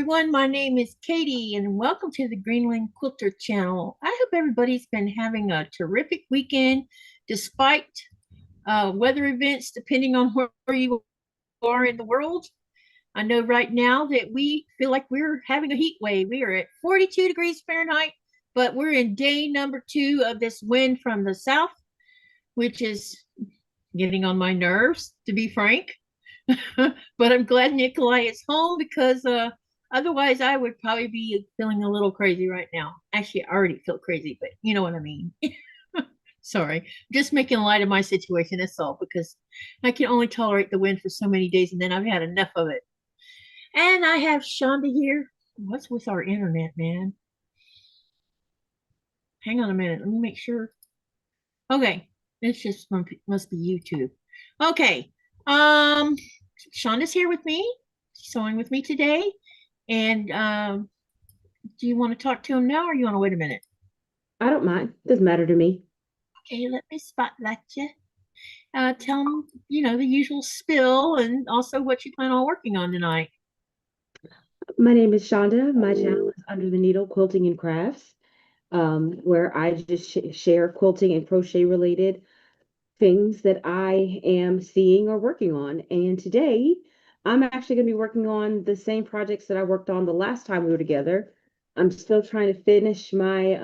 everyone. My name is Katie, and welcome to the Greenland Quilter channel. I hope everybody's been having a terrific weekend despite weather events, depending on where you are in the world. I know right now that we feel like we're having a heat wave. We are at 42 degrees Fahrenheit, but we're in day number 2 of this wind from the south, which is getting on my nerves, to be frank. But I'm glad Nikolai is home because otherwise I would probably be feeling a little crazy right now. Actually, I already feel crazy, but you know what I mean. Sorry, just making light of my situation. That's all, because I can only tolerate the wind for so many days, and then I've had enough of it. And I have Chaunda here. What's with our internet, man? Hang on a minute. Let me make sure. Okay, it's just must be YouTube. Okay. Chaunda's here with me, sewing with me today. And do you want to talk to him now, or you want to wait a minute? I don't mind. Doesn't matter to me. Okay, let me spotlight you. Tell him, the usual spill, and also what you plan on working on tonight. My name is Chaunda. My channel is Under the Needle Quilting and Crafts, where I just share quilting and crochet related things that I am seeing or working on. And today, I'm actually going to be working on the same projects that I worked on the last time we were together. I'm still trying to finish my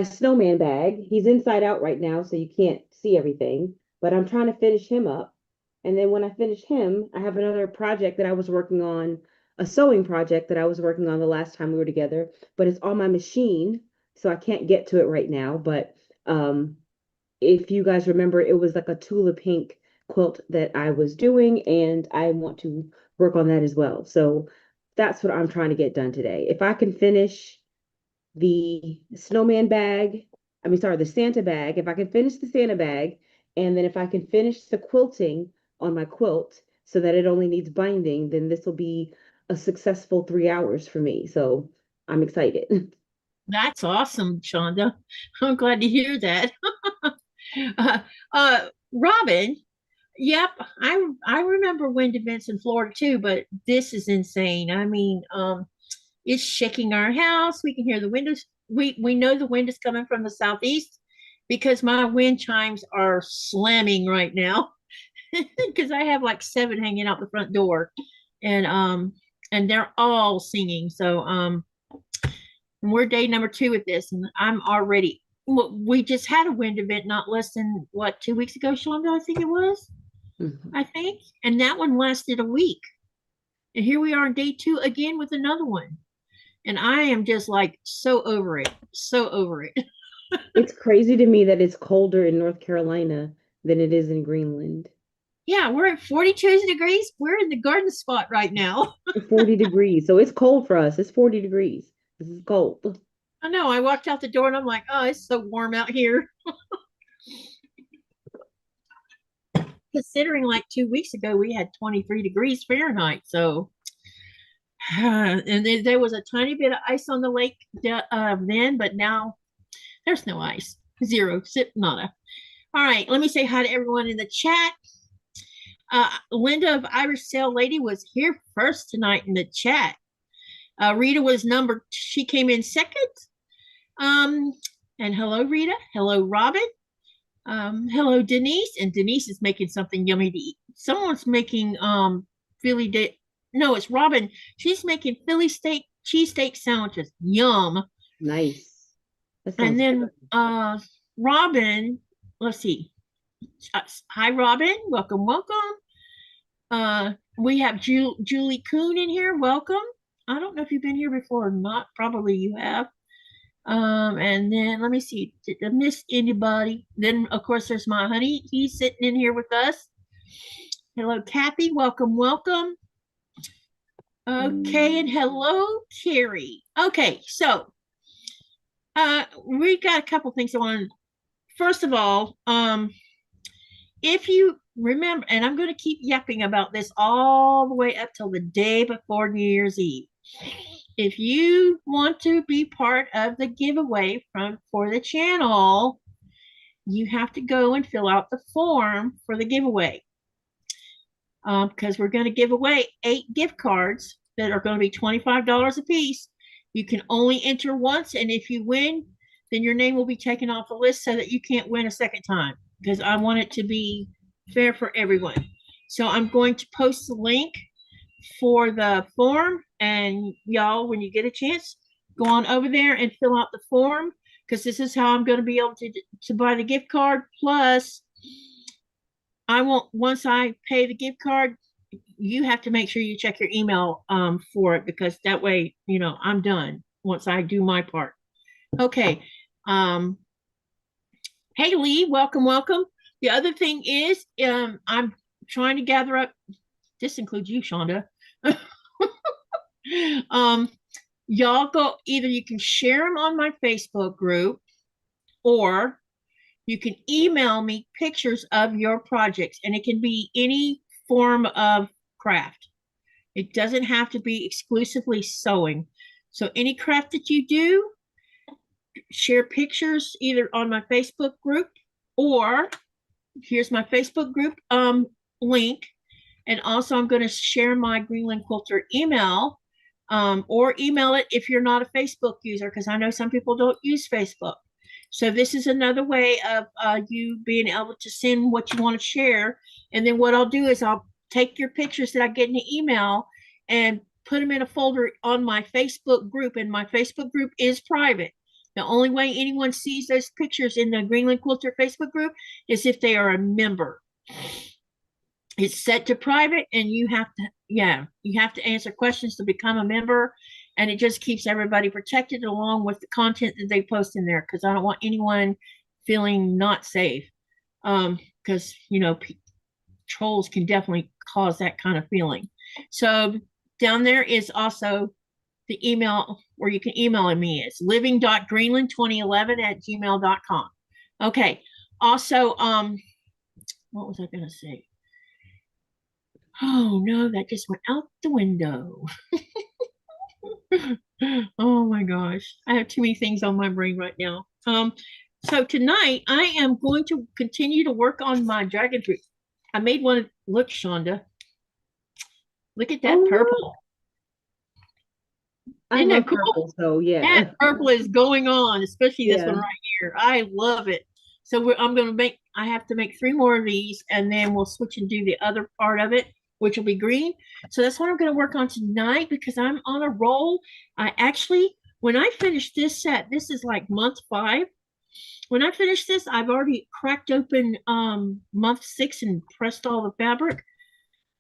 snowman bag. He's inside out right now, so you can't see everything, but I'm trying to finish him up. And then when I finish him, I have another project that I was working on, a sewing project that I was working on the last time we were together, but it's on my machine, so I can't get to it right now. But if you guys remember, it was like a Tula pink quilt that I was doing, and I want to work on that as well. So that's what I'm trying to get done today. If I can finish the snowman bag, the Santa bag, if I can finish the Santa bag, and then if I can finish the quilting on my quilt so that it only needs binding, then this will be a successful 3 hours for me. So I'm excited. That's awesome, Chaunda. I'm glad to hear that. uh, Robin, yep, I remember wind events in Florida too, but this is insane. I mean, it's shaking our house. We can hear the windows. We know the wind is coming from the southeast because my wind chimes are slamming right now because I have like 7 hanging out the front door, and they're all singing. So we're day number 2 with this, and I'm already. We just had a wind event not less than what, 2 weeks ago, Shonda, I think it was. Mhm. I think, and that one lasted a week, and here we are on day 2 again with another one. And I am just like so over it. So over it. It's crazy to me that it's colder in North Carolina than it is in Greenland. Yeah, we're at 42 degrees. We're in the garden spot right now. 40 degrees. So it's cold for us. It's 40 degrees. This is cold. I know. I walked out the door and I'm like, oh, it's so warm out here. Considering like 2 weeks ago, we had 23 degrees Fahrenheit. So, and there was a tiny bit of ice on the lake then, but now there's no ice. Zero, nada. All right, let me say hi to everyone in the chat. Linda of Irish Sail Lady was here first tonight in the chat. Rita was she came in second. And hello, Rita. Hello, Robin. Hello, Denise. And Denise is making something yummy to eat. Someone's making no, it's Robin. She's making Philly cheesesteak sandwiches. Yum. Nice. And then Robin, let's see. Hi, Robin. Welcome, welcome. We have Julie Kuhn in here. Welcome. I don't know if you've been here before or not. Probably you have. And then let me see. Did I miss anybody? Then, of course, there's my honey. He's sitting in here with us. Hello, Kathy. Welcome, welcome. Okay, and hello, Carrie. Okay, so we got a couple things I want to. First of all, if you remember, and I'm going to keep yapping about this all the way up till the day before New Year's Eve. If you want to be part of the giveaway for the channel, you have to go and fill out the form for the giveaway. Because we're going to give away 8 gift cards that are going to be $25 a piece. You can only enter once, and if you win, then your name will be taken off the list so that you can't win a second time, because I want it to be fair for everyone. So I'm going to post the link for the form, and y'all, when you get a chance, go on over there and fill out the form, because this is how I'm going to be able to buy the gift card. Plus, I won't, once I pay the gift card, you have to make sure you check your email for it, because that way, you know, I'm done once I do my part. Okay. Hey Lee, welcome, welcome. The other thing is, I'm trying to gather up. This includes you, Chaunda. Y'all go, either you can share them on my Facebook group, or you can email me pictures of your projects, and it can be any form of craft. It doesn't have to be exclusively sewing. So any craft that you do, share pictures either on my Facebook group, or here's my Facebook group link. And also I'm going to share my Greenland Quilter email, or email it if you're not a Facebook user, because I know some people don't use Facebook. So this is another way of you being able to send what you want to share. And then what I'll do is I'll take your pictures that I get in the email and put them in a folder on my Facebook group. And my Facebook group is private. The only way anyone sees those pictures in the Greenland Quilter Facebook group is if they are a member. It's set to private, and you have to answer questions to become a member, and it just keeps everybody protected along with the content that they post in there, because I don't want anyone feeling not safe, because you know, trolls can definitely cause that kind of feeling. So down there is also the email where you can email me. It's living.greenland2011@gmail.com. Okay. Also, what was I going to say? Oh no, that just went out the window. Oh my gosh. I have too many things on my brain right now. So tonight I am going to continue to work on my dragon fruit. I made one. Look, Chaunda. Look at that purple. I Isn't love that cool? purple, so yeah. That purple is going on, especially this one right here. I love it. So I'm going to make, I have to make 3 more of these, and then we'll switch and do the other part of it, which will be green. So that's what I'm going to work on tonight, because I'm on a roll. I actually, when I finish this set, this is like month 5. When I finish this, I've already cracked open month 6 and pressed all the fabric.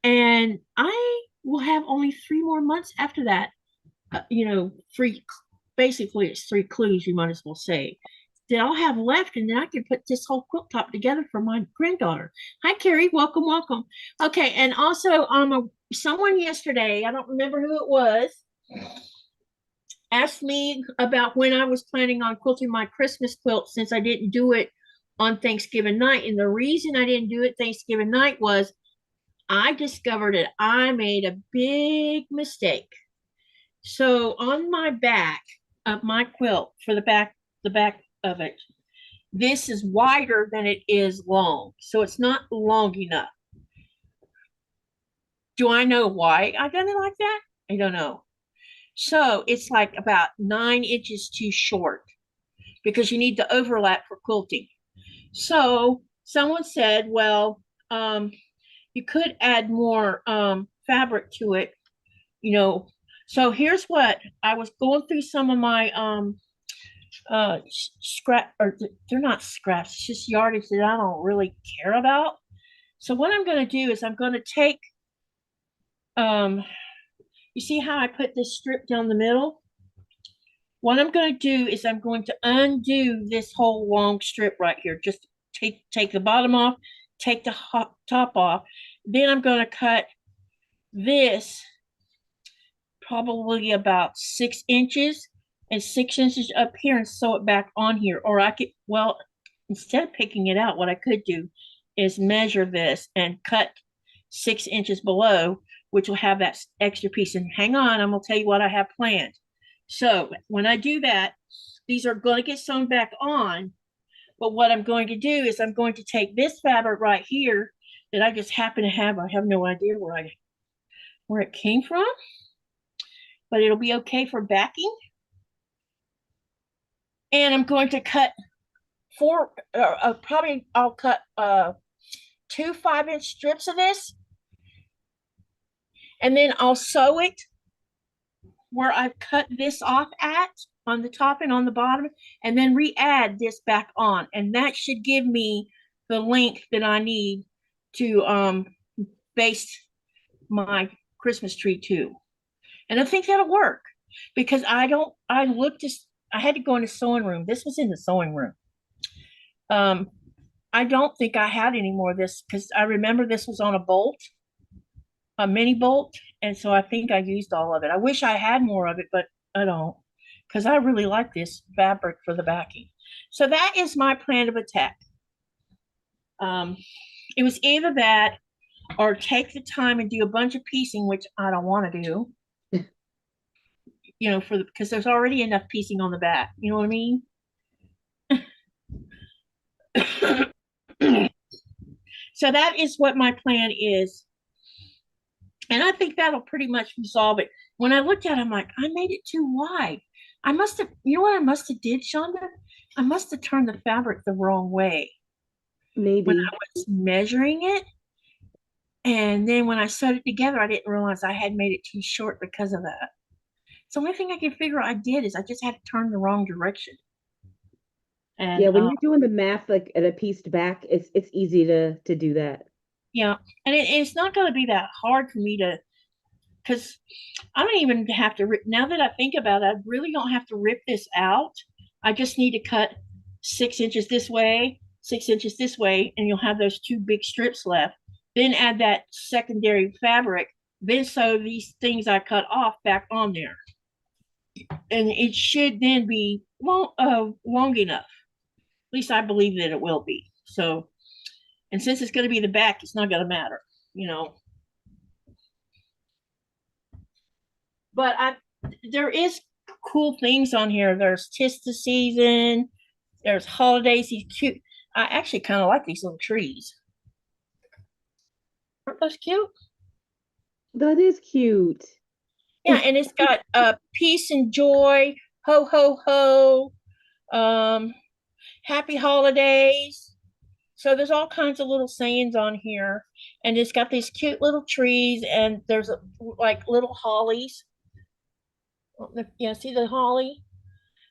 And I will have only 3 more months after that. You know, 3, basically it's 3 clues, you might as well say, that I'll have left, and then I can put this whole quilt top together for my granddaughter. Hi, Carrie. Welcome, welcome. Okay, and also someone yesterday, I don't remember who it was, asked me about when I was planning on quilting my Christmas quilt, since I didn't do it on Thanksgiving night. And the reason I didn't do it Thanksgiving night was I discovered that I made a big mistake. So on my back of my quilt, for the back of it, this is wider than it is long. So it's not long enough. Do I know why I done it like that? I don't know. So it's like about 9 inches too short, because you need the overlap for quilting. So someone said, well, you could add more fabric to it, you know. So here's what I was going through, some of my scrap, or they're not scraps, it's just yardage that I don't really care about. So what I'm going to do is I'm going to take, you see how I put this strip down the middle? What I'm going to do is I'm going to undo this whole long strip right here. Just take the bottom off, take the top off. Then I'm going to cut this probably about 6 inches and 6 inches up here and sew it back on here. Or I could, well, instead of picking it out, what I could do is measure this and cut 6 inches below, which will have that extra piece. And hang on, I'm going to tell you what I have planned. So when I do that, these are going to get sewn back on. But what I'm going to do is I'm going to take this fabric right here that I just happen to have. I have no idea where it came from. but it'll be okay for backing. And I'm going to cut probably I'll cut 2 5-inch strips of this, and then I'll sew it where I've cut this off at on the top and on the bottom, and then re-add this back on, and that should give me the length that I need to base my Christmas tree to. And I think that'll work, because I had to go in the sewing room. This was in the sewing room. I don't think I had any more of this, because I remember this was on a mini bolt, and so I think I used all of it. I wish I had more of it, but I don't, because I really like this fabric for the backing. So that is my plan of attack. It was either that or take the time and do a bunch of piecing, which I don't want to do. Because there's already enough piecing on the back. You know what I mean? So that is what my plan is. And I think that'll pretty much resolve it. When I looked at it, I'm like, I made it too wide. I must have, you know what I must have did, Chaunda? I must have turned the fabric the wrong way. Maybe. When I was measuring it. And then when I sewed it together, I didn't realize I had made it too short because of that. So the only thing I can figure I did is I just had to turn the wrong direction. And yeah, when you're doing the math like at a pieced back, it's easy to do that. Yeah, and it's not going to be that hard for me to, because I don't even have to rip. Now that I think about it, I really don't have to rip this out. I just need to cut 6 inches this way, 6 inches this way, and you'll have those 2 big strips left. Then add that secondary fabric, then sew these things I cut off back on there. And it should then be long enough. At least I believe that it will be. So, and since it's going to be the back, it's not going to matter, But there is cool things on here. There's tis the season. There's holidays. These cute. I actually kind of like these little trees. Aren't those cute? That is cute. Yeah, and it's got peace and joy, ho ho ho, happy holidays. So there's all kinds of little sayings on here, and it's got these cute little trees, and there's like little hollies. Yeah, see the holly?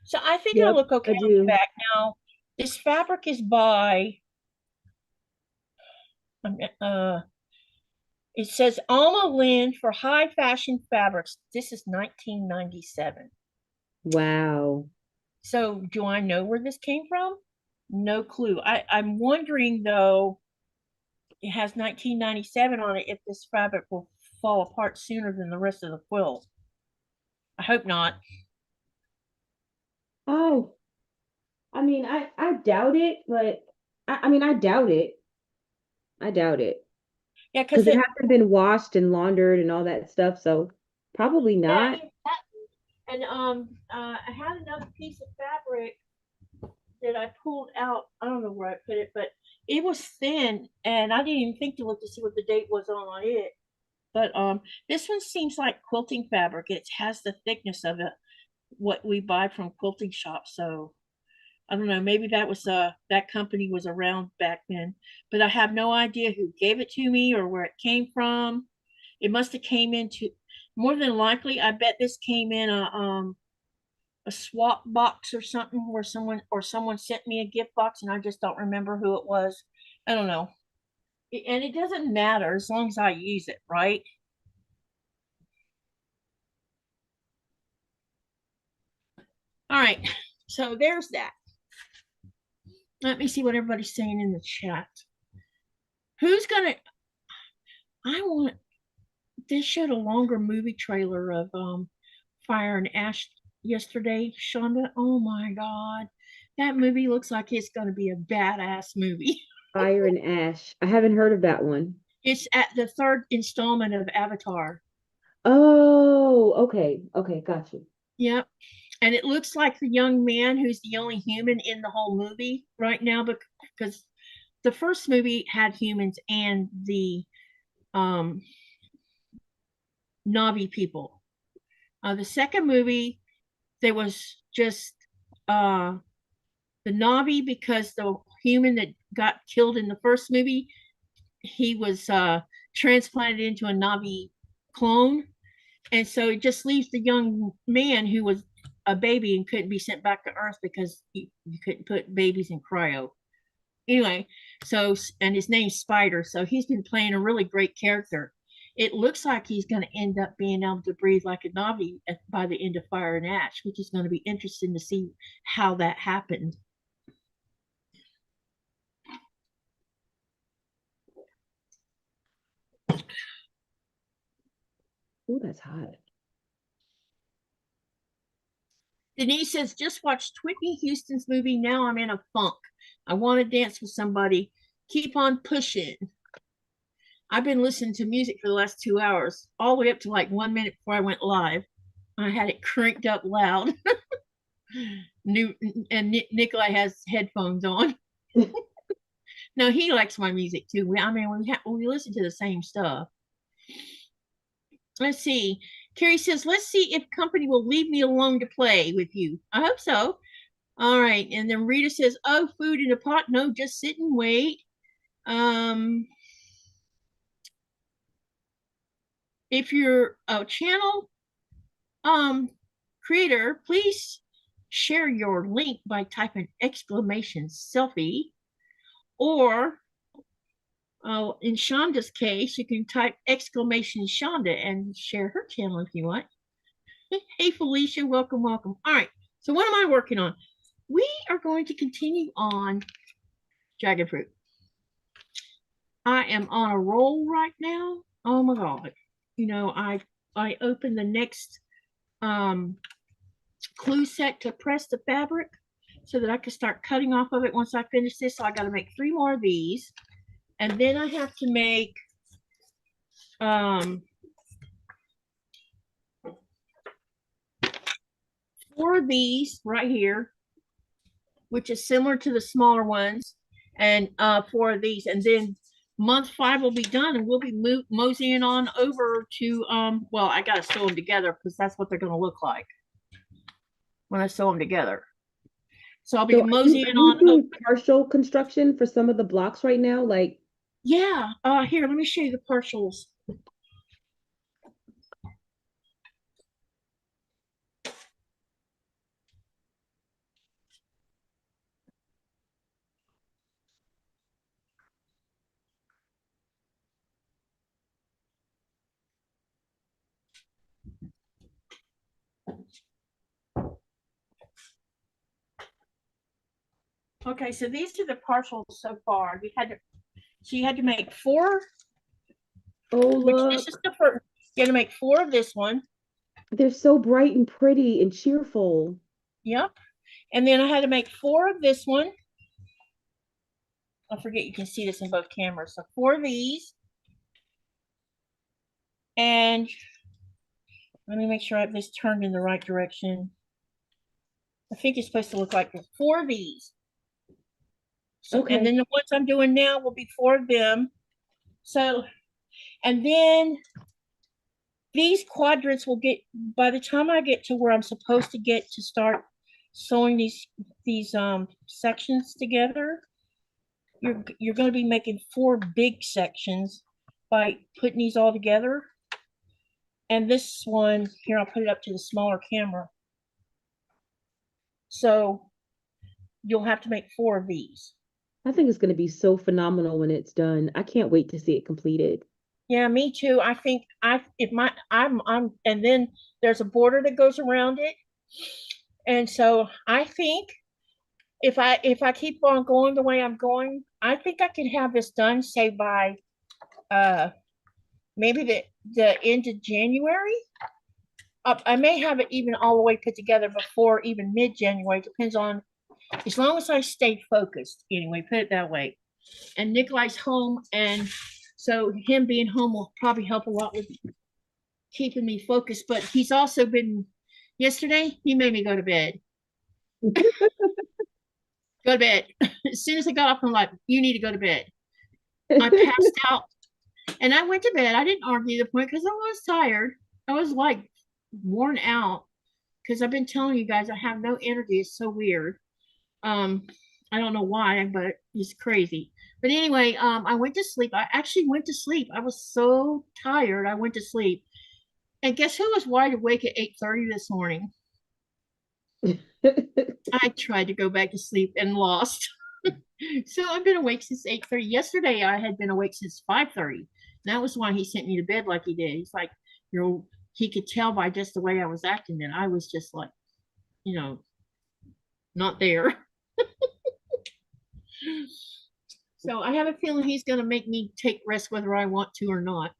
So I think Yep, it'll look okay I on the do. back. Now, this fabric is by, it says Alma Lynn for high fashion fabrics. This is 1997. Wow. So do I know where this came from? No clue. I'm wondering though, it has 1997 on it, if this fabric will fall apart sooner than the rest of the quilt. I hope not. Oh, I mean, I doubt it, but I mean, I doubt it. I doubt it. Yeah, Because because it it, hasn't been washed and laundered and all that stuff, so probably not. yeah, and I had another piece of fabric that I pulled out. I don't know where I put it, but it was thin, and I didn't even think to look to see what the date was on it. But this one seems like quilting fabric. It has the thickness of it, what we buy from quilting shops. So I don't know. Maybe that company was around back then, but I have no idea who gave it to me or where it came from. It must have came into, more than likely. I bet this came in a swap box or something, where someone sent me a gift box, and I just don't remember who it was. I don't know. And it doesn't matter as long as I use it, right? All right. So there's that. Let me see what everybody's saying in the chat. Who's gonna? I want. They showed a longer movie trailer of Fire and Ash yesterday, Chaunda. Oh my God, that movie looks like it's gonna be a badass movie. Fire and Ash. I haven't heard of that one. It's at the third installment of Avatar. Oh, okay. Okay, got you. Yep. And it looks like the young man who's the only human in the whole movie right now, because the first movie had humans and the um Navi people. The second movie, there was just the Navi, because the human that got killed in the first movie, he was transplanted into a Navi clone. And so it just leaves the young man who was a baby and couldn't be sent back to Earth because you couldn't put babies in cryo. Anyway, so, and his name's Spider. So he's been playing a really great character. It looks like he's going to end up being able to breathe like a Navi by the end of Fire and Ash, which is going to be interesting to see how that happened. Oh, that's hot. Denise says, just watched Whitney Houston's movie. Now I'm in a funk. I want to dance with somebody. Keep on pushing. I've been listening to music for the last 2 hours, all the way up to like 1 minute before I went live. I had it cranked up loud. And Nikolai has headphones on. No, he likes my music too. We listen to the same stuff. Let's see. Carrie says, let's see if company will leave me alone to play with you. I hope so. All right. And then Rita says, oh, food in a pot. No, just sit and wait. If you're a channel creator, please share your link by typing exclamation selfie, or in Chaunda's case, you can type exclamation Chaunda and share her channel if you want. Hey, Felicia, welcome, welcome. All right, so what am I working on? We are going to continue on dragon fruit. I am on a roll right now. Oh my God. You know, I opened the next clue set to press the fabric so that I can start cutting off of it once I finish this. So I got to make 3 more of these. And then I have to make 4 of these right here, which is similar to the smaller ones, and 4 of these. And then month 5 will be done, and we'll be moseying on over to, well, I got to sew them together because that's what they're going to look like when I sew them together. So I'll be moseying on. Doing partial construction for some of the blocks right now, like. Yeah. Here, let me show you the partials. Okay, so these are the partials so far. She had to make 4. Oh, look. This is the first. You had to make 4 of this one. They're so bright and pretty and cheerful. Yep. And then I had to make 4 of this one. I forget you can see this in both cameras. So 4 of these. And let me make sure I have this turned in the right direction. I think it's supposed to look like this. 4 of these. So, okay. And then the ones I'm doing now will be 4 of them. So, and then these quadrants will get, by the time I get to where I'm supposed to get to start sewing these sections together, you're going to be making 4 big sections by putting these all together. And this one here, I'll put it up to the smaller camera. So you'll have to make 4 of these. I think it's going to be so phenomenal when it's done. I can't wait to see it completed. Yeah, me too. I think and then there's a border that goes around it. And so I think if I keep on going the way I'm going, I think I can have this done, say by maybe the end of January. I may have it even all the way put together before even mid-January. Depends on, as long as I stay focused. Anyway, put it that way. And Nikolai's home, and so him being home will probably help a lot with keeping me focused. But he's also been, yesterday, he made me go to bed. Go to bed. As soon as I got up, I'm like, you need to go to bed. I passed out and I went to bed. I didn't argue the point because I was tired. I was like worn out because I've been telling you guys I have no energy. It's so weird. Um, I don't know why, but it's crazy. But anyway, I went to sleep. I actually went to sleep. I was so tired. I went to sleep. And guess who was wide awake at 8:30 this morning? I tried to go back to sleep and lost. So I've been awake since 8:30. Yesterday I had been awake since 5:30. That was why he sent me to bed like he did. He's like, you know, he could tell by just the way I was acting that I was just like, you know, not there. So I have a feeling he's going to make me take rest whether I want to or not.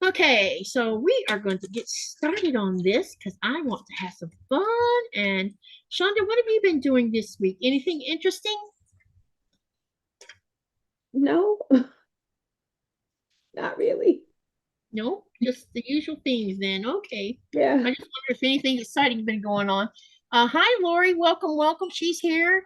Okay, so we are going to get started on this because I want to have some fun. And Chaunda, what have you been doing this week? Anything interesting? No, not really. No, just the usual things then. Okay. Yeah. I just wonder if anything exciting been going on. Hi, Lori. Welcome, welcome. She's here.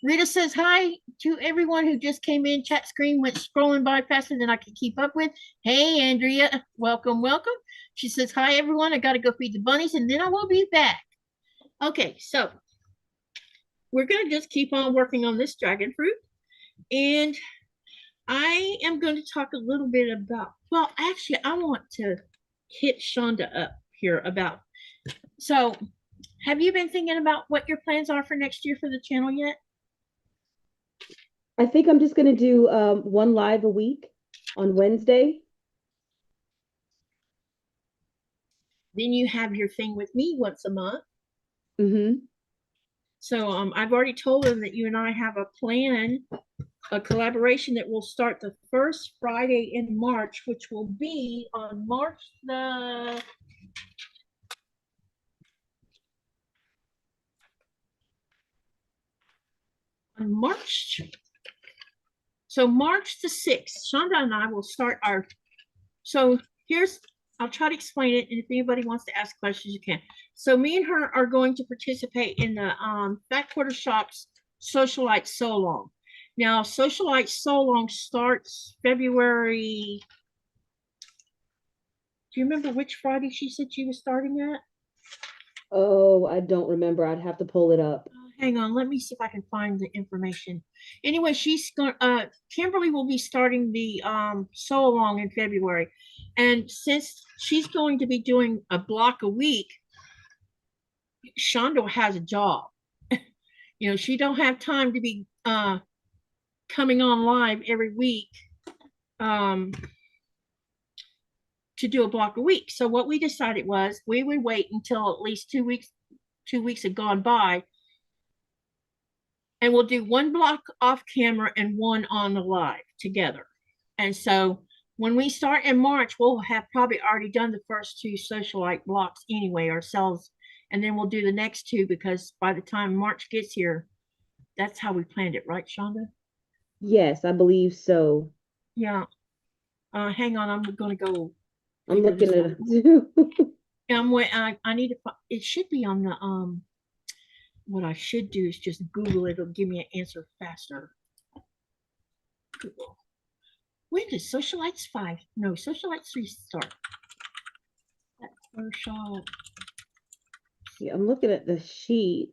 Rita says hi to everyone who just came in. Chat screen went scrolling by faster than I could keep up with. Hey, Andrea. Welcome, welcome. She says hi, everyone. I got to go feed the bunnies and then I will be back. Okay, so we're going to just keep on working on this dragon fruit. And I am going to talk a little bit about, well, actually, I want to hit Chaunda up here about. So, have you been thinking about what your plans are for next year for the channel yet? I think I'm just gonna do one live a week on Wednesday. Then you have your thing with me once a month. Mm-hmm. So I've already told them that you and I have a plan, a collaboration that will start the first Friday in March, which will be on March the March. So March the 6th, Chaunda and I will start our, so here's, I'll try to explain it. And if anybody wants to ask questions, you can. So me and her are going to participate in the Back Quarter Shop's Socialite Sewalong. Now, Socialite Sewalong starts February. Do you remember which Friday she said she was starting at? Oh, I don't remember. I'd have to pull it up. Hang on, let me see if I can find the information. Anyway, she's going Kimberly will be starting the sew along in February. And since she's going to be doing a block a week, Chaunda has a job. You know, she don't have time to be coming on live every week to do a block a week. So what we decided was we would wait until at least 2 weeks had gone by, and we'll do one block off camera and one on the live together. And so when we start in March, we'll have probably already done the first two socialite blocks anyway ourselves. And then we'll do the next two because by the time March gets here, that's how we planned it, right, Chaunda? Yes, I believe so. Yeah. Hang on, I'm going to go. I'm looking at it. I need to. It should be on the What I should do is just Google it. It'll give me an answer faster. Google. When does Socialites 5? No, Socialites 3 start. That's workshop. Yeah, I'm looking at the sheet.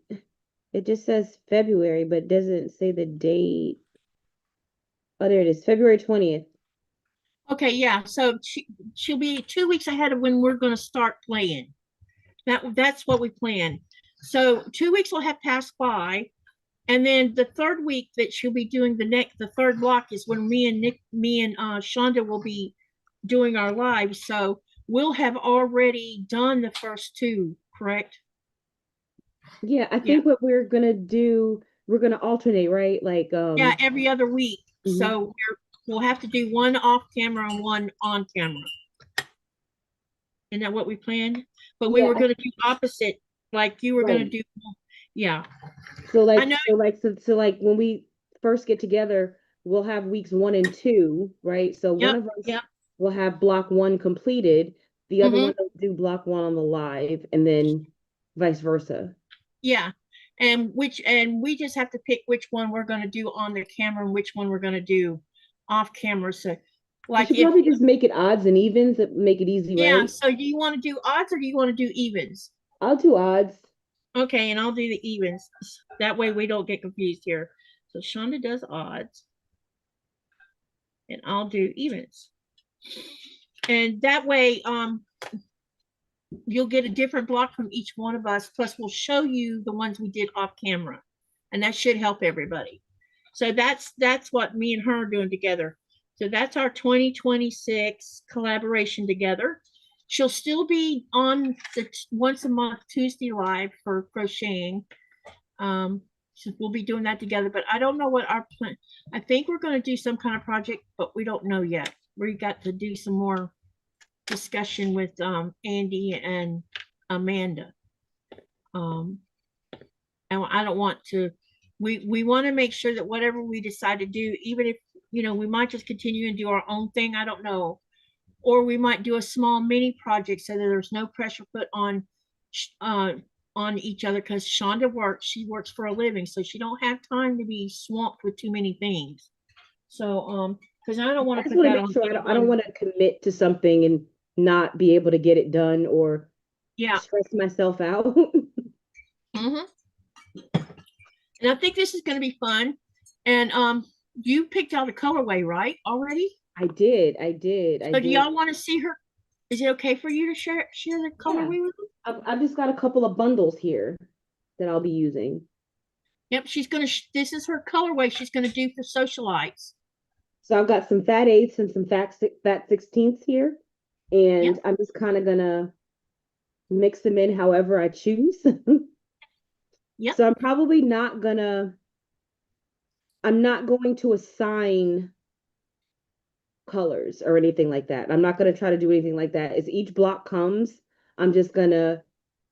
It just says February, but doesn't say the date. Oh, there it is, February 20th. Okay, yeah. So she'll be 2 weeks ahead of when we're going to start playing. That's what we plan. So 2 weeks will have passed by, and then the third week that she'll be doing the third block is when me and Chaunda will be doing our live. So we'll have already done the first two, correct? Yeah, I think what we're gonna do, we're gonna alternate, right? Like yeah, every other week. Mm-hmm. So we'll have to do one off camera and one on camera. Isn't that what we planned? But we were going to do opposite, like you were going to do. Yeah. So like when we first get together, we'll have weeks 1 and 2, right? So one of us will have block 1 completed, the other one will do block 1 on the live, and then vice versa. Yeah. And we just have to pick which one we're going to do on the camera and which one we're going to do off camera. So You Like should if, probably just make it odds and evens that make it easy, yeah, right? so do you want to do odds or do you want to do evens? I'll do odds. Okay, and I'll do the evens. That way we don't get confused here. So Chaunda does odds and I'll do evens. And that way, you'll get a different block from each one of us. Plus, we'll show you the ones we did off camera, and that should help everybody. So that's what me and her are doing together. So that's our 2026 collaboration together. She'll still be on the once a month Tuesday live for crocheting. So we'll be doing that together, but I don't know what our plan. I think we're going to do some kind of project, but we don't know yet. We got to do some more discussion with Andy and Amanda. And I don't want to, we want to make sure that whatever we decide to do, even if, we might just continue and do our own thing, I don't know. Or we might do a small mini project so that there's no pressure put on each other, because Chaunda she works for a living, so she don't have time to be swamped with too many things. So because I don't want to put that on. I don't want to commit to something and not be able to get it done or stress myself out. And I think this is going to be fun. And you picked out a colorway, right? Already? I did. So do y'all want to see her? Is it okay for you to share the colorway with them? I've just got a couple of bundles here that I'll be using. Yep, she's gonna. This is her colorway she's gonna do for socialites. So I've got some fat eighths and some fat 16ths here, and I'm just kind of gonna mix them in however I choose. Yeah. So I'm probably not gonna. I'm not going to assign colors or anything like that. I'm not going to try to do anything like that. As each block comes, I'm just going to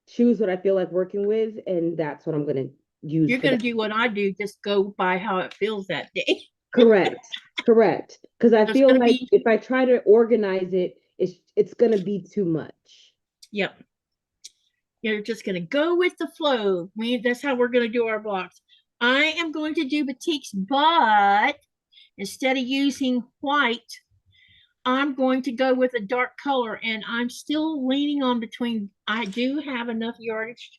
choose what I feel like working with, and that's what I'm going to use. You're going to do what I do, just go by how it feels that day. Correct. Because I feel like if I try to organize it, it's going to be too much. Yep. You're just going to go with the flow. That's how we're going to do our blocks. I am going to do batiks, but instead of using white, I'm going to go with a dark color, and I'm still leaning on between. I do have enough yardage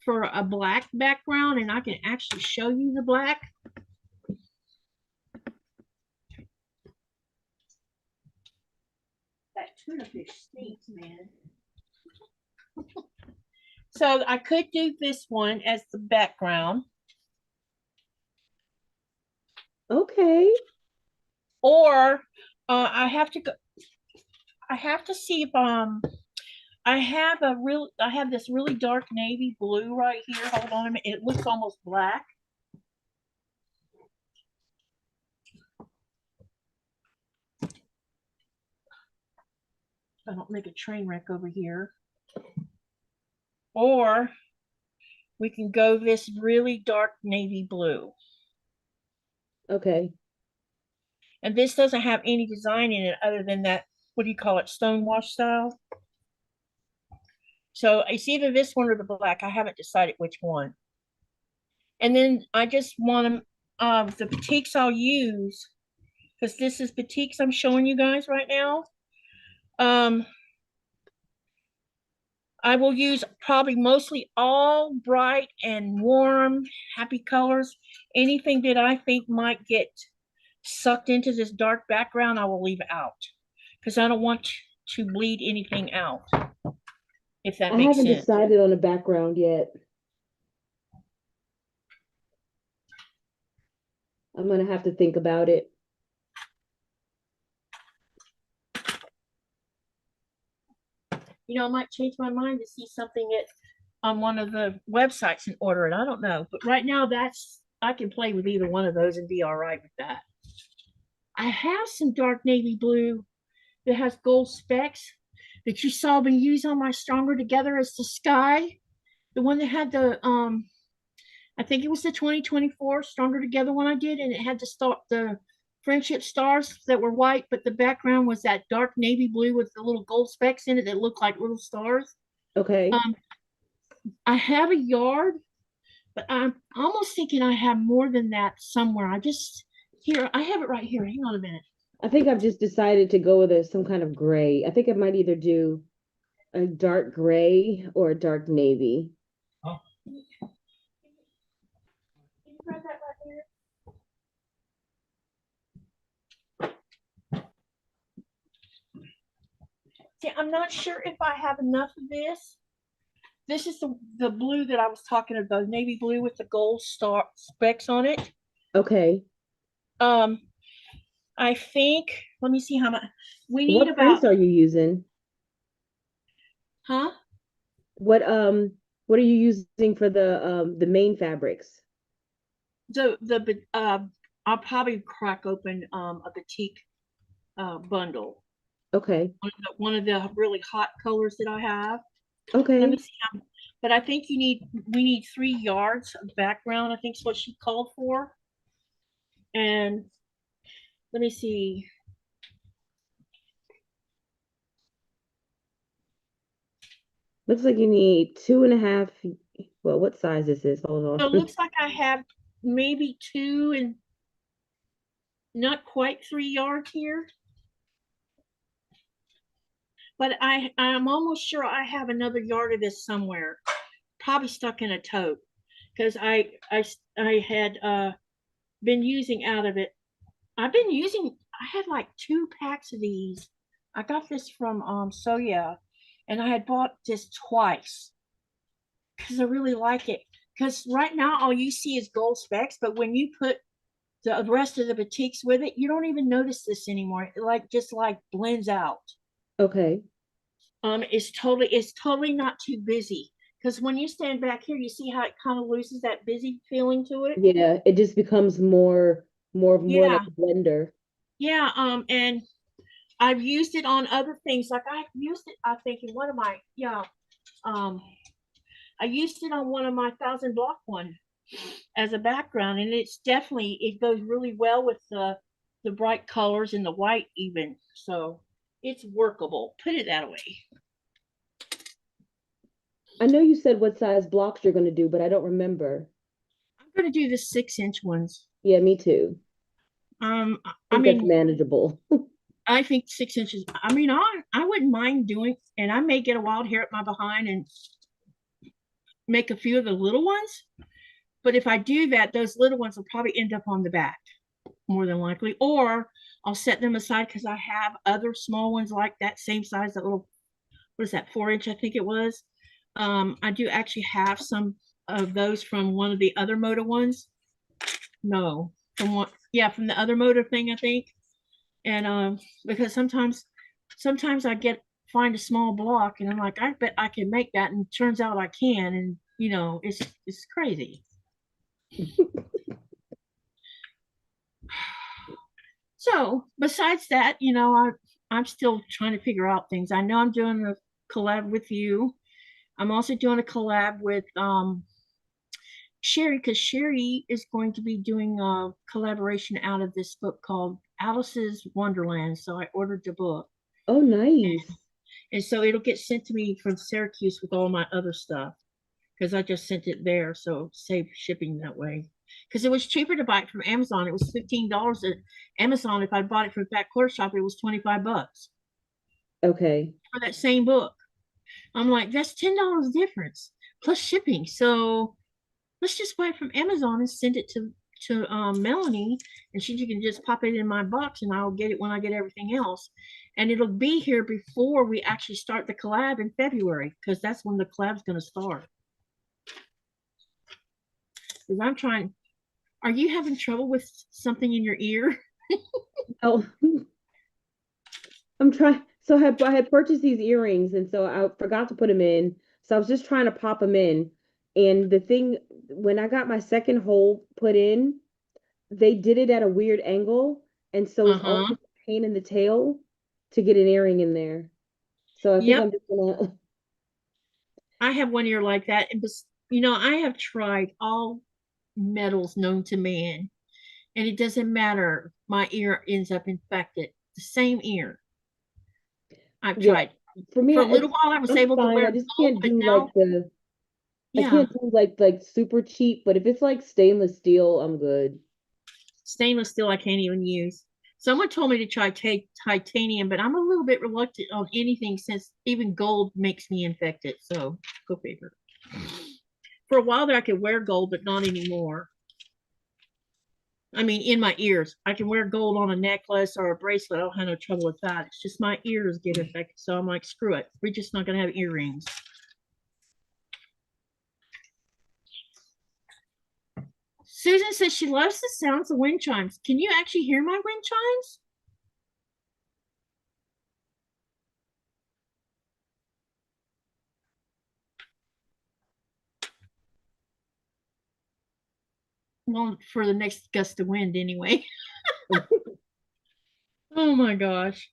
for a black background, and I can actually show you the black. That tuna fish stinks, man. So I could do this one as the background. Okay. Or I have to go. I have to see if I have this really dark navy blue right here. Hold on a minute. It looks almost black. I don't make a train wreck over here. Or we can go this really dark navy blue. Okay. And this doesn't have any design in it other than that, what do you call it, stonewash style? So it's either this one or the black. I haven't decided which one. And then I just want the batiks I'll use, because this is batiks I'm showing you guys right now. I will use probably mostly all bright and warm, happy colors. Anything that I think might get sucked into this dark background, I will leave out, because I don't want to bleed anything out, if that makes sense. I haven't decided on a background yet. I'm going to have to think about it. I might change my mind to see something on one of the websites and order it. I don't know. But right now, I can play with either one of those and be all right with that. I have some dark navy blue that has gold specks that you saw me use on my Stronger Together as the sky. The one that had the, I think it was the 2024 Stronger Together one I did, and it had the friendship stars that were white, but the background was that dark navy blue with the little gold specks in it that looked like little stars. Okay. I have a yard, but I'm almost thinking I have more than that somewhere. I have it right here. Hang on a minute. I think I've just decided to go with some kind of gray. I think I might either do a dark gray or a dark navy. Oh. Can you grab that right there? See, I'm not sure if I have enough of this. This is the blue that I was talking about, navy blue with the gold star specks on it. Okay. Um, I think, let me see how much we need What about, prints are you using? huh? What are you using for the main fabrics? I'll probably crack open a batik bundle. Okay. One of the really hot colors that I have. Let me Okay. see but I think we need 3 yards of background, I think is what she called for. And let me see. Looks like you need 2.5. Well, what size is this? Hold So it on. looks like I have maybe 2 and not quite 3 yards here. But I'm almost sure I have another yard of this somewhere, probably stuck in a tote, because I had been using out of it. I've been using. I had like 2 packs of these. I got this from so yeah, and I had bought this twice because I really like it. Because right now all you see is gold specks, but when you put the rest of the batiks with it, you don't even notice this anymore. It like just like blends out. Okay. It's totally not too busy. Because when you stand back here, you see how it kind of loses that busy feeling to it. Yeah, it just becomes more like Yeah, a blender. yeah. And I've used it on other things. Like I've used it, I think, in one of my Um, I used it on one of my 1,000 block one as a background, and it goes really well with the bright colors and the white even. So it's workable. Put it that way. I know you said what size blocks you're going to do, but I don't remember. I'm gonna do the 6 inch ones. Yeah, me too. I I think that's mean, manageable. I think 6 inches. I mean, I wouldn't mind doing, and I may get a wild hair at my behind and make a few of the little ones. But if I do that, those little ones will probably end up on the back more than likely, or I'll set them aside because I have other small ones like that same size. That little, what is that, 4 inch? I think it was. I do actually have some of those from one of the other motor ones. No, from what? Yeah, from the other motor thing, I think. And because sometimes I get find a small block and I'm like, I bet I can make that, and it turns out I can, and it's crazy. So besides that, I'm still trying to figure out things. I know I'm doing a collab with you. I'm also doing a collab with Sherry, because Sherry is going to be doing a collaboration out of this book called Alice's Wonderland. So I ordered the book. Oh, nice. And so it'll get sent to me from Syracuse with all my other stuff because I just sent it there. So save shipping that way. Because it was cheaper to buy it from Amazon. It was $15 at Amazon. If I bought it from Fat Quarter Shop, it was 25 bucks Okay. for that same book. I'm like, that's $10 difference plus shipping. So let's just buy it from Amazon and send it to Melanie, and she can just pop it in my box, and I'll get it when I get everything else, and it'll be here before we actually start the collab in February, because that's when the collab's going to start. Because I'm trying. Are you having trouble with something in your ear? Oh, I'm trying. So I had purchased these earrings, and so I forgot to put them in. So I was just trying to pop them in. And the thing, when I got my second hole put in, they did it at a weird angle, and so Uh it's huh. always a pain in the tail to get an earring in there. So I think Yep. I'm just gonna. I have one ear like that, and I have tried all metals known to man, and it doesn't matter. My ear ends up infected. The same ear. I've Yeah, tried. for me, For a little while, I was I'm able to fine. I wear just gold, can't but do now, like the. I yeah, can't do like super cheap, but if it's like stainless steel, I'm good. stainless steel I can't even use. Someone told me to try titanium, but I'm a little bit reluctant on anything since even gold makes me infected. So go figure. For a while there, I could wear gold, but not anymore. I mean, in my ears, I can wear gold on a necklace or a bracelet. I don't have no trouble with that. It's just my ears get infected. So I'm like, screw it. We're just not going to have earrings. Susan says she loves the sounds of wind chimes. Can you actually hear my wind chimes? Well, for the next gust of wind anyway. Oh my gosh.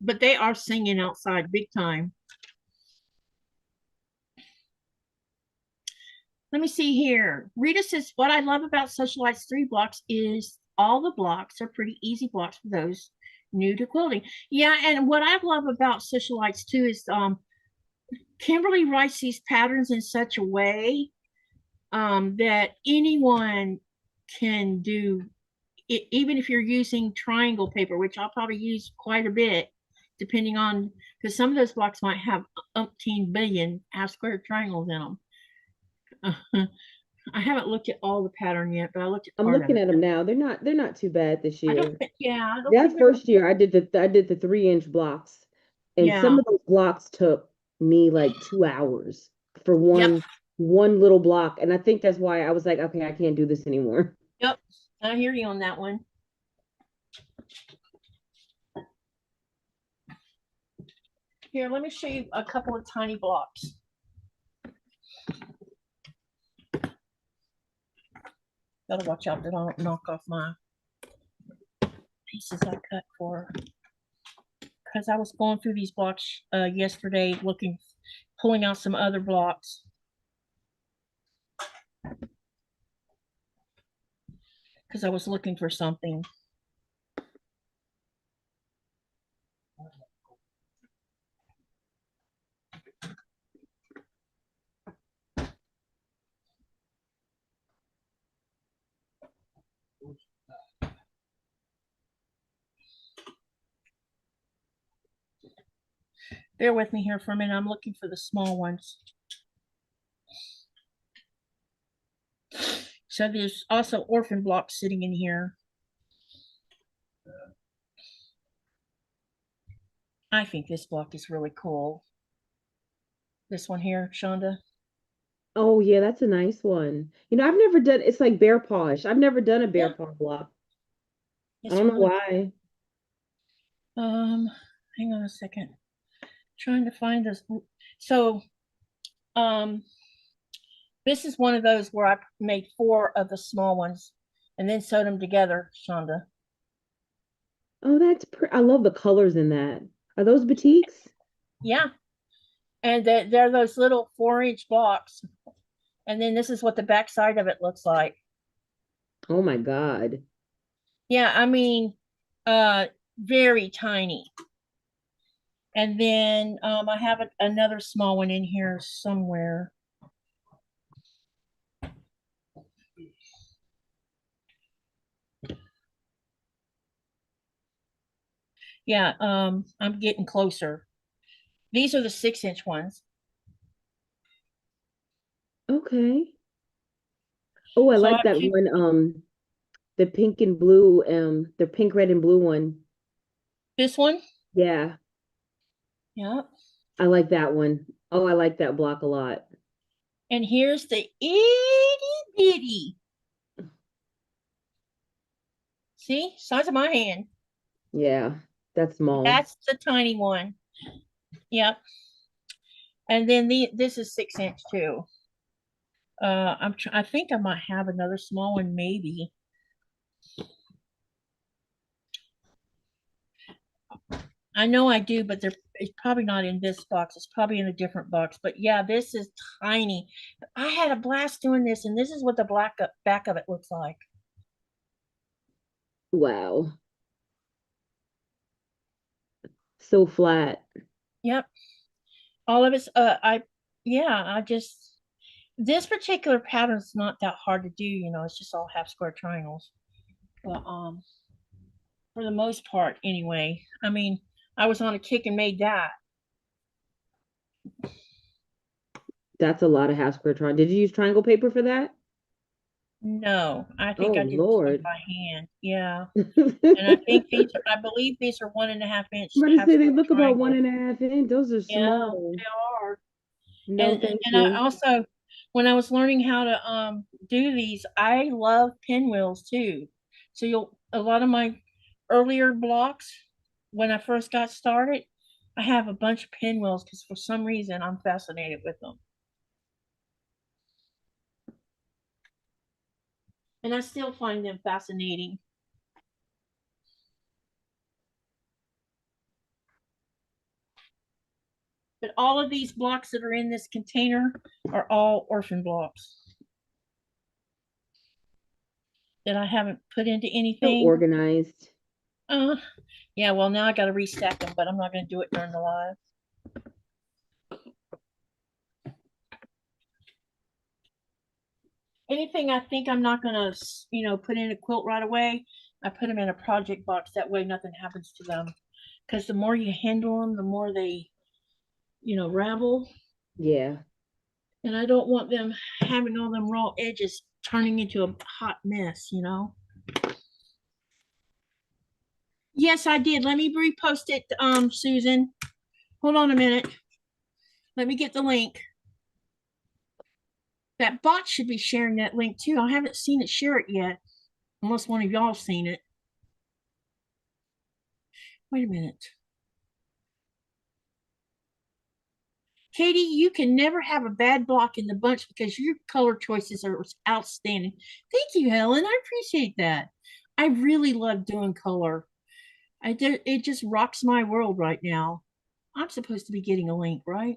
But they are singing outside big time. Let me see here. Rita says, what I love about Socialites 3 blocks is all the blocks are pretty easy blocks for those new to quilting. Yeah, and what I love about Socialites 2 is Kimberly writes these patterns in such a way that anyone can do it, even if you're using triangle paper, which I'll probably use quite a bit, depending on, because some of those blocks might have umpteen billion half square triangles in them. I haven't looked at all the pattern yet, but I looked at I'm part looking of it. at them now. They're not too bad this I year. don't think, yeah, I don't That think first year I did the 3-inch blocks, and yeah, some of those blocks took me like 2 hours for yep, one little block. And I think that's why I was like, okay, I can't do this anymore. yep. I hear you on that one. Here, let me show you a couple of tiny blocks. Gotta watch out that I don't knock off my pieces I cut for, because I was going through these blocks yesterday, pulling out some other blocks. Because I was looking for something. Bear with me here for a minute. I'm looking for the small ones. So there's also orphan blocks sitting in here. I think this block is really cool. This one here, Chaunda. Oh yeah, that's a nice one. I've never done, it's like bear pawish. I've never done a bear Yeah, paw block. I it's don't know really why. hang on a second. Trying to find this. So this is one of those where I made 4 of the small ones and then sewed them together, Chaunda. Oh, I love the colors in that. Are those batiks? Yeah. And they're those little 4-inch blocks. And then this is what the back side of it looks like. Oh my God. Yeah, I mean, very tiny. And then I have another small one in here somewhere. Yeah, I'm getting closer. These are the 6-inch ones. Okay. Oh, I So I like have that two. one. The pink and blue, the pink, red, and blue one. This one, Yeah, yeah. I like that one. Oh, I like that block a lot. And here's the itty bitty. See, size of my hand. Yeah, that's small. That's the tiny one. Yep. And then this is 6-inch too. I think I might have another small one, maybe. I know I do, but it's probably not in this box. It's probably in a different box. But yeah, this is tiny. I had a blast doing this, and this is what the back of it looks like. Wow. So flat. Yep. All of it's I just this particular pattern is not that hard to do, it's just all half square triangles. But for the most part anyway. I mean, I was on a kick and made that. That's a lot of half square triangle. Did you use triangle paper for that? No, I think Oh I did this one Lord. by hand. Yeah. And I think I'm these are, I believe these are 1.5 inch about to half say they square look about triangles. 1.5 inch. Those are Yeah, small. they are. No, thank And I you. also, when I was learning how to do these, I love pinwheels too. So a lot of my earlier blocks when I first got started, I have a bunch of pinwheels because for some reason I'm fascinated with them. And I still find them fascinating. But all of these blocks that are in this container are all orphan blocks that I haven't put into So anything. organized. Uh, yeah, well, now I got to restack them, but I'm not going to do it during the live. Anything I think I'm not going to, put in a quilt right away, I put them in a project box. That way nothing happens to them. Because the more you handle them, the more they, ravel. Yeah. And I don't want them having all them raw edges turning into a hot mess. Yes, I did. Let me repost it, Susan. Hold on a minute. Let me get the link. That bot should be sharing that link too. I haven't seen it share it yet, unless one of y'all seen it. Wait a minute. Katie, you can never have a bad block in the bunch because your color choices are outstanding. Thank you, Helen. I appreciate that. I really love doing color. It just rocks my world right now. I'm supposed to be getting a link, right?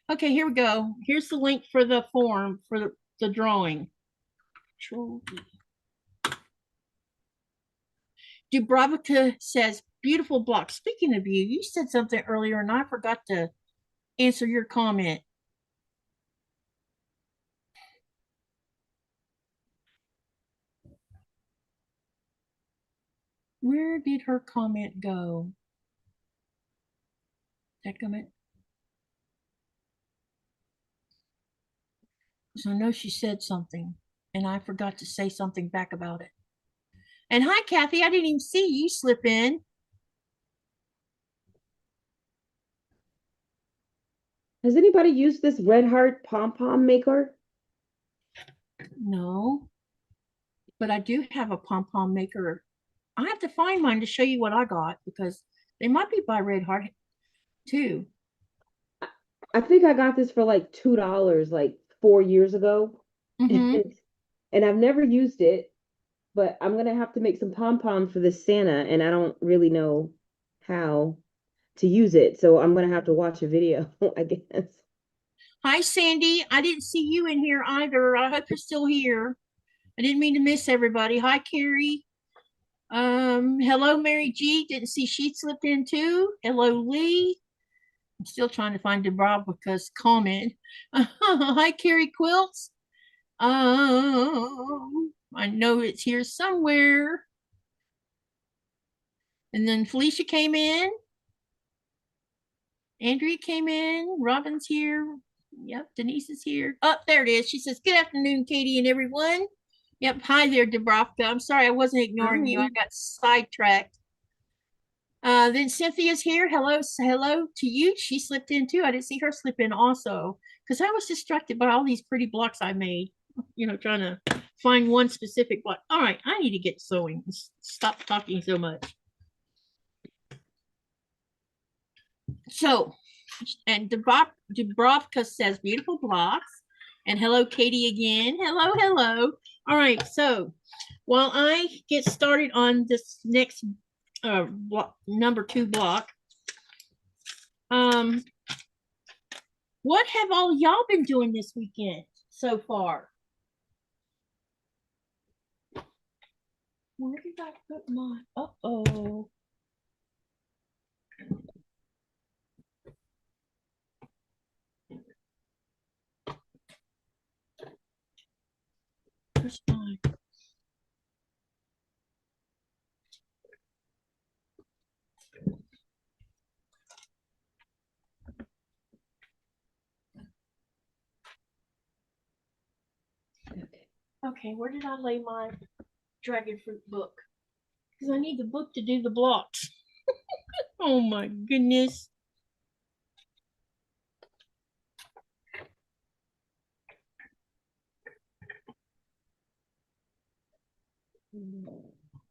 Okay, here we go. Here's the link for the form for the drawing. Dubravka says, beautiful block. Speaking of you, you said something earlier and I forgot to answer your comment. Where did her comment go? That comment? So I know she said something and I forgot to say something back about it. And hi, Kathy. I didn't even see you slip in. Has anybody used this Red Heart pom-pom maker? No, but I do have a pom-pom maker. I have to find mine to show you what I got because they might be by Red Heart too. I think I got this for like $2 like 4 years ago. Mm-hmm. And I've never used it, but I'm gonna have to make some pom-poms for this Santa, and I don't really know how to use it. So I'm gonna have to watch a video, I guess. Hi, Sandy. I didn't see you in here either. I hope you're still here. I didn't mean to miss everybody. Hi, Carrie. Hello, Mary G. Didn't see she slipped in too. Hello, Lee. I'm still trying to find Dubravka's comment. Hi, Carrie Quilts. I know it's here somewhere. And then Felicia came in. Andrea came in. Robin's here. Yep, Denise is here. Oh, there it is. She says, good afternoon, Katie and everyone. Yep, hi there, Dubravka. I'm sorry I wasn't ignoring you. I got sidetracked. Then Cynthia's here. Hello to you. She slipped in too. I didn't see her slip in also because I was distracted by all these pretty blocks I made. Trying to find one specific block. All right, I need to get sewing. Stop talking so much. So, and Dubravka says beautiful blocks. And hello, Katie again. Hello. All right, so while I get started on this next block, number 2 block, what have all y'all been doing this weekend so far? Where did I put my? Uh-oh. Where's mine? Okay, where did I lay my dragon fruit book? Because I need the book to do the blocks. Oh my goodness.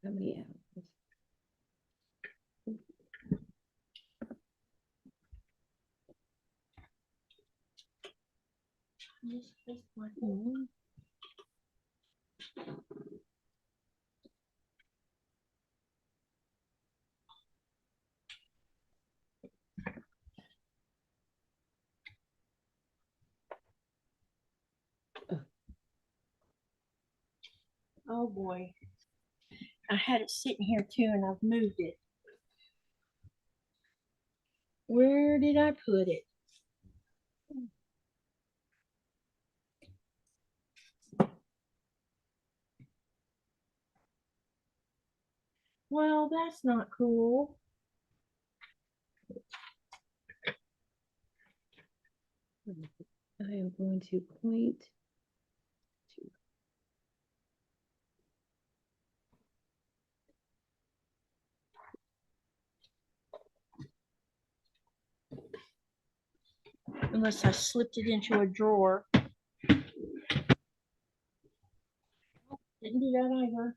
How many hours? Misplaced my phone. Oh boy. I had it sitting here too and I've moved it. Where did I put it? Well, that's not cool. I am going to point to. Unless I slipped it into a drawer. Didn't do that either.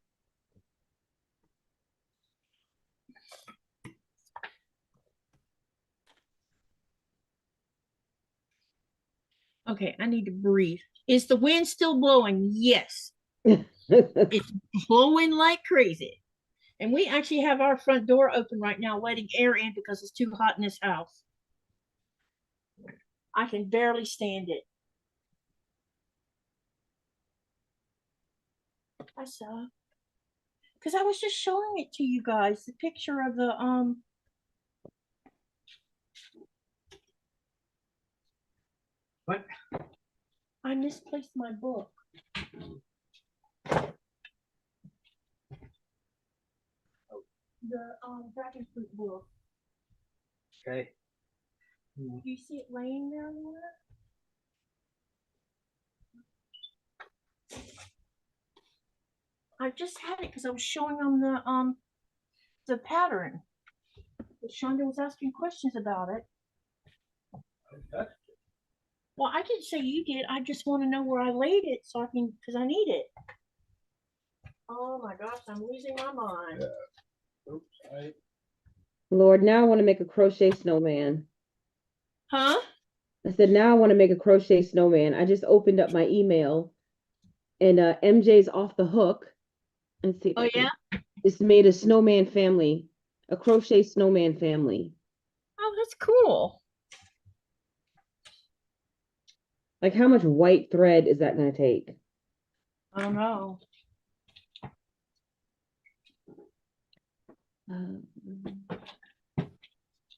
Okay, I need to breathe. Is the wind still blowing? Yes. It's blowing like crazy. And we actually have our front door open right now, letting air in because it's too hot in this house. I can barely stand it. I saw. Because I was just showing it to you guys, the picture of the What? I misplaced my book. The dragon fruit book. Okay. Do you see it laying there anywhere? I just had it because I was showing them the pattern. But Chaunda was asking questions about it. Okay. Well, I didn't say you did. I just want to know where I laid it so I can, because I need it. Oh my gosh, I'm losing my mind. Yeah. Oops. Lord, now I want to make a crochet snowman. Huh? I said, now I want to make a crochet snowman. I just opened up my email and MJ's off the hook. Let's see. Oh, yeah? It's made a snowman family, a crochet snowman family. Oh, that's cool. Like, how much white thread is that going to take? I don't know.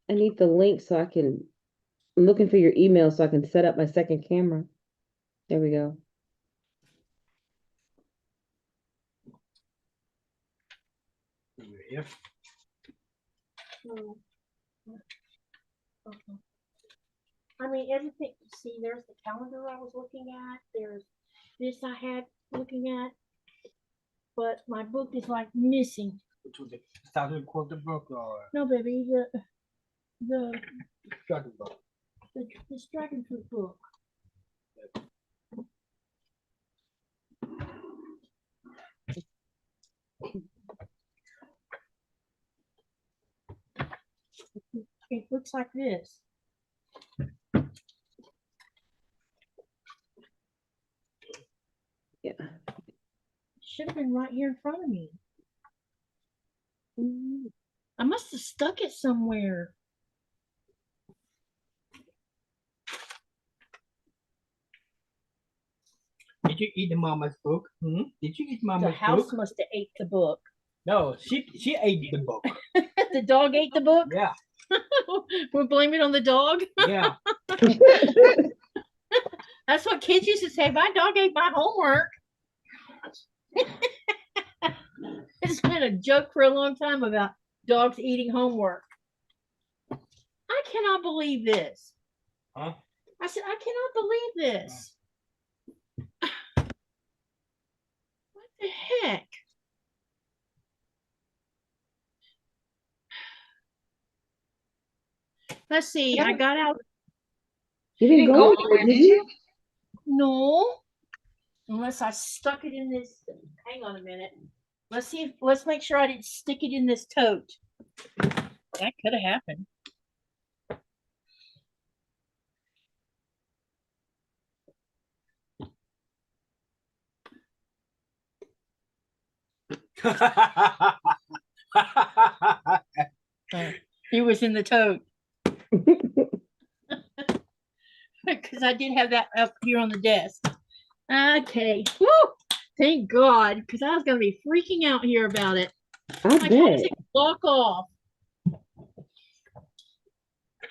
I need the link so I can, I'm looking for your email so I can set up my second camera. There we go. Yeah. Okay. I mean, everything, see, there's the calendar I was looking at. There's this I had looking at. But my book is like missing. Started quilter book or No, baby, the dragon book. this dragon fruit book. It looks like this. Yeah. Should have been right here in front of me. I must have stuck it somewhere. Did you eat the mama's book? Hmm? Did you eat mama's The house book? must have ate the book. No, she ate the book. The dog ate the book? Yeah. We'll blame it on the dog? Yeah. That's what kids used to say. My dog ate my homework. It's been a joke for a long time about dogs eating homework. I cannot believe this. Huh? I said, I cannot believe this. What the heck? Let's see. I got out. You didn't go anywhere, did you? No. Unless I stuck it in this. Hang on a minute. Let's see. Let's make sure I didn't stick it in this tote. That could have happened. It was in the tote. Because I did have that up here on the desk. Okay. Woo! Thank God. Because I was going to be freaking out here about it. I bet. Walk off.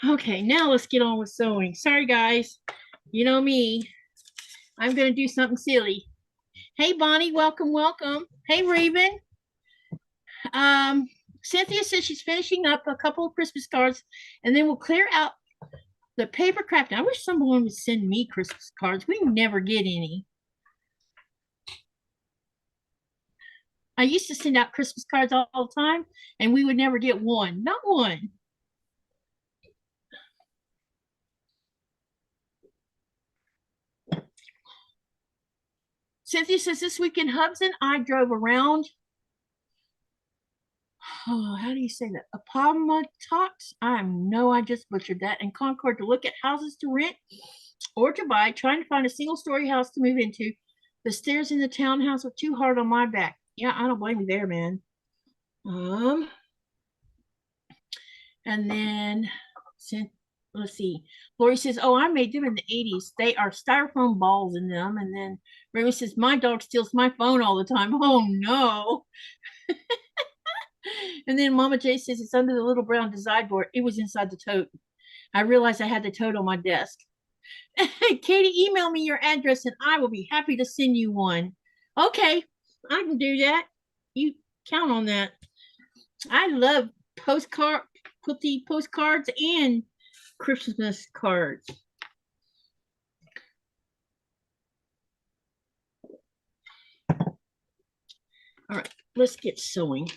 Okay, now let's get on with sewing. Sorry, guys. You know me. I'm going to do something silly. Hey, Bonnie. Welcome, welcome. Hey, Raven. Cynthia says she's finishing up a couple of Christmas cards, and then we'll clear out the paper crafting. I wish someone would send me Christmas cards. We never get any. I used to send out Christmas cards all the time, and we would never get one. Not one. Cynthia says this weekend, Hubs and I drove around. Oh, how do you say that? Appomattox? I just butchered that. And Concord to look at houses to rent or to buy, trying to find a single-story house to move into. The stairs in the townhouse were too hard on my back. Yeah, I don't blame you there, man. And then let's see. Lori says, "Oh, I made them in the 80s. They are styrofoam balls in them." And then Remy says, "My dog steals my phone all the time." Oh no. And then Mama J says it's under the little brown design board. It was inside the tote. I realized I had the tote on my desk. Katie, email me your address and I will be happy to send you one. Okay, I can do that. You count on that. I love quilty postcards and Christmas cards. All right, let's get sewing.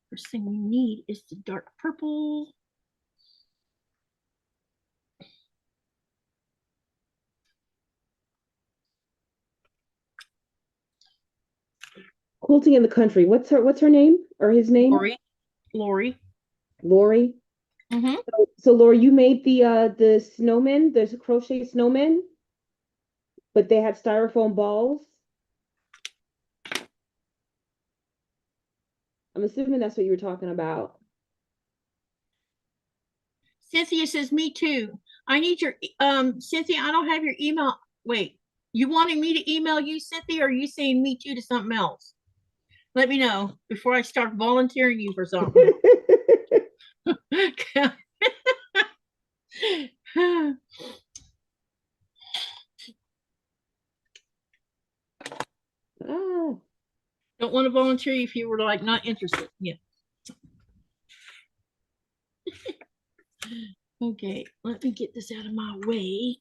First thing we need is the dark purple. Quilting in the country. What's her name or his name? Lori. Lori. Mm-hmm. So Lori, you made the snowmen, there's a crochet snowmen, but they had styrofoam balls. I'm assuming that's what you were talking about. Cynthia says, "Me too. I need your Cynthia, I don't have your email. Wait, you wanting me to email you, Cynthia, or are you saying me too to something else? Let me know before I start volunteering you for something." Oh. Don't want to volunteer if you were like not interested. Yeah. Okay, let me get this out of my way.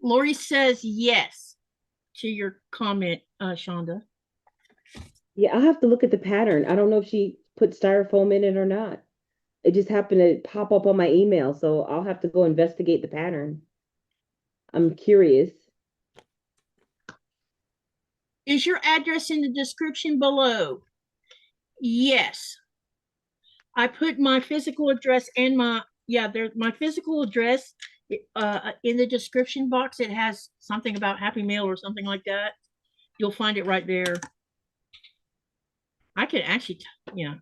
Lori says yes to your comment, Chaunda. Yeah, I'll have to look at the pattern. I don't know if she put styrofoam in it or not. It just happened to pop up on my email, so I'll have to go investigate the pattern. I'm curious. Is your address in the description below? Yes. I put my physical address and my physical address in the description box. It has something about Happy Mail or something like that. You'll find it right there. I could actually, yeah.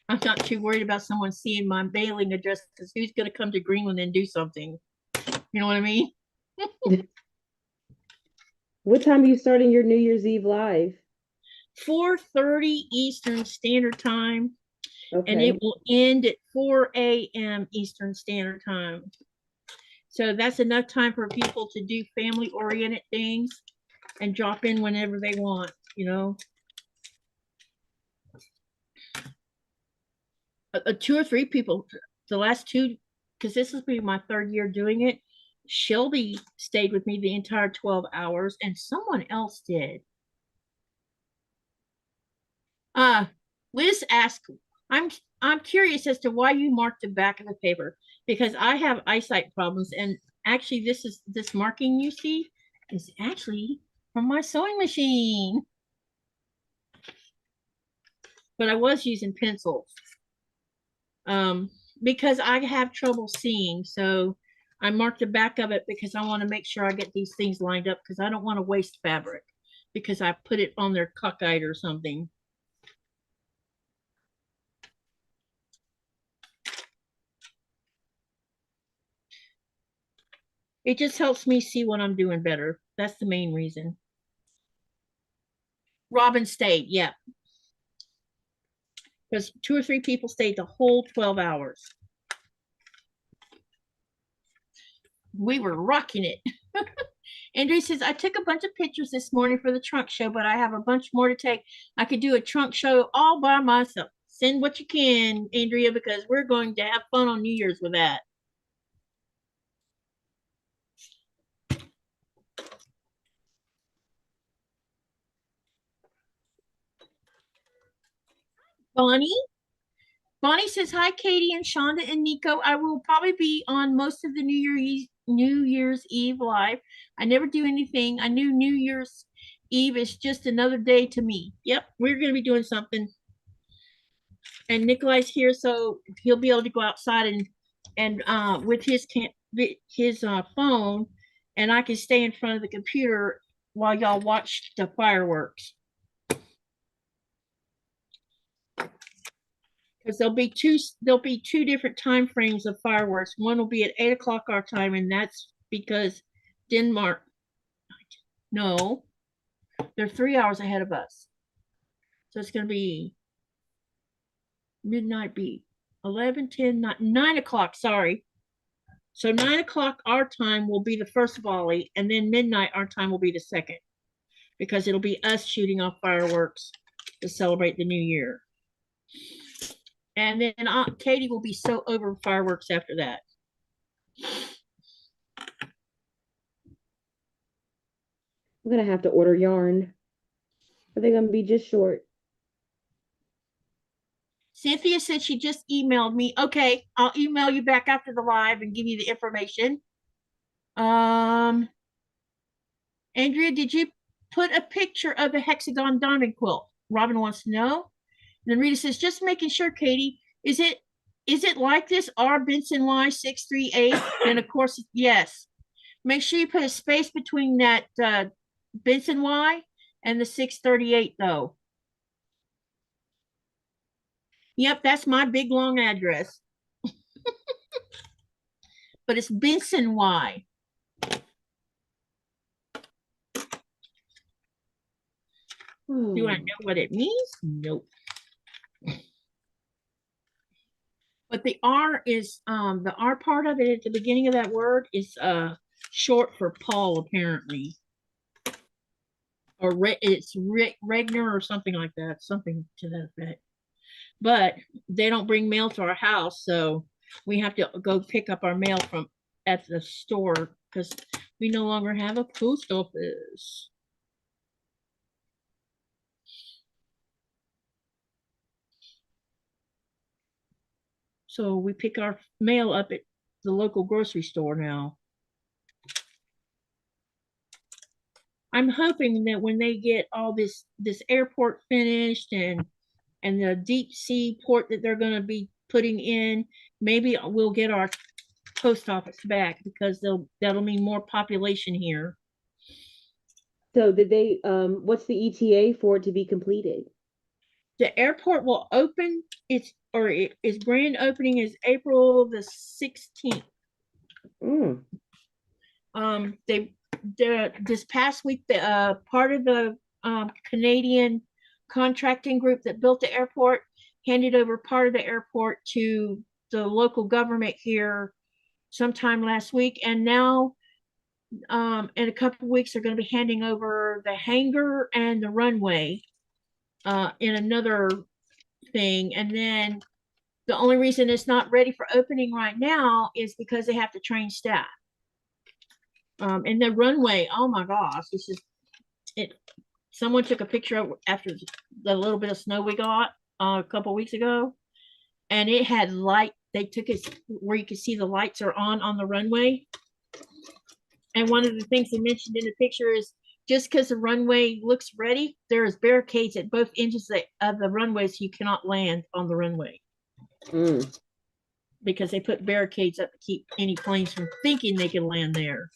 I'm not too worried about someone seeing my mailing address because who's going to come to Greenland and do something? You know what I mean? What time are you starting your New Year's Eve live? 4:30 Eastern Standard Time, and it Okay. will end at 4 a.m. Eastern Standard Time. So that's enough time for people to do family-oriented things and drop in whenever they want, you know. Two or three people, the last two, because this will be my third year doing it. Shelby stayed with me the entire 12 hours, and someone else did. Liz asked, I'm curious as to why you marked the back of the paper because I have eyesight problems, and actually this marking you see is actually from my sewing machine. But I was using pencils. Because I have trouble seeing, so I marked the back of it because I want to make sure I get these things lined up because I don't want to waste fabric because I put it on there cockeyed or something. It just helps me see what I'm doing better. That's the main reason. Robin stayed, yeah. Because 2 or 3 people stayed the whole 12 hours. We were rocking it. Andrew says, I took a bunch of pictures this morning for the trunk show, but I have a bunch more to take. I could do a trunk show all by myself. Send what you can, Andrea, because we're going to have fun on New Year's with that. Bonnie? Bonnie says, hi, Katie and Chaunda and Nico. I will probably be on most of the New Year's Eve live. I never do anything. I knew New Year's Eve is just another day to me. Yep, we're going to be doing something. And Nikolai's here, so he'll be able to go outside and with his phone, and I can stay in front of the computer while y'all watch the fireworks. Because there'll be two different time frames of fireworks. One will be at 8 o'clock our time, and that's because Denmark. No, they're 3 hours ahead of us. So it's going to be midnight beat 11, 10, 9 o'clock. Sorry. So 9 o'clock our time will be the first volley, and then midnight our time will be the second, because it'll be us shooting off fireworks to celebrate the new year. And then Katie will be so over fireworks after that. I'm gonna have to order yarn. Are they gonna be just short? Cynthia said she just emailed me. Okay, I'll email you back after the live and give you the information. Andrea, did you put a picture of the hexagon diamond quilt? Robin wants to know. And then Rita says, just making sure, Katie, is it like this R Benson Y 638? And of course, yes. Make sure you put a space between that Benson Y and the 638 though. Yep, that's my big long address. But it's Benson Y. Do I know what it means? Nope. But the R is the R part of it at the beginning of that word is short for Paul, apparently. Or it's Regner or something like that, something to that effect. But they don't bring mail to our house, so we have to go pick up our mail from at the store because we no longer have a post office. So we pick our mail up at the local grocery store now. I'm hoping that when they get all this airport finished and the deep sea port that they're going to be putting in, maybe we'll get our post office back because that'll mean more population here. So did they what's the ETA for it to be completed? The airport will open its its grand opening is April the 16th. Mm. This past week, the part of the Canadian contracting group that built the airport handed over part of the airport to the local government here sometime last week, and now in a couple of weeks they're going to be handing over the hangar and the runway in another thing. And then the only reason it's not ready for opening right now is because they have to train staff. And the runway, oh my gosh, this is it. Someone took a picture of after the little bit of snow we got a couple weeks ago, and it had light. They took it where you could see the lights are on the runway. And one of the things they mentioned in the picture is just because the runway looks ready, there's barricades at both ends of the runway, so you cannot land on the runway. Because they put barricades up to keep any planes from thinking they can land there.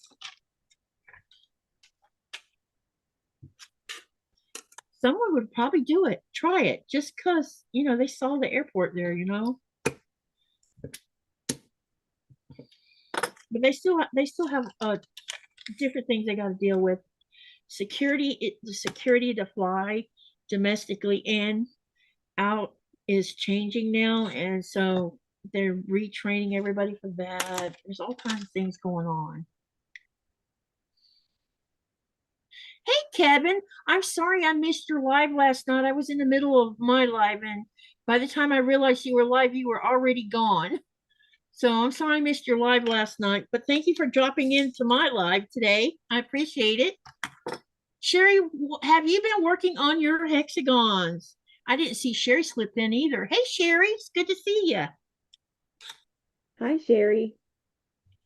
Someone would probably do it, try it, just because, you know, they saw the airport there, you know. But they still have different things they got to deal with. Security, the security to fly domestically in, out is changing now, and so they're retraining everybody for that. There's all kinds of things going on. Hey, Kevin, I'm sorry I missed your live last night. I was in the middle of my live, and by the time I realized you were live, you were already gone. So I'm sorry I missed your live last night, but thank you for dropping into my live today. I appreciate it. Sherry, have you been working on your hexagons? I didn't see Sherry slip in either. Hey, Sherry, it's good to see you. Hi, Sherry.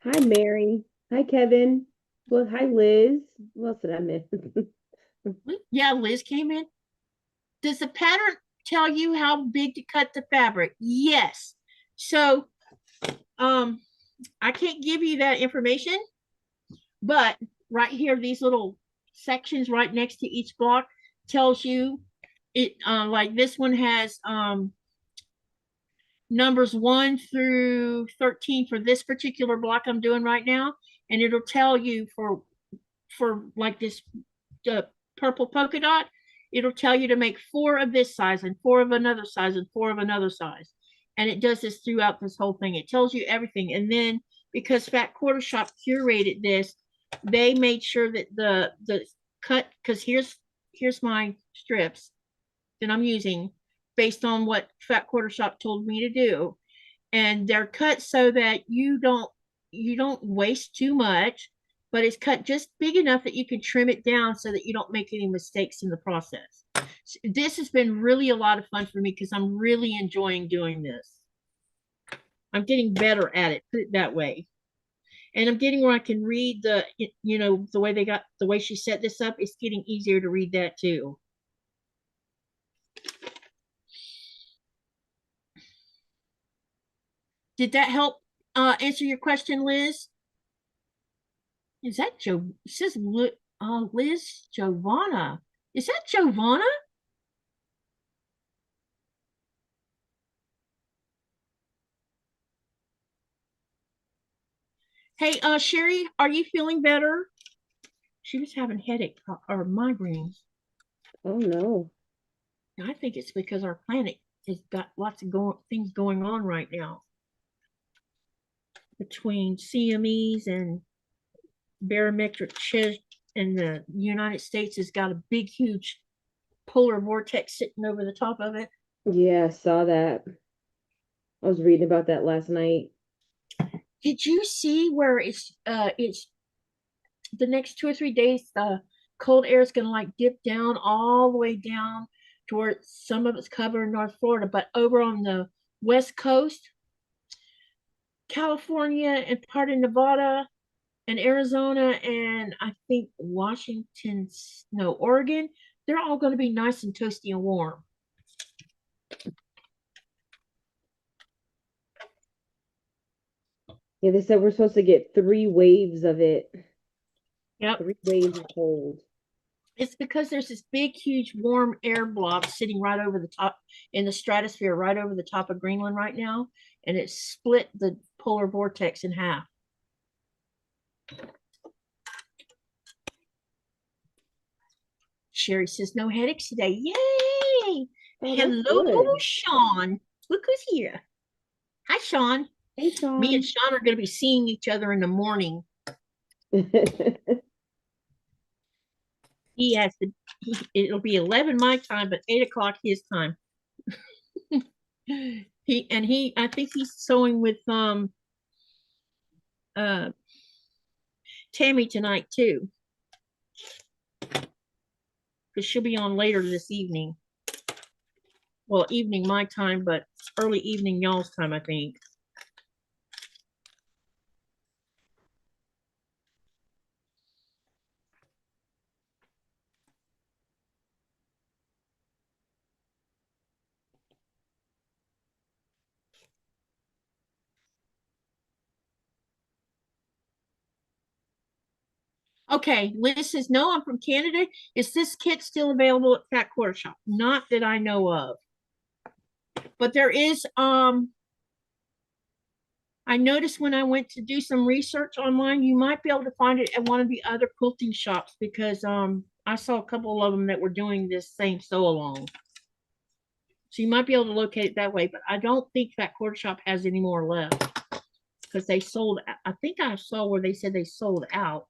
Hi, Mary. Hi, Kevin. Well, hi, Liz. What else did I miss? Yeah, Liz came in. Does the pattern tell you how big to cut the fabric? Yes. So, I can't give you that information, but right here, these little sections right next to each block tells you it. Like this one has numbers 1 through 13 for this particular block I'm doing right now, and it'll tell you for like this purple polka dot, it'll tell you to make 4 of this size and 4 of another size and 4 of another size. And it does this throughout this whole thing. It tells you everything. And then because Fat Quarter Shop curated this, they made sure that the cut, because here's my strips that I'm using based on what Fat Quarter Shop told me to do. And they're cut so that you don't waste too much, but it's cut just big enough that you can trim it down so that you don't make any mistakes in the process. This has been really a lot of fun for me because I'm really enjoying doing this. I'm getting better at it, put it that way. And I'm getting where I can read the way she set this up. It's getting easier to read that too. Did that help answer your question, Liz? Is that Joe? It says Liz Giovanna. Is that Giovanna? Hey, Sherry, are you feeling better? She was having headache or migraines. Oh no. I think it's because our planet has got lots of things going on right now. Between CMEs and barometric shift, and the United States has got a big, huge polar vortex sitting over the top of it. Yeah, I saw that. I was reading about that last night. Did you see where it's the next 2 or 3 days, the cold air is going to like dip down all the way down toward some of it's covered in North Florida, but over on the West Coast, California and part of Nevada and Arizona and I think Oregon, they're all going to be nice and toasty and warm. Yeah, they said we're supposed to get 3 waves of it. Yep. 3 waves of cold. It's because there's this big, huge, warm air blob sitting right over the top in the stratosphere, right over the top of Greenland right now, and it split the polar vortex in half. Sherry says no headaches today. Yay! Oh, Hello, good. Sean. Look who's here. Hi, Sean. Hey, Sean. Me and Sean are going to be seeing each other in the morning. He has to. It'll be 11 my time, but 8 o'clock his time. I think he's sewing with Tammy tonight too, because she'll be on later this evening. Well, evening my time, but early evening y'all's time, I think. Okay, Liz says, no, I'm from Canada. Is this kit still available at Fat Quarter Shop? Not that I know of. But there is, I noticed when I went to do some research online, you might be able to find it at one of the other quilting shops because I saw a couple of them that were doing this same sew along. So you might be able to locate it that way, but I don't think Fat Quarter Shop has any more left because they sold, I think I saw where they said they sold out.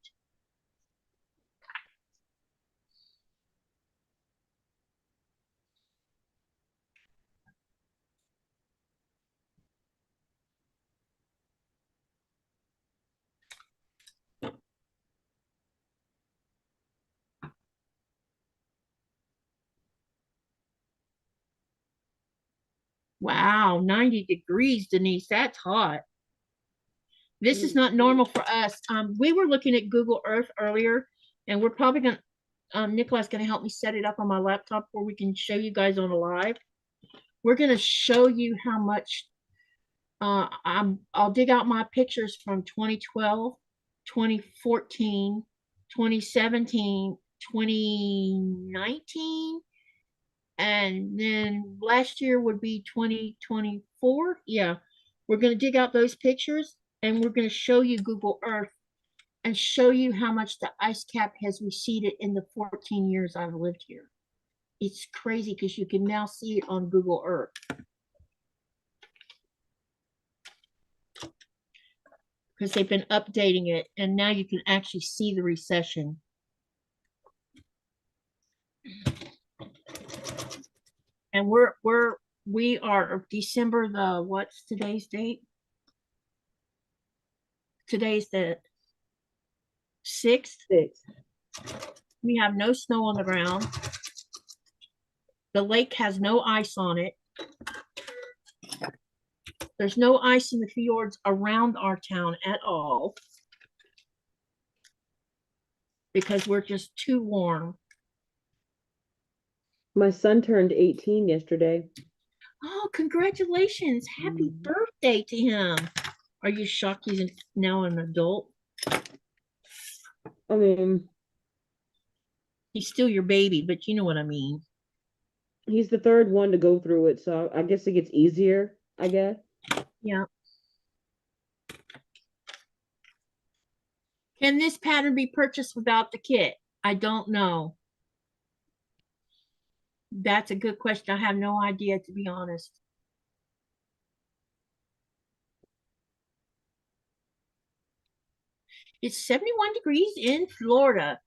Wow, 90 degrees, Denise. That's hot. This is not normal for us. We were looking at Google Earth earlier, and we're probably going to, Nicola's going to help me set it up on my laptop where we can show you guys on a live. We're going to show you how much, I'll dig out my pictures from 2012, 2014, 2017, 2019, and then last year would be 2024. Yeah, we're going to dig out those pictures and we're going to show you Google Earth and show you how much the ice cap has receded in the 14 years I've lived here. It's crazy because you can now see it on Google Earth. Because they've been updating it and now you can actually see the recession. And we are December the, what's today's date? Today's the 6th. We have no snow on the ground. The lake has no ice on it. There's no ice in the fjords around our town at all because we're just too warm. My son turned 18 yesterday. Oh, congratulations. Happy birthday to him. Are you shocked he's now an adult? I mean, he's still your baby, but you know what I mean. He's the third one to go through it, so I guess it gets easier, I guess. Yeah. Can this pattern be purchased without the kit? I don't know. That's a good question. I have no idea, to be honest. It's 71 degrees in Florida.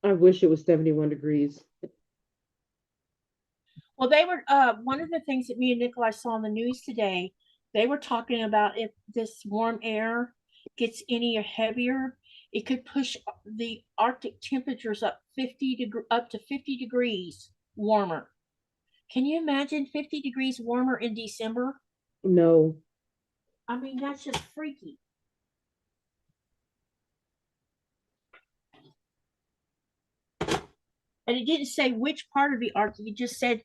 I wish it was 71 degrees. Well, they were, one of the things that me and Nikolai saw on the news today, they were talking about if this warm air gets any heavier, it could push the Arctic temperatures up to 50 degrees warmer. Can you imagine 50 degrees warmer in December? No. I mean, that's just freaky. And it didn't say which part of the Arctic, it just said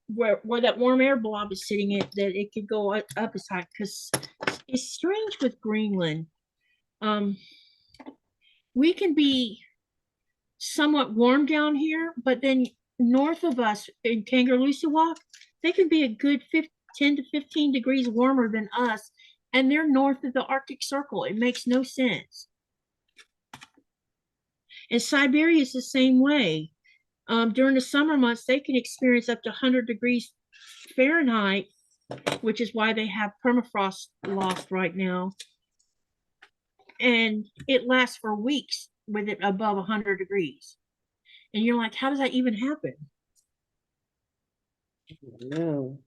where that warm air blob is sitting, that it could go up as high, because it's strange with Greenland. Um, we can be somewhat warm down here, but then north of us in Kangerlussuaq, they can be a good 10 to 15 degrees warmer than us, and they're north of the Arctic Circle. It makes no sense. And Siberia is the same way. During the summer months, they can experience up to 100 degrees Fahrenheit, which is why they have permafrost lost right now. And it lasts for weeks with it above 100 degrees. And you're like, how does that even happen? No.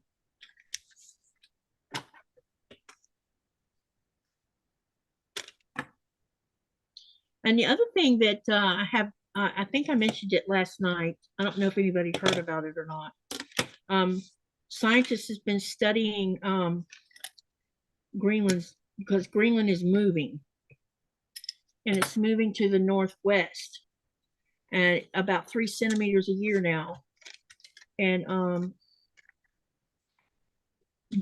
And the other thing that I think I mentioned it last night. I don't know if anybody heard about it or not. Scientists has been studying Greenland's, because Greenland is moving, and it's moving to the northwest, and about 3 centimeters a year now. And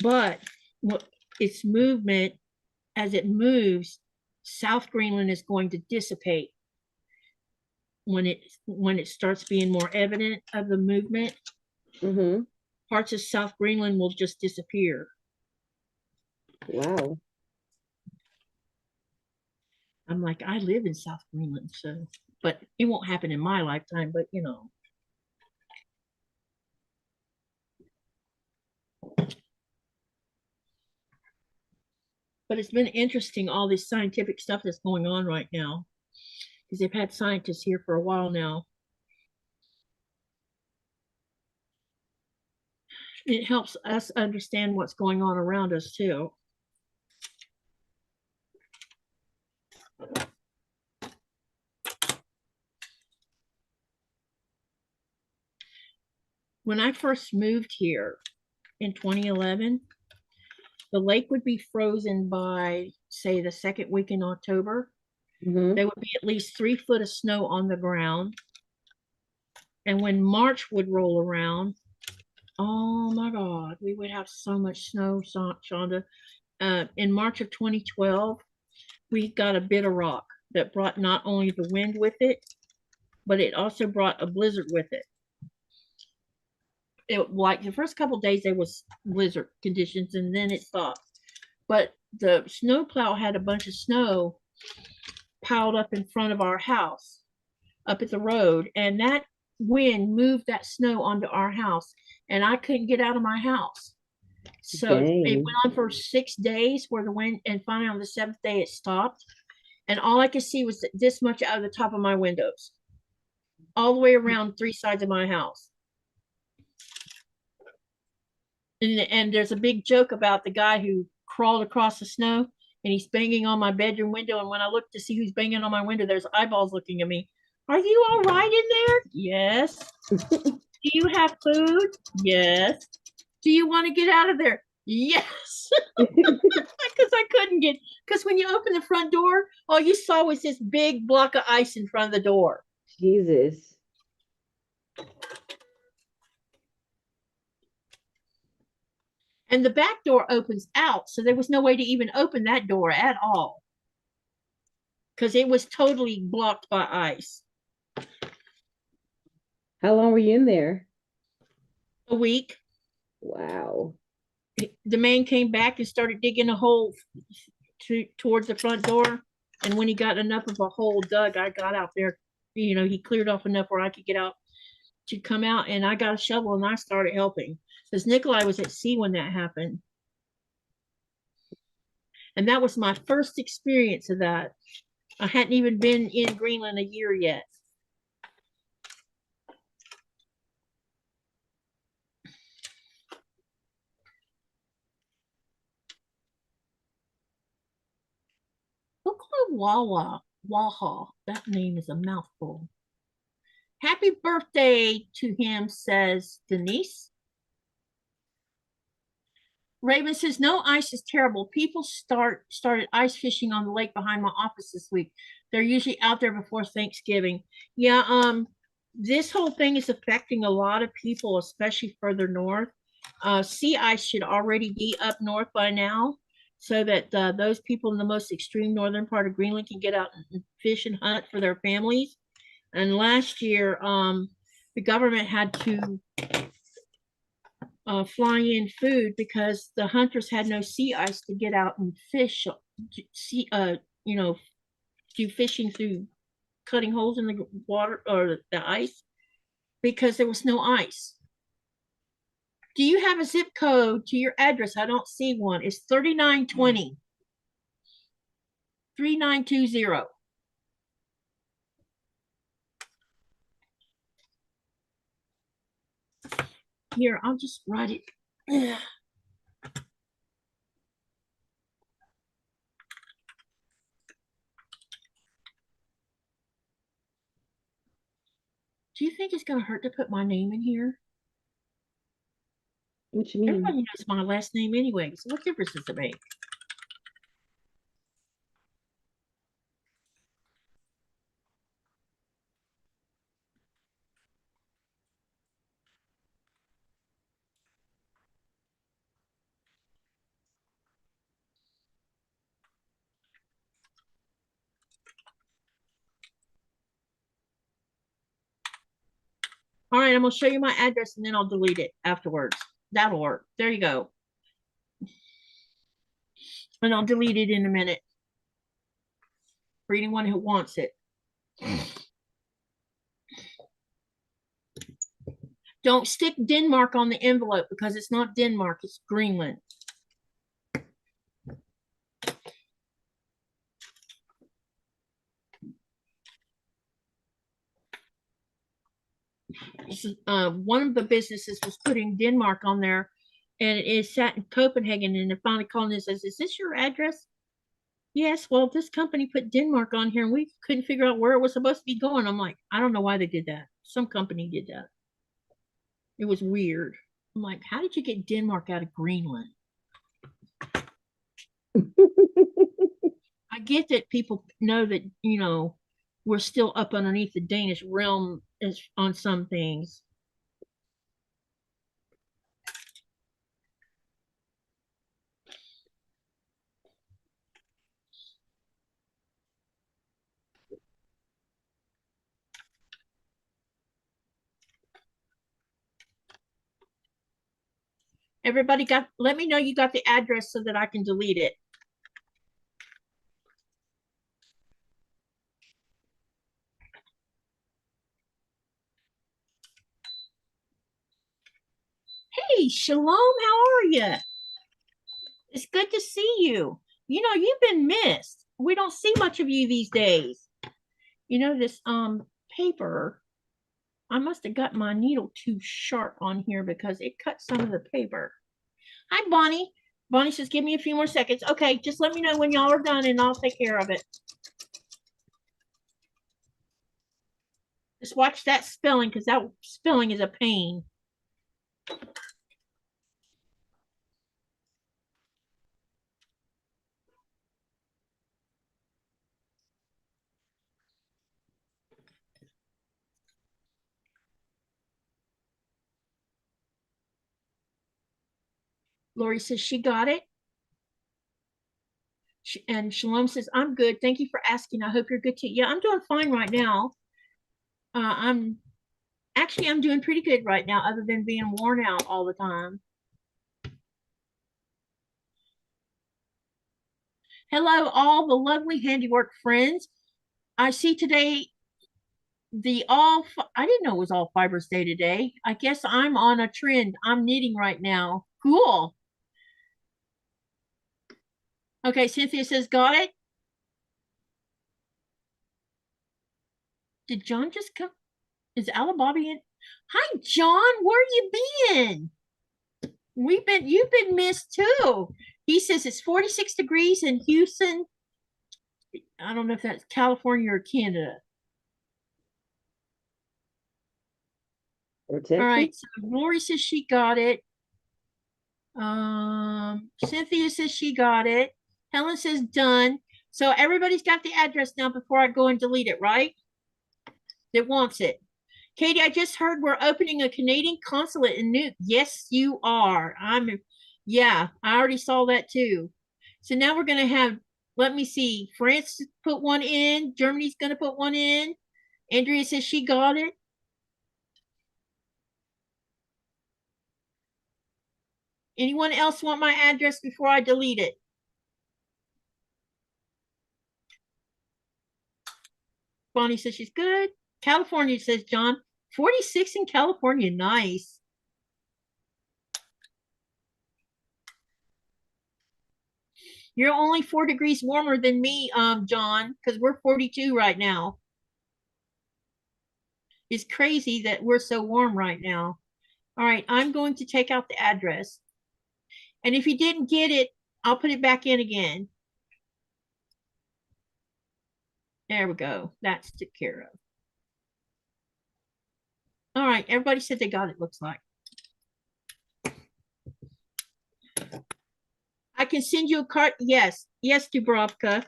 but its movement, as it moves, South Greenland is going to dissipate when it starts being more evident of the movement. Mm-hmm. Parts of South Greenland will just disappear. Wow. I'm like, I live in South Greenland, so, but it won't happen in my lifetime, but you know. But it's been interesting, all this scientific stuff that's going on right now, because they've had scientists here for a while now. It helps us understand what's going on around us too. When I first moved here in 2011, the lake would be frozen by, say, the second week in October. Mm-hmm. There would be at least 3 foot of snow on the ground. And when March would roll around, oh my God, we would have so much snow, Chaunda. In March of 2012, we got a bit of rock that brought not only the wind with it, but it also brought a blizzard with it. It, like the first couple days, there was blizzard conditions, and then it stopped. But the snowplow had a bunch of snow piled up in front of our house, up at the road, and that wind moved that snow onto our house, and I couldn't get out of my house. So it went on for 6 days where the wind, and finally on the 7th day it stopped, and all I could see was this much out of the top of my windows, all the way around 3 sides of my house. And there's a big joke about the guy who crawled across the snow, and he's banging on my bedroom window, and when I look to see who's banging on my window, there's eyeballs looking at me. Are you all right in there? Yes. Do you have food? Yes. Do you want to get out of there? Yes. Because I couldn't get, because when you open the front door, all you saw was this big block of ice in front of the door. Jesus. And the back door opens out, so there was no way to even open that door at all, because it was totally blocked by ice. How long were you in there? A week. Wow. The man came back and started digging a hole towards the front door, and when he got enough of a hole dug, I got out there. You know, he cleared off enough where I could get out to come out, and I got a shovel and I started helping, because Nikolai was at sea when that happened. And that was my first experience of that. I hadn't even been in Greenland a year yet. Look at Waha. That name is a mouthful. Happy birthday to him, says Denise. Raven says, no, ice is terrible. People started ice fishing on the lake behind my office this week. They're usually out there before Thanksgiving. Yeah, this whole thing is affecting a lot of people, especially further north. Sea ice should already be up north by now. so that those people in the most extreme northern part of Greenland can get out and fish and hunt for their families. And last year, the government had to fly in food because the hunters had no sea ice to get out and fish, do fishing through cutting holes in the water or the ice because there was no ice. Do you have a zip code to your address? I don't see one. It's 3920. 3920. Here, I'll just write it. Do you think it's going to hurt to put my name in here? What you mean? Everybody knows my last name anyway, so what difference does it make? All right, I'm going to show you my address and then I'll delete it afterwards. That'll work. There you go. And I'll delete it in a minute for anyone who wants it. Don't stick Denmark on the envelope because it's not Denmark, it's Greenland. One of the businesses was putting Denmark on there, and it sat in Copenhagen, and they finally called and says, "Is this your address?" Yes. Well, this company put Denmark on here, and we couldn't figure out where it was supposed to be going. I'm like, I don't know why they did that. Some company did that. It was weird. I'm like, how did you get Denmark out of Greenland? I get that people know that, we're still up underneath the Danish realm on some things. Everybody let me know you got the address so that I can delete it. Hey, Shalom, how are you? It's good to see you. You've been missed. We don't see much of you these days. This paper, I must have got my needle too sharp on here because it cut some of the paper. Hi, Bonnie. Bonnie says, give me a few more seconds. Okay, just let me know when y'all are done and I'll take care of it. Just watch that spelling because that spelling is a pain. Lori says she got it. And Shalom says, I'm good. Thank you for asking. I hope you're good too. Yeah, I'm doing fine right now. I'm doing pretty good right now, other than being worn out all the time. Hello, all the lovely handiwork friends. I see today I didn't know it was All Fibers Day today. I guess I'm on a trend. I'm knitting right now. Cool. Okay, Cynthia says, got it. Did John just come? Is Alabama in? Hi, John. Where you been? You've been missed too. He says it's 46 degrees in Houston. I don't know if that's California or Canada. Or Texas. All right, so Lori says she got it. Cynthia says she got it. Helen says done. So everybody's got the address now before I go and delete it, right? That wants it. Katie, I just heard we're opening a Canadian consulate in Nuuk. Yes, you are. Yeah, I already saw that too. So now we're going to have, let me see, France put one in. Germany's going to put one in. Andrea says she got it. Anyone else want my address before I delete it? Bonnie says she's good. California, says John. 46 in California. Nice. You're only 4 degrees warmer than me, John, because we're 42 right now. It's crazy that we're so warm right now. All right, I'm going to take out the address. And if you didn't get it, I'll put it back in again. There we go. That's took care of. All right, everybody said they got it, looks like. I can send you a card. Yes, yes, Dubrovka.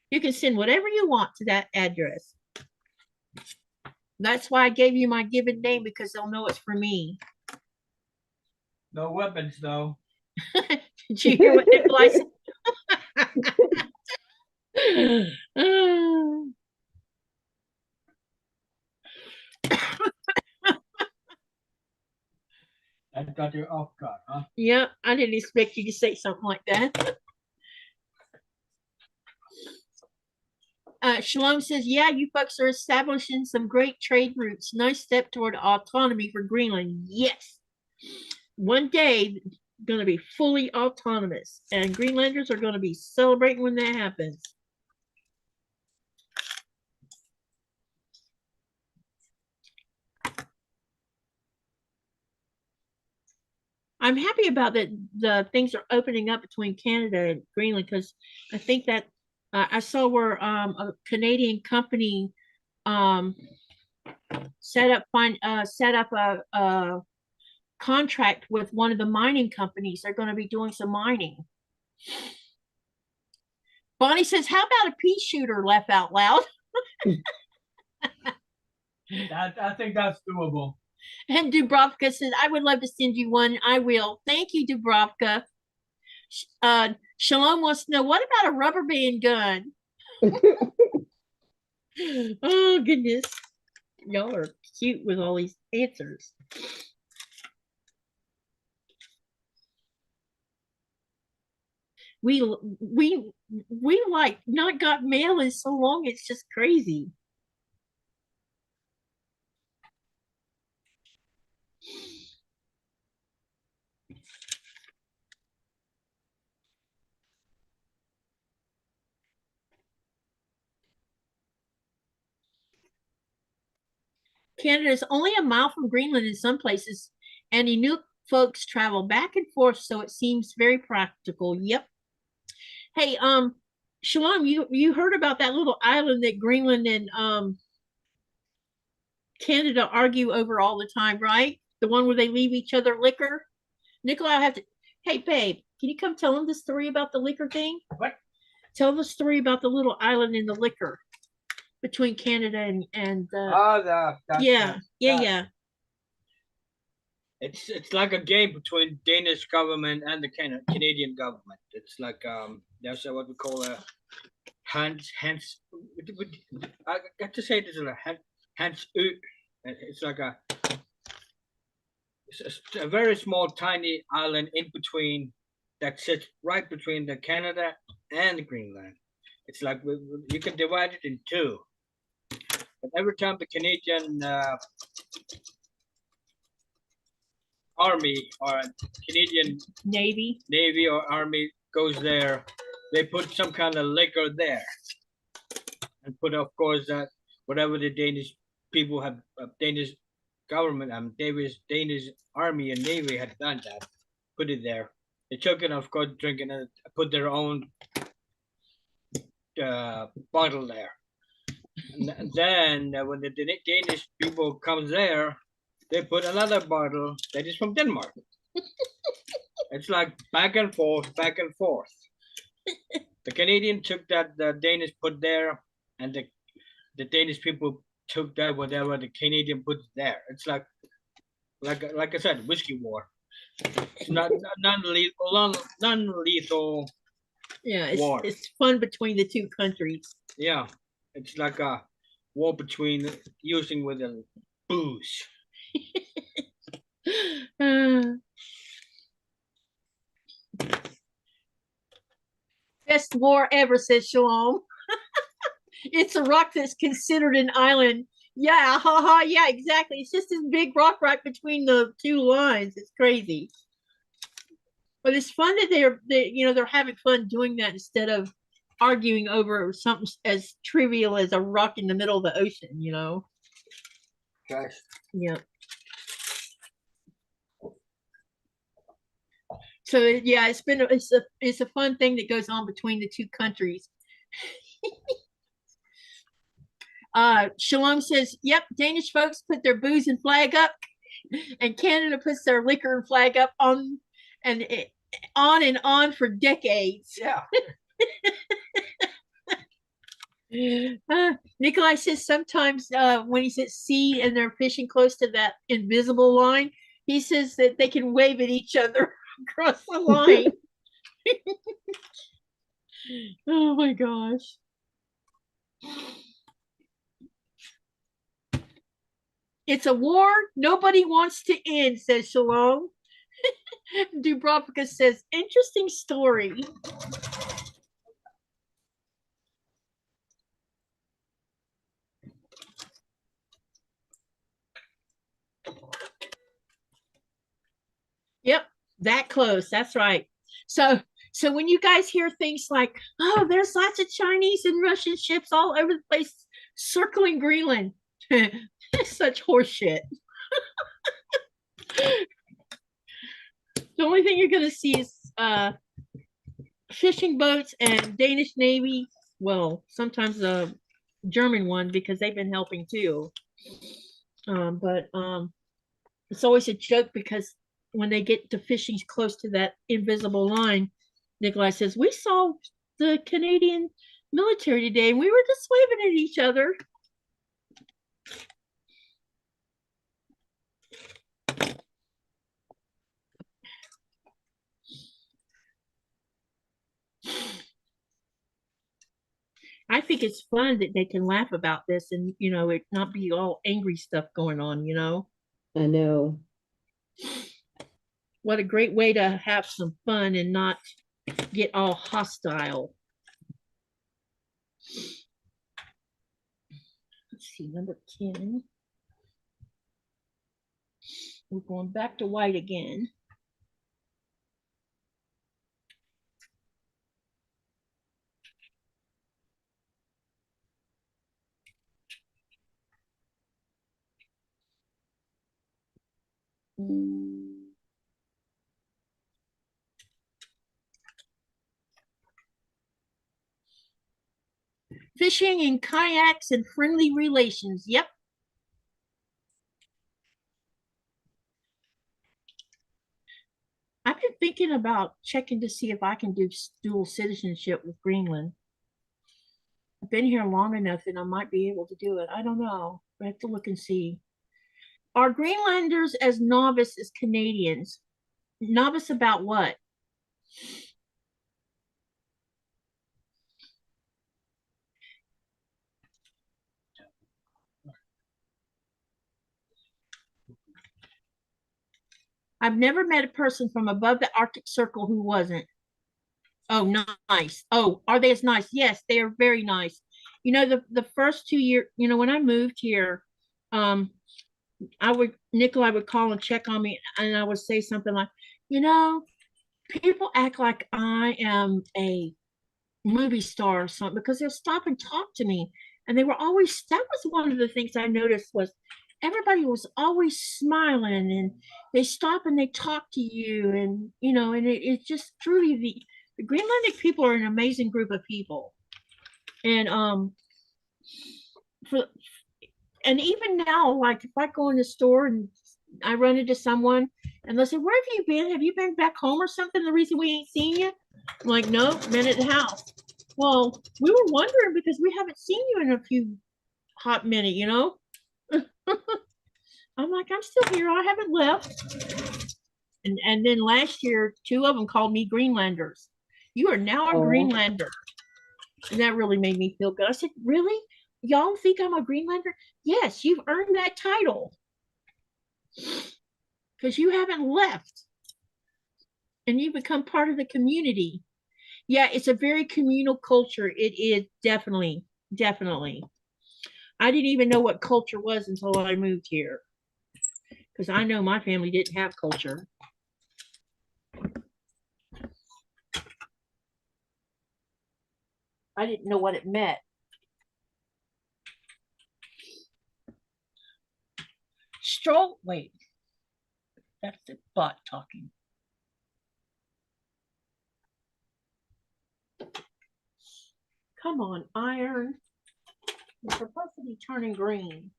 You can send whatever you want to that address. That's why I gave you my given name, because they'll know it's for me. No weapons, though. Did you hear what Nikolai said? I got you off guard, huh? Yeah, I didn't expect you to say something like that. Shalom says, yeah, you folks are establishing some great trade routes. Nice step toward autonomy for Greenland. Yes. One day, going to be fully autonomous, and Greenlanders are going to be celebrating when that happens. I'm happy about that the things are opening up between Canada and Greenland, because I think that I saw where a Canadian company set up a contract with one of the mining companies. They're going to be doing some mining. Bonnie says, how about a pea shooter, laugh out loud? I think that's doable. And Dubrovka says, I would love to send you one. I will. Thank you, Dubrovka. Shalom wants to know, what about a rubber band gun? Oh, goodness. Y'all are cute with all these answers. We like not got mail in so long, it's just crazy. Canada is only a mile from Greenland in some places, and Inuit folks travel back and forth, so it seems very practical. Yep. Hey, Shalom, you heard about that little island that Greenland and Canada argue over all the time, right? The one where they leave each other liquor. Nikolai, I have to. Hey, babe, can you come tell them the story about the liquor thing? What? Tell the story about the little island and the liquor between Canada and yeah. It's like a game between Danish government and the Canadian government. It's like there's what we call a hands. I got to say this is a hands. It's like it's a very small, tiny island in between that sits right between the Canada and Greenland. It's like you can divide it in two. But every time the Canadian Army or Canadian Navy or Army goes there, they put some kind of liquor there, and put, of course, that whatever the Danish people have, Danish government, Danish Army and Navy had done that, put it there. They took it, of course, drinking it, put their own bottle there. And then when the Danish people come there, they put another bottle that is from Denmark. It's like back and forth, back and forth. The Canadian took that the Danish put there, and the Danish people took that whatever the Canadian put there. It's like I said, whiskey war. It's not non-lethal. Yeah, war. It's fun between the two countries. Yeah, it's like a war between using with the booze. Best war ever, says Shalom. It's a rock that's considered an island. Yeah, haha, yeah, exactly. It's just this big rock right between the two lines. It's crazy. But it's fun that they're having fun doing that instead of arguing over something as trivial as a rock in the middle of the ocean, Gosh. Yeah. So yeah, it's a fun thing that goes on between the two countries. Shalom says, yep, Danish folks put their booze and flag up, and Canada puts their liquor and flag up on and on for decades. Yeah. Nikolai says sometimes when he's at sea and they're fishing close to that invisible line, he says that they can wave at each other across the line. Oh my gosh. It's a war nobody wants to end, says Shalom. Dubrovka says, interesting story. Yep, that close. That's right. So when you guys hear things like, oh, there's lots of Chinese and Russian ships all over the place circling Greenland, such horseshit. The only thing you're going to see is fishing boats and Danish Navy. Well, sometimes a German one because they've been helping too. But it's always a joke because when they get to fishing close to that invisible line, Nikolai says, we saw the Canadian military today and we were just waving at each other. I think it's fun that they can laugh about this and, it not be all angry stuff going on, I know. What a great way to have some fun and not get all hostile. Let's see, number 10. We're going back to white again. Fishing in kayaks and friendly relations. Yep. I've been thinking about checking to see if I can do dual citizenship with Greenland. I've been here long enough that I might be able to do it. I don't know. I have to look and see. Are Greenlanders as novice as Canadians? Novice about what? I've never met a person from above the Arctic Circle who wasn't. Oh, nice. Oh, are they as nice? Yes, they are very nice. The first 2 years, when I moved here, Nikolai would call and check on me, and I would say something like, people act like I am a movie star or something because they'll stop and talk to me. And that was one of the things I noticed was everybody was always smiling and they stop and they talk to you. And, and it's just truly the Greenlandic people are an amazing group of people. And, and even now, like if I go in the store and I run into someone and they'll say, where have you been? Have you been back home or something? The reason we ain't seen you? I'm like, no, been at the house. Well, we were wondering because we haven't seen you in a few hot minute, I'm like, I'm still here. I haven't left. And then last year, 2 of them called me Greenlanders. You are now a Greenlander. And that really made me feel good. I said, really? Y'all think I'm a Greenlander? Yes, you've earned that title. Because you haven't left. And you become part of the community. Yeah, it's a very communal culture. It is definitely, definitely. I didn't even know what culture was until I moved here. Because I know my family didn't have culture. I didn't know what it meant. Wait. That's the bot talking. Come on, iron. It's supposed to be turning green.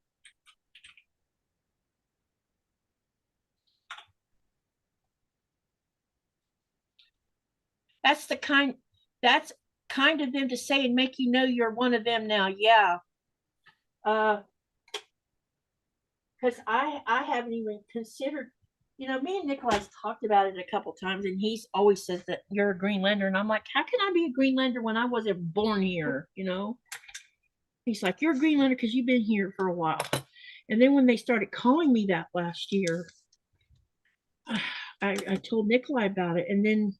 That's kind of them to say and make you know you're one of them now. Yeah. Because I haven't even considered, me and Nikolai's talked about it a couple times, and he's always says that you're a Greenlander, and I'm like, how can I be a Greenlander when I wasn't born here? He's like, you're a Greenlander because you've been here for a while. And then when they started calling me that last year, I told Nikolai about it, and then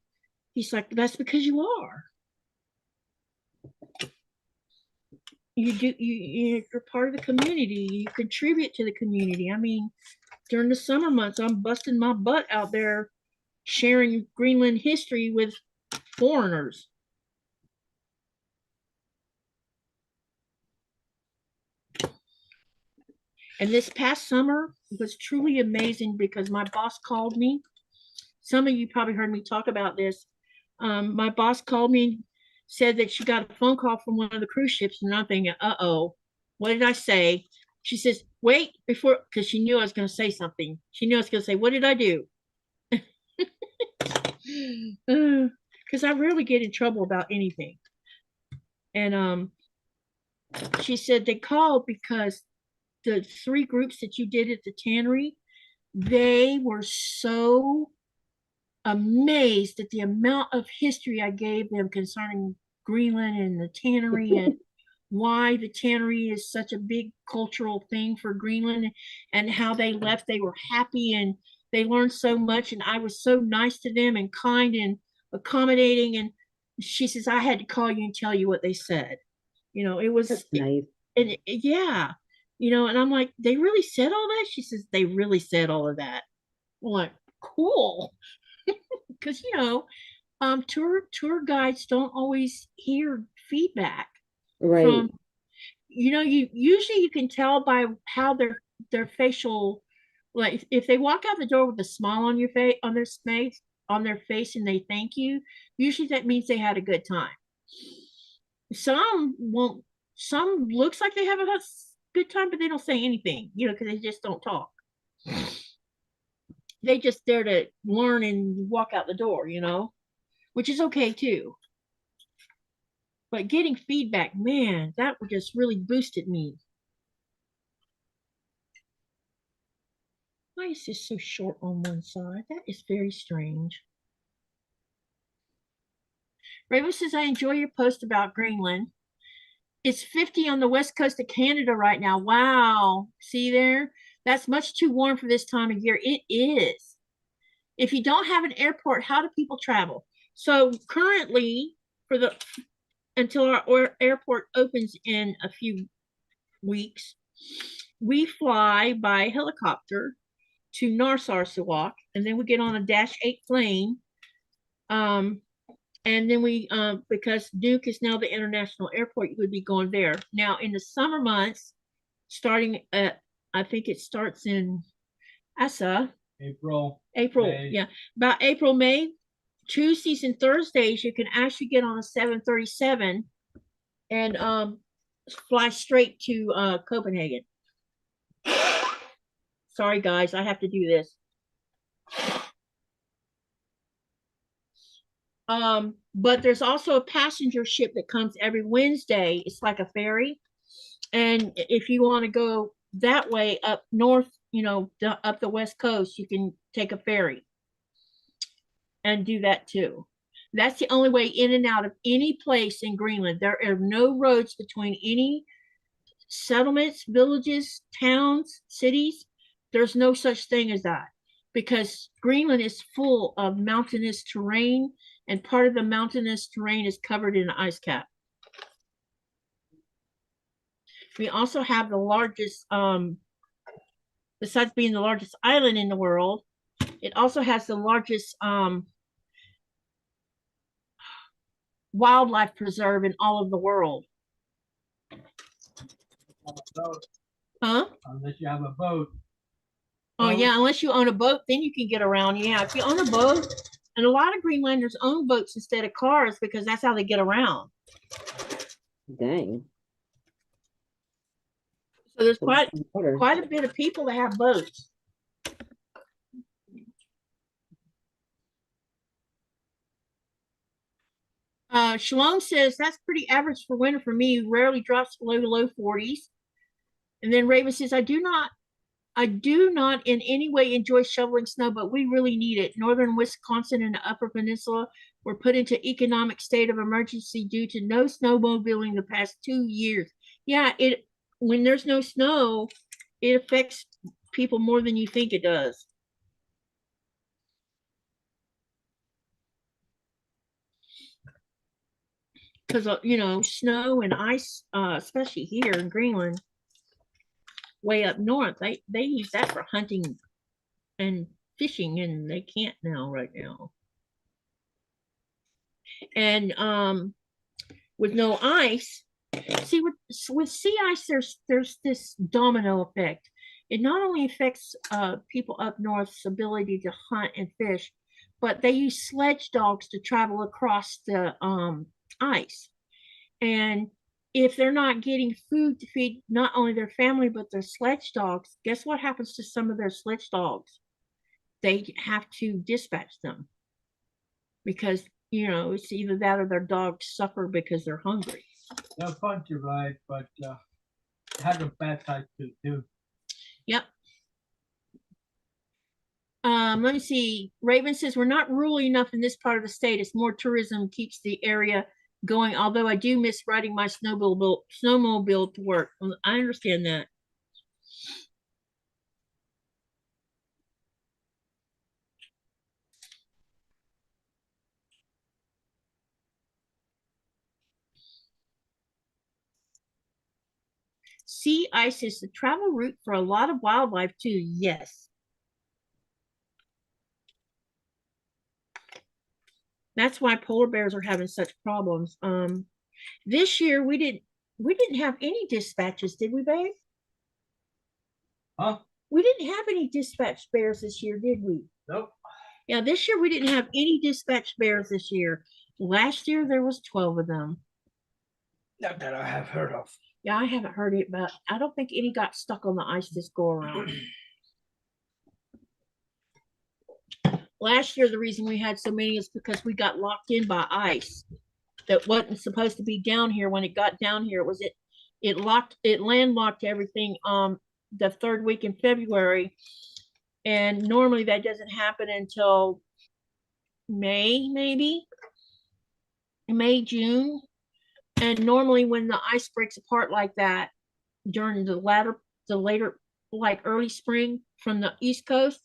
he's like, that's because you are. You're part of the community. You contribute to the community. I mean, during the summer months, I'm busting my butt out there sharing Greenland history with foreigners. And this past summer was truly amazing because my boss called me. Some of you probably heard me talk about this. My boss called me, said that she got a phone call from one of the cruise ships, and I'm thinking, uh-oh, what did I say? She says, wait, before, because she knew I was going to say something. She knew I was going to say, what did I do? Because I rarely get in trouble about anything. And she said they called because the 3 groups that you did at the tannery, they were so amazed at the amount of history I gave them concerning Greenland and the tannery and why the tannery is such a big cultural thing for Greenland, and how they left. They were happy and they learned so much, and I was so nice to them and kind and accommodating. And she says, I had to call you and tell you what they said. It was nice. Yeah. And I'm like, they really said all that? She says, they really said all of that. I'm like, cool. Because tour guides don't always hear feedback, right? From, you usually you can tell by how their facial, like if they walk out the door with a smile on their face and they thank you, usually that means they had a good time. Some won't. Some looks like they have a good time, but they don't say anything, because they just don't talk. They just there to learn and walk out the door, which is okay too. But getting feedback, man, that just really boosted me. Why is this so short on one side? That is very strange. Raven says, I enjoy your post about Greenland. It's 50 on the west coast of Canada right now. Wow. See there? That's much too warm for this time of year. It is. If you don't have an airport, how do people travel? So currently, until our airport opens in a few weeks, we fly by helicopter to Narsarsuaq, and then we get on a Dash 8 plane. And then we, because Nuuk is now the international airport, you would be going there. Now, in the summer months, starting at, I think it starts in April, May. Yeah, about April, May, Tuesdays and Thursdays, you can actually get on a 737 and fly straight to Copenhagen. Sorry, guys, I have to do this. But there's also a passenger ship that comes every Wednesday. It's like a ferry. And if you want to go that way up north, up the west coast, you can take a ferry. and do that too. That's the only way in and out of any place in Greenland. There are no roads between any settlements, villages, towns, cities. There's no such thing as that because Greenland is full of mountainous terrain, and part of the mountainous terrain is covered in ice cap. We also have the largest, besides being the largest island in the world, it also has the largest wildlife preserve in all of the world. Huh? Unless you have a boat. Oh, yeah, unless you own a boat, then you can get around. Yeah, if you own a boat, and a lot of Greenlanders own boats instead of cars because that's how they get around. Dang. So there's quite a bit of people that have boats. Shalom says that's pretty average for winter for me. Rarely drops below the low 40s. And then Raven says, I do not in any way enjoy shoveling snow, but we really need it. Northern Wisconsin and the Upper Peninsula were put into economic state of emergency due to no snowmobiling the past 2 years. Yeah, when there's no snow, it affects people more than you think it does. Because, you know, snow and ice, especially here in Greenland, way up north, they use that for hunting and fishing, and they can't now right now. And with no ice, see, with sea ice, there's this domino effect. It not only affects people up north's ability to hunt and fish, but they use sledge dogs to travel across the ice. And if they're not getting food to feed not only their family, but their sledge dogs, guess what happens to some of their sledge dogs? They have to dispatch them because, you know, it's either that or their dogs suffer because they're hungry. They're fun to ride, but have a bad side too. Yep. Let me see. Raven says, we're not rural enough in this part of the state. It's more tourism keeps the area going, although I do miss riding my snowmobile to work. I understand that. Sea ice is the travel route for a lot of wildlife too. Yes. That's why polar bears are having such problems. This year we didn't have any dispatches, did we, babe? Huh? We didn't have any dispatch bears this year, did we? Nope. Yeah, this year we didn't have any dispatch bears this year. Last year there was 12 of them. Not that I have heard of. Yeah, I haven't heard it, but I don't think any got stuck on the ice this go around. Last year, the reason we had so many is because we got locked in by ice that wasn't supposed to be down here. When it got down here, it landlocked everything the third week in February. And normally that doesn't happen until May, maybe May, June. And normally when the ice breaks apart like that during the later, like early spring from the East Coast,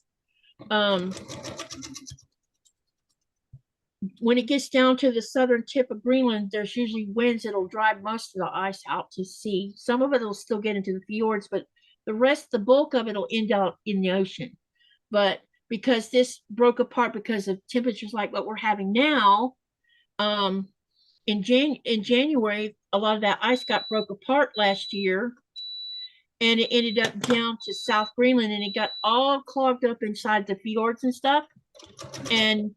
when it gets down to the southern tip of Greenland, there's usually winds that'll drive most of the ice out to sea. Some of it will still get into the fjords, but the bulk of it will end out in the ocean. But because this broke apart because of temperatures like what we're having now, in January, a lot of that ice broke apart last year, and it ended up down to South Greenland, and it got all clogged up inside the fjords and stuff. And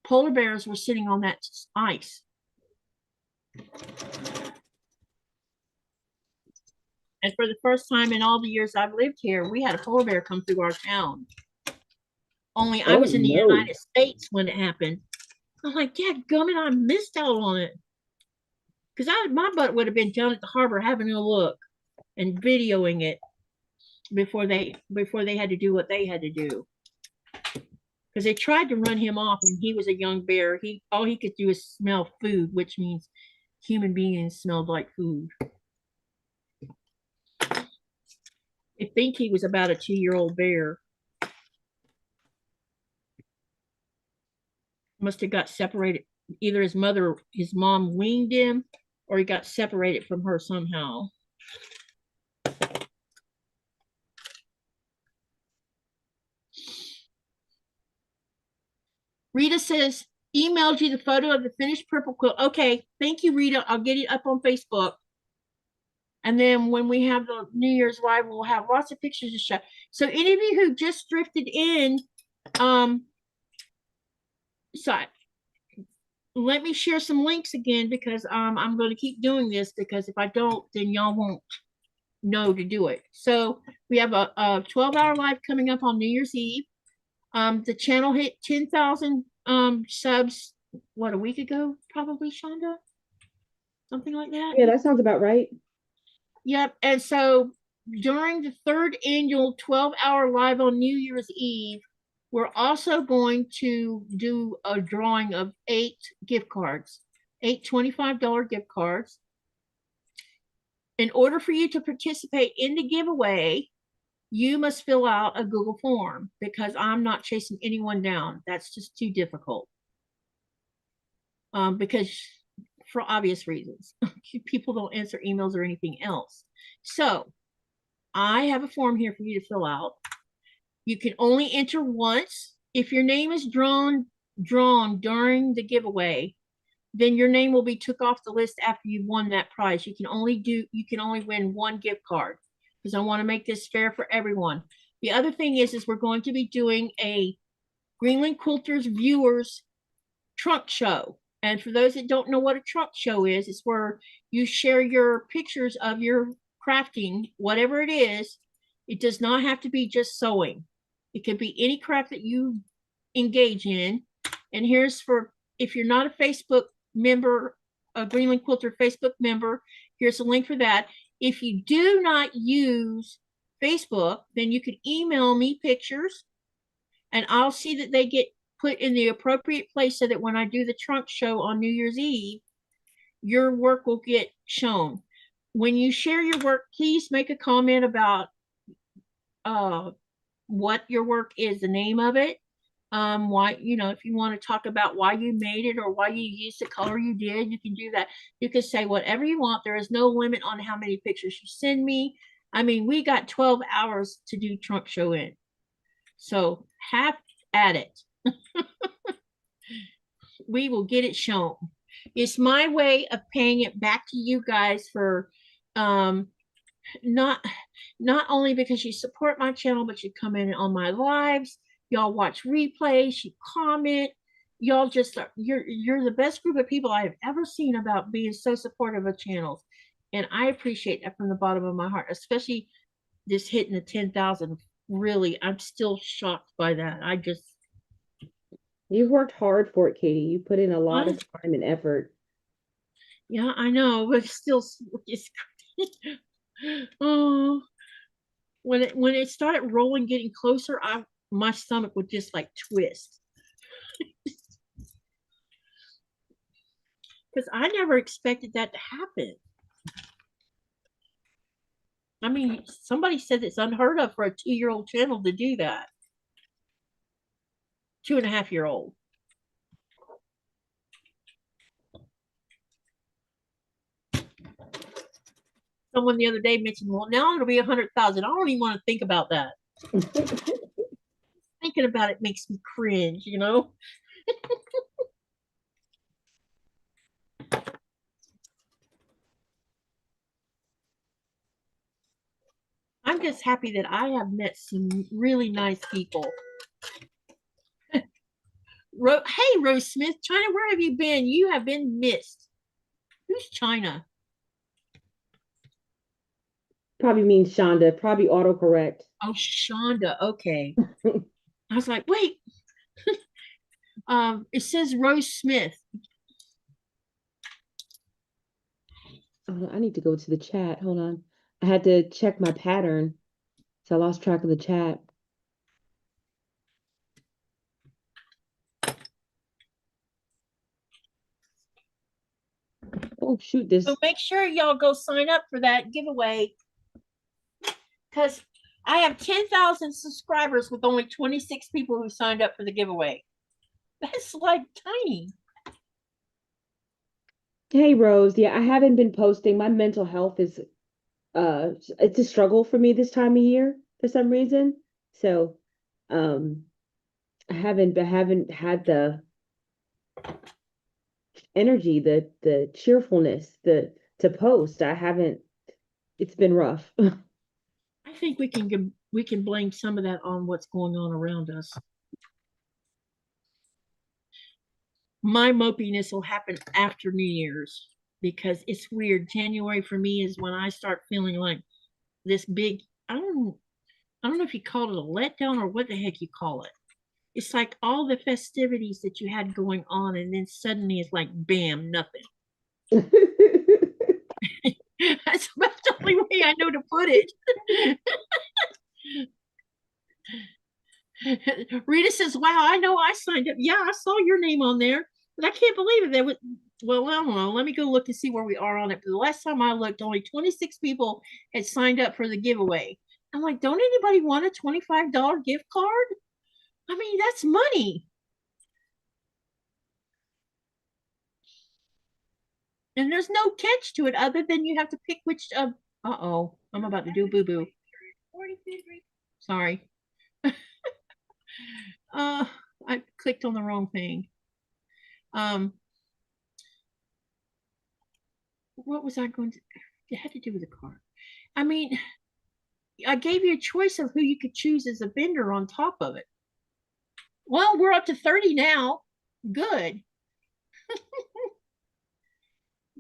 polar bears were sitting on that ice. And for the first time in all the years I've lived here, we had a polar bear come through our town. Only I was in the United States when it happened. I'm like, yeah, gummit, I missed out on it. Because my butt would have been down at the harbor having a look and videoing it before they had to do what they had to do. because they tried to run him off and he was a young bear. All he could do is smell food, which means human beings smelled like food. I think he was about a 2-year-old bear. Must have got separated. Either his mom weaned him, or he got separated from her somehow. Rita says, emailed you the photo of the finished purple quilt. Okay, thank you, Rita. I'll get it up on Facebook. And then when we have the New Year's Live, we'll have lots of pictures to show. So any of you who just drifted in, so let me share some links again, because I'm going to keep doing this, because if I don't, then y'all won't know to do it. So we have a 12-hour live coming up on New Year's Eve. The channel hit 10,000 subs, what, a week ago, probably, Chaunda? Something like that? Yeah, that sounds about right. Yep. And so during the 3rd annual 12-hour live on New Year's Eve, we're also going to do a drawing of 8 gift cards, 8 $25 gift cards. In order for you to participate in the giveaway, you must fill out a Google form, because I'm not chasing anyone down. That's just too difficult. Because for obvious reasons, people don't answer emails or anything else. So I have a form here for you to fill out. You can only enter once. If your name is drawn during the giveaway, then your name will be took off the list after you've won that prize. You can only win 1 gift card, because I want to make this fair for everyone. The other thing is we're going to be doing a Greenland Quilters viewers trunk show. And for those that don't know what a trunk show is, it's where you share your pictures of your crafting, whatever it is. It does not have to be just sewing. It could be any craft that you engage in. And here's for, if you're not a Facebook member, a Greenland Quilter Facebook member, here's a link for that. If you do not use Facebook, then you can email me pictures, and I'll see that they get put in the appropriate place, so that when I do the trunk show on New Year's Eve, your work will get shown. When you share your work, please make a comment about what your work is, the name of it, why, if you want to talk about why you made it or why you used the color you did, you can do that. You can say whatever you want. There is no limit on how many pictures you send me. I mean, we got 12 hours to do trunk show in, so have at it. We will get it shown. It's my way of paying it back to you guys for not only because you support my channel, but you come in on my lives, y'all watch replays, you comment, y'all just you're the best group of people I have ever seen about being so supportive of channels, and I appreciate that from the bottom of my heart, especially this hitting the 10,000. Really, I'm still shocked by that. You've worked hard for it, Katie. You put in a lot of time and effort. Yeah, I know, but still, it's oh, when it started rolling, getting closer, my stomach would just like twist, because I never expected that to happen. I mean, somebody said it's unheard of for a 2-year-old channel to do that. 2.5-year-old. Someone the other day mentioned, well, now it'll be 100,000. I don't even want to think about that. Thinking about it makes me cringe, I'm just happy that I have met some really nice people. Hey, Rose Smith, China, where have you been? You have been missed. Who's China? Probably means Chaunda, probably autocorrect. Oh, Chaunda. Okay. I was like, wait. It says Rose Smith. Oh, I need to go to the chat. Hold on. I had to check my pattern, so I lost track of the chat. Oh shoot, this. So make sure y'all go sign up for that giveaway, because I have 10,000 subscribers with only 26 people who signed up for the giveaway. That's like tiny. Hey Rose, yeah, I haven't been posting. My mental health is it's a struggle for me this time of year for some reason. So I haven't had the energy, the cheerfulness, to post. I haven't, it's been rough. I think we can blame some of that on what's going on around us. My mopiness will happen after New Year's, because it's weird. January for me is when I start feeling like this big, I don't know if you call it a letdown or what the heck you call it. It's like all the festivities that you had going on, and then suddenly it's like bam, nothing. That's about the only way I know to put it. Rita says, wow, I know I signed up. Yeah, I saw your name on there, but I can't believe it. There was, well, I don't know. Let me go look and see where we are on it. But the last time I looked, only 26 people had signed up for the giveaway. I'm like, don't anybody want a $25 gift card? I mean, that's money. And there's no catch to it other than you have to pick which uh-oh, I'm about to do boo-boo. Sorry. I clicked on the wrong thing. What was I going to, it had to do with the card. I mean, I gave you a choice of who you could choose as a vendor on top of it. Well, we're up to 30 now. Good.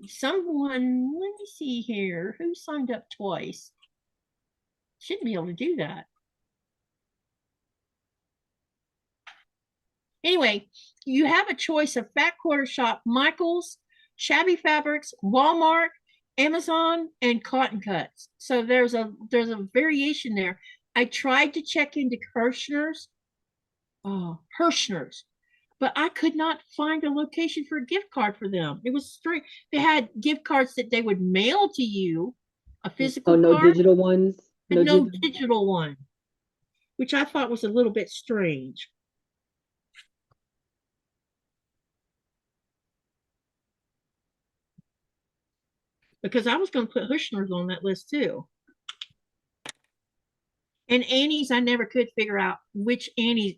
Someone, let me see here. Who signed up twice? Should be able to do that. Anyway, you have a choice of Fat Quarter Shop, Michael's, Shabby Fabrics, Walmart, Amazon, and Cotton Cuts. So there's a variation there. I tried to check into Hirschner's, but I could not find a location for a gift card for them. It was straight. They had gift cards that they would mail to you, a physical no card, digital ones. and no digital one, which I thought was a little bit strange. Because I was going to put Hirschner's on that list too. And Annie's, I never could figure out which Annie's.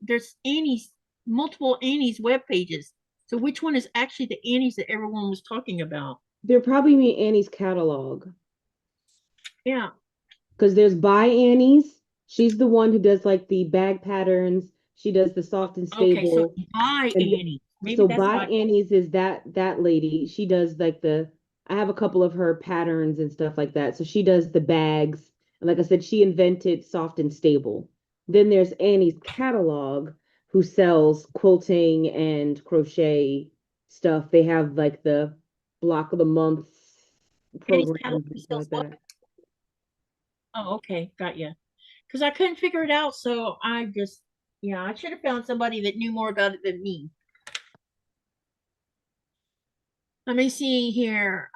There's Annie's, multiple Annie's web pages. So which one is actually the Annie's that everyone was talking about? They're probably mean Annie's catalog. Yeah. Because there's By Annie's. She's the one who does like the bag patterns. She does the soft and stable. Okay, so By Annie. Maybe so By Annie's is that lady. She does like I have a couple of her patterns and stuff like that. So she does the bags. And like I said, she invented soft and stable. Then there's Annie's catalog, who sells quilting and crochet stuff. They have like the block of the month program like that. Oh, okay, got you. Because I couldn't figure it out, so I just, yeah, I should have found somebody that knew more about it than me. Let me see here.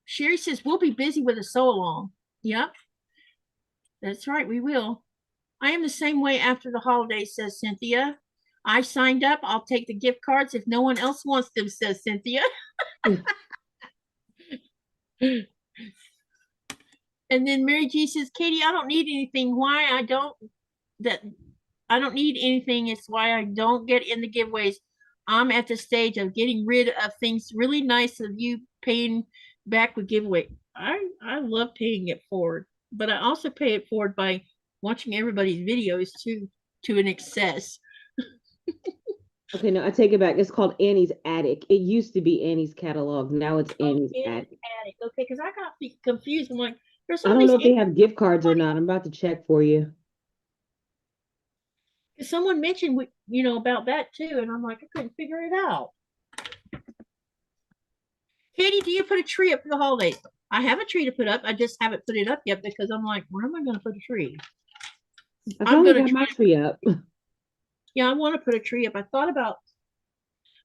Sherry says we'll be busy with a sew along. Yep, that's right, we will. I am the same way after the holidays, says Cynthia. I signed up. I'll take the gift cards if no one else wants them, says Cynthia. And then Mary G says, Katie, I don't need anything. Why I don't need anything. It's why I don't get in the giveaways. I'm at the stage of getting rid of things. Really nice of you paying back with giveaway. I love paying it forward, but I also pay it forward by watching everybody's videos to an excess. Okay, no, I take it back. It's called Annie's Attic. It used to be Annie's Catalog. Now it's Annie's Attic. Okay, because I got confused. I'm like, I don't know if they have gift cards or not. I'm about to check for you. Someone mentioned, about that too, and I'm like, I couldn't figure it out. Katie, do you put a tree up for the holidays? I have a tree to put up. I just haven't put it up yet because I'm like, where am I going to put a tree? I'm going to put my tree up. Yeah, I want to put a tree up. I thought about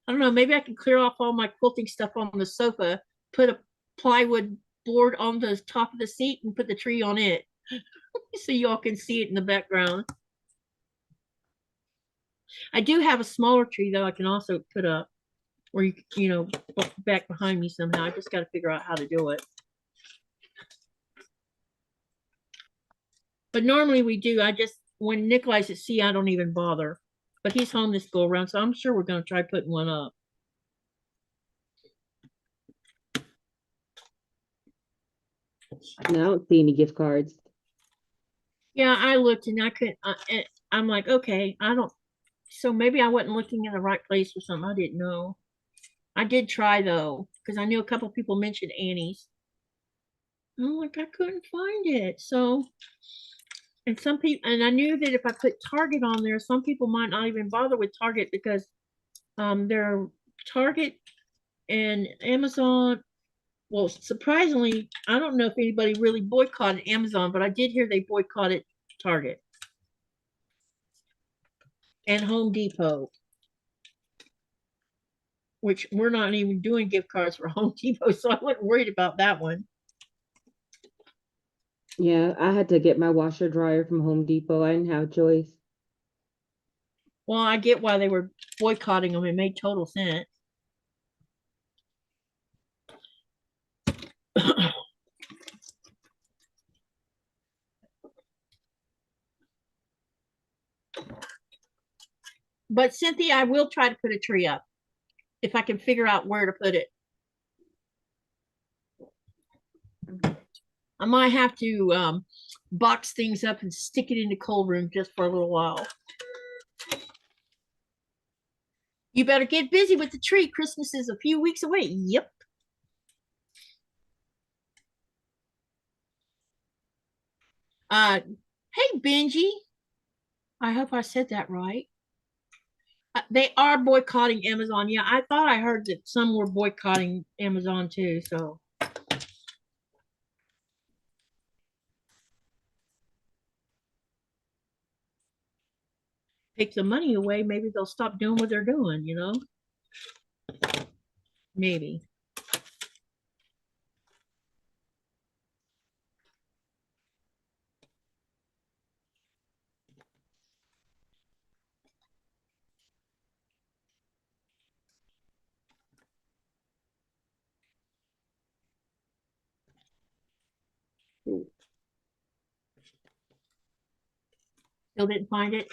I don't know, maybe I can clear off all my quilting stuff on the sofa, put a plywood board on the top of the seat and put the tree on it. So y'all can see it in the background. I do have a smaller tree though I can also put up where you know, back behind me somehow. I just got to figure out how to do it. But normally we do. I just, when Nikolai's at sea, I don't even bother. But he's home this go around, so I'm sure we're going to try putting one up. No, I don't see any gift cards. Yeah, I looked and I couldn't. I'm like, okay, I don't. So maybe I wasn't looking in the right place or something. I didn't know. I did try though, because I knew a couple people mentioned Annie's. I'm like, I couldn't find it. So, and some people, and I knew that if I put Target on there, some people might not even bother with Target because their Target and Amazon. Well, surprisingly, I don't know if anybody really boycotted Amazon, but I did hear they boycotted Target and Home Depot, which we're not even doing gift cards for Home Depot, so I wasn't worried about that one. Yeah, I had to get my washer dryer from Home Depot. I didn't have a choice. Well, I get why they were boycotting them. It made total sense. But Cynthia, I will try to put a tree up if I can figure out where to put it. I might have to box things up and stick it in the cold room just for a little while. You better get busy with the tree. Christmas is a few weeks away. Yep. Hey, Benji. I hope I said that right. They are boycotting Amazon. Yeah, I thought I heard that some were boycotting Amazon too. So take the money away, maybe they'll stop doing what they're doing, you know? Maybe. Still didn't find it?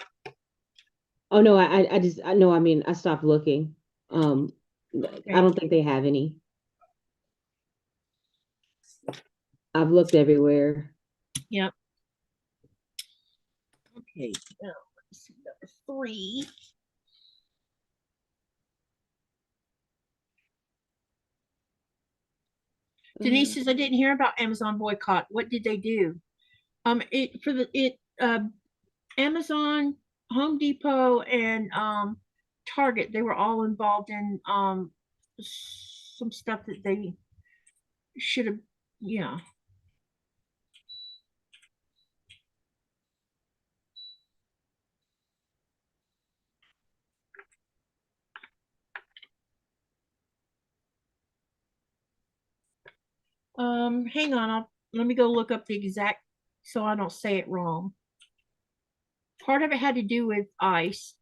Oh no, I just no, I mean I stopped looking. Okay. I don't think they have any. I've looked everywhere. Yep. Okay, now let's see number 3. Denise says I didn't hear about Amazon boycott. What did they do? Amazon, Home Depot, and Target, they were all involved in some stuff that they should have, yeah. Hang on, let me go look up the exact so I don't say it wrong. Part of it had to do with ice.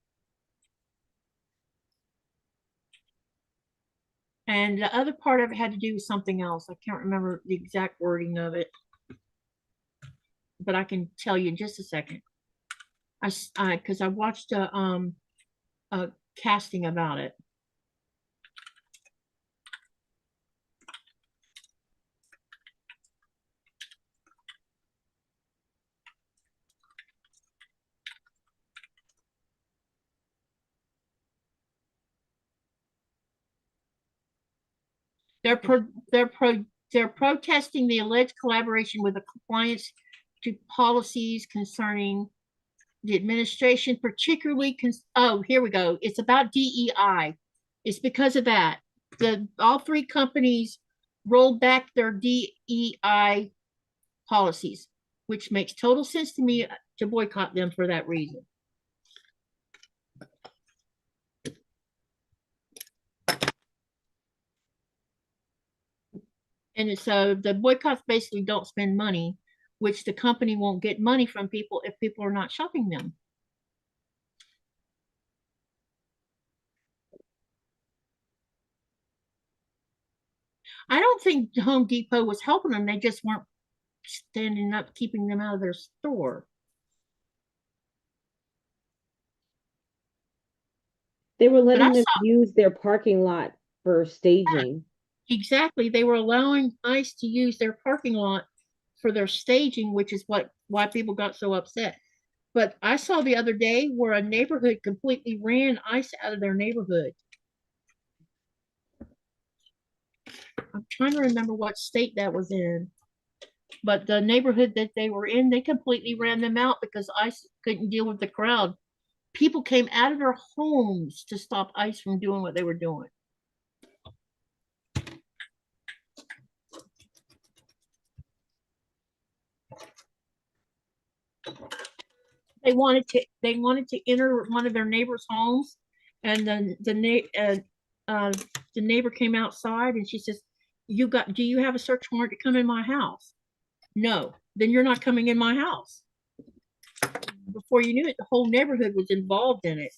And the other part of it had to do with something else. I can't remember the exact wording of it. But I can tell you in just a second. Because I watched a casting about it. They're protesting the alleged collaboration with the compliance to policies concerning the administration, particularly oh, here we go. It's about DEI. It's because of that. All 3 companies rolled back their DEI policies, which makes total sense to me to boycott them for that reason. And so the boycotts basically don't spend money, which the company won't get money from people if people are not shopping them. I don't think Home Depot was helping them. They just weren't standing up, keeping them out of their store. They were letting them use their parking lot for staging. Exactly. They were allowing ICE to use their parking lot for their staging, which is why people got so upset. But I saw the other day where a neighborhood completely ran ICE out of their neighborhood. I'm trying to remember what state that was in. But the neighborhood that they were in, they completely ran them out because ICE couldn't deal with the crowd. People came out of their homes to stop ICE from doing what they were doing. They wanted to enter one of their neighbors' homes, and then the neighbor came outside and she says, do you have a search warrant to come in my house? No. Then you're not coming in my house. Before you knew it, the whole neighborhood was involved in it.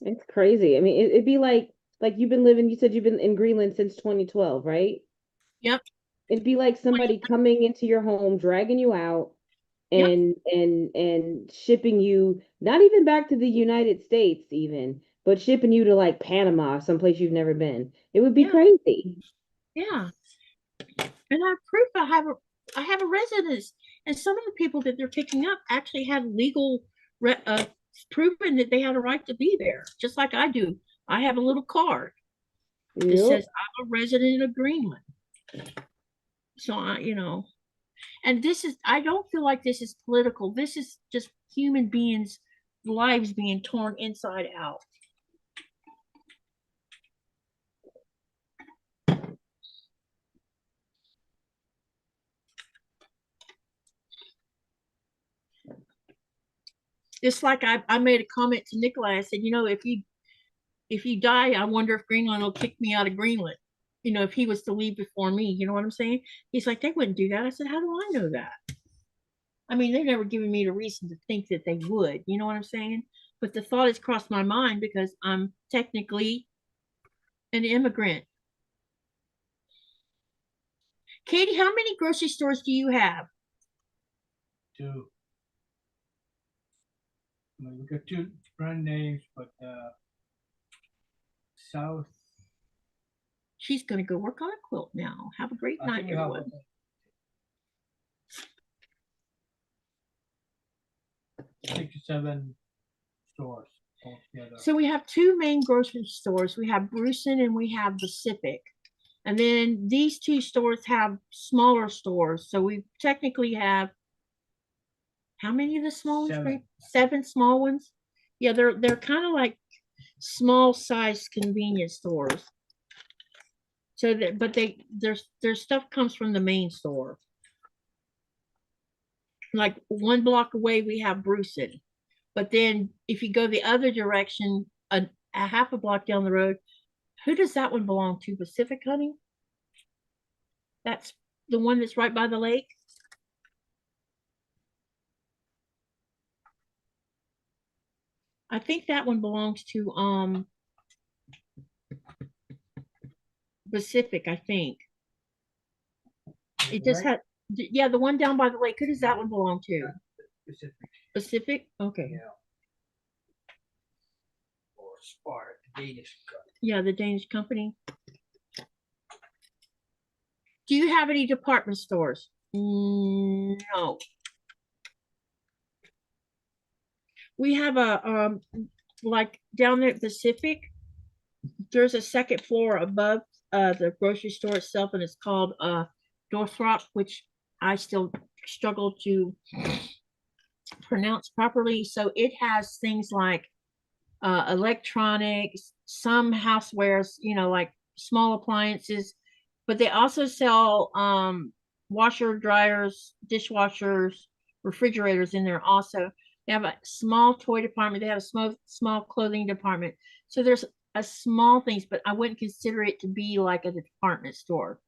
It's crazy. I mean, it'd be like you've been living, you said you've been in Greenland since 2012, right? Yep. It'd be like somebody coming into your home, dragging you out, and shipping you not even back to the United States even, but shipping you to like Panama, someplace you've never been. It would be crazy. Yeah. And I have proof. I have a residence, and some of the people that they're picking up actually had legal proven that they had a right to be there, just like I do. I have a little card that says I'm a resident of Greenland. So and I don't feel like this is political. This is just human beings' lives being torn inside out. It's like I made a comment to Nikolai. I said, if you die, I wonder if Greenland will kick me out of Greenland. If he was to leave before me, you know what I'm saying? He's like, they wouldn't do that. I said, how do I know that? I mean, they've never given me the reason to think that they would, you know what I'm saying? But the thought has crossed my mind because I'm technically an immigrant. Katie, how many grocery stores do you have? 2. We got 2 brand names, but South. She's going to go work on a quilt now. Have a great night, everyone. 6 to 7 stores altogether. So we have 2 main grocery stores. We have Bruceton and we have Pacific. And then these 2 stores have smaller stores. So we technically have, how many of the small ones? 7 small ones. Yeah, they're kind of like small size convenience stores. So that, but their stuff comes from the main store. Like 1 block away, we have Bruceton. But then if you go the other direction, a half a block down the road, who does that one belong to? Pacific, honey? That's the one that's right by the lake? I think that one belongs to Pacific, I think. It just had, yeah, the one down by the lake. Who does that one belong to? Pacific. Pacific? Okay. Yeah. Or Spar, the Danish company. Yeah, the Danish company. Do you have any department stores? No. We have a like down there at Pacific, there's a second floor above the grocery store itself, and it's called Northrop, which I still struggle to pronounce properly. So it has things like electronics, some housewares, like small appliances, but they also sell washer, dryers, dishwashers, refrigerators in there also. They have a small toy department. They have a small clothing department. So there's a small things, but I wouldn't consider it to be like a department store.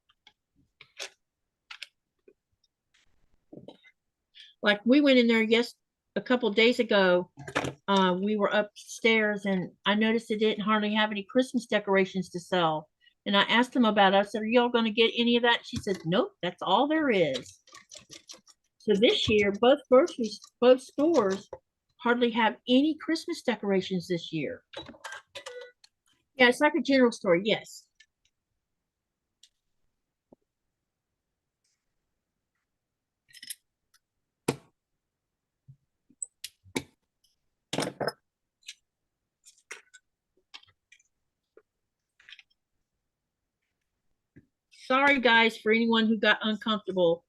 Like we went in there a couple days ago. We were upstairs and I noticed they didn't hardly have any Christmas decorations to sell. And I asked them about it. I said, are y'all going to get any of that? She said, nope, that's all there is. So this year, both stores hardly have any Christmas decorations this year. Yeah, it's like a general store, yes. Sorry, guys, for anyone who got uncomfortable.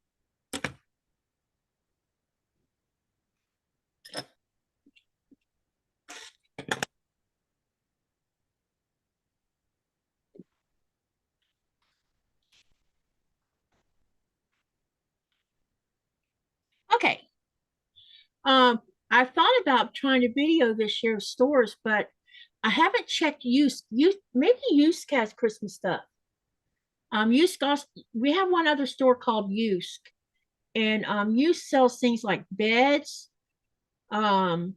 Okay. I thought about trying to video this year of stores, but I haven't checked Use. Maybe Use has Christmas stuff. We have one other store called Use, and Use sells things like beds, towels,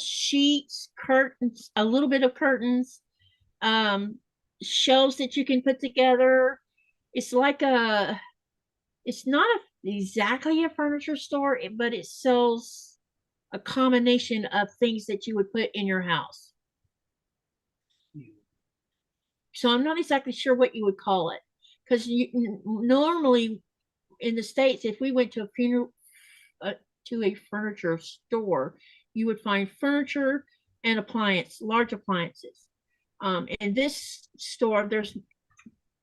sheets, curtains, a little bit of curtains, shelves that you can put together. It's like it's not exactly a furniture store, but it sells a combination of things that you would put in your house. So I'm not exactly sure what you would call it, because normally in the States, if we went to a furniture store, you would find furniture and large appliances. In this store, there's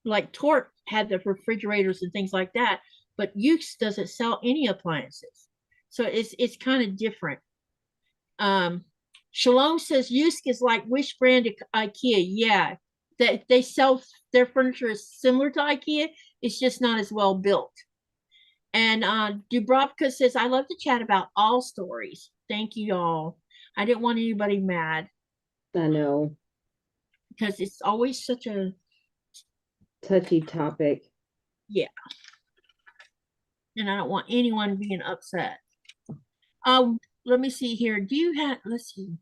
like Torque had the refrigerators and things like that, but Use doesn't sell any appliances. So it's kind of different. Shalom says Use is like which brand of IKEA? Yeah, that they sell their furniture is similar to IKEA. It's just not as well built. And Dubrovka says, I love to chat about all stories. Thank you, y'all. I didn't want anybody mad. I know. Because it's always such a touchy topic. Yeah. And I don't want anyone being upset. Let me see here. Let's see.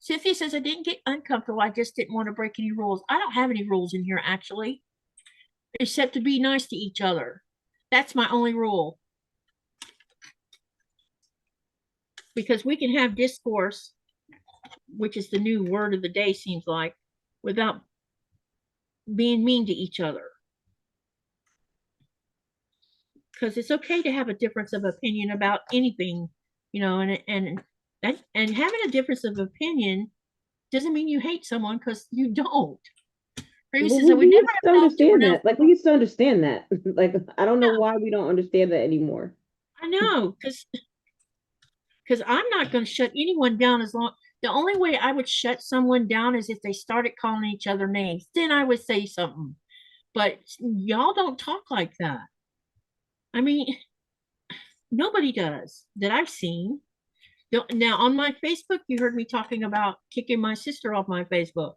Cynthia says, I didn't get uncomfortable. I just didn't want to break any rules. I don't have any rules in here, actually, except to be nice to each other. That's my only rule. Because we can have discourse, which is the new word of the day, seems like, without being mean to each other. Because it's okay to have a difference of opinion about anything, and having a difference of opinion doesn't mean you hate someone, because you don't. We used to understand that. Like, we used to understand that. Like, I don't know why we don't understand that anymore. I know, because I'm not going to shut anyone down the only way I would shut someone down is if they started calling each other names. Then I would say something. But y'all don't talk like that. I mean, nobody does that I've seen. Now, on my Facebook, you heard me talking about kicking my sister off my Facebook.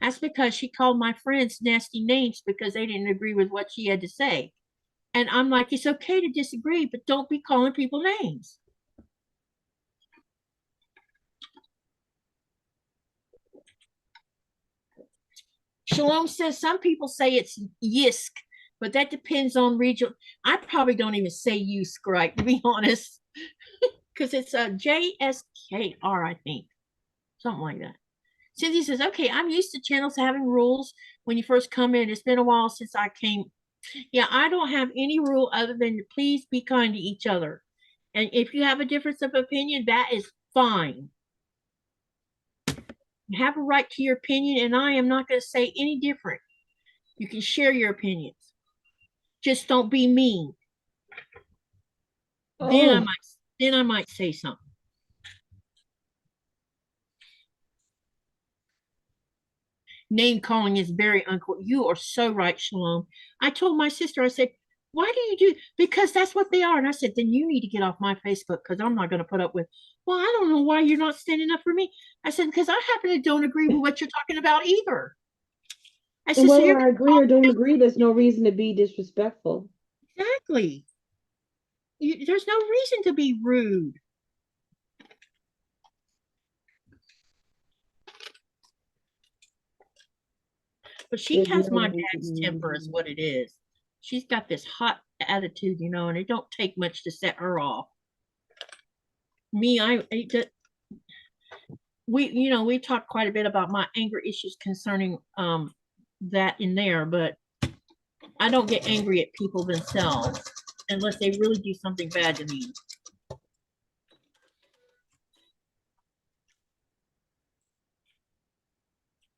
That's because she called my friends nasty names because they didn't agree with what she had to say. And I'm like, it's okay to disagree, but don't be calling people names. Shalom says some people say it's yisk, but that depends on region. I probably don't even say yisk right, to be honest, because it's a JSKR, I think, something like that. Cynthia says, okay, I'm used to channels having rules when you first come in. It's been a while since I came. Yeah, I don't have any rule other than to please be kind to each other. And if you have a difference of opinion, that is fine. You have a right to your opinion, and I am not going to say any different. You can share your opinions. Just don't be mean. Oh. Then I might say something. name calling is very uncool. You are so right, Shalom. I told my sister, I said, why do you do? Because that's what they are. And I said, then you need to get off my Facebook because I'm not going to put up with, well, I don't know why you're not standing up for me. I said, because I happen to don't agree with what you're talking about either. I said, And so whether you're I agree or don't agree, there's no reason to be disrespectful. exactly. There's no reason to be rude. But she There's has no my reason. dad's temper, is what it is. She's got this hot attitude, and it don't take much to set her off. Me, we talked quite a bit about my anger issues concerning that in there, but I don't get angry at people themselves unless they really do something bad to me.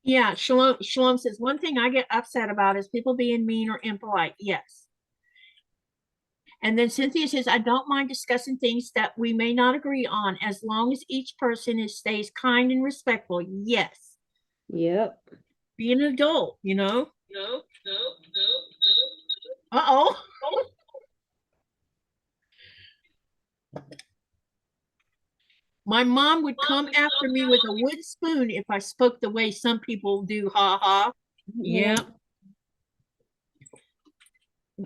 Yeah, Shalom says, one thing I get upset about is people being mean or impolite. Yes. And then Cynthia says, I don't mind discussing things that we may not agree on as long as each person stays kind and respectful. Yes. Yep. Be an adult, Uh-oh. My mom would come after me with a wood spoon if I spoke the way some people do. Ha ha. Yeah.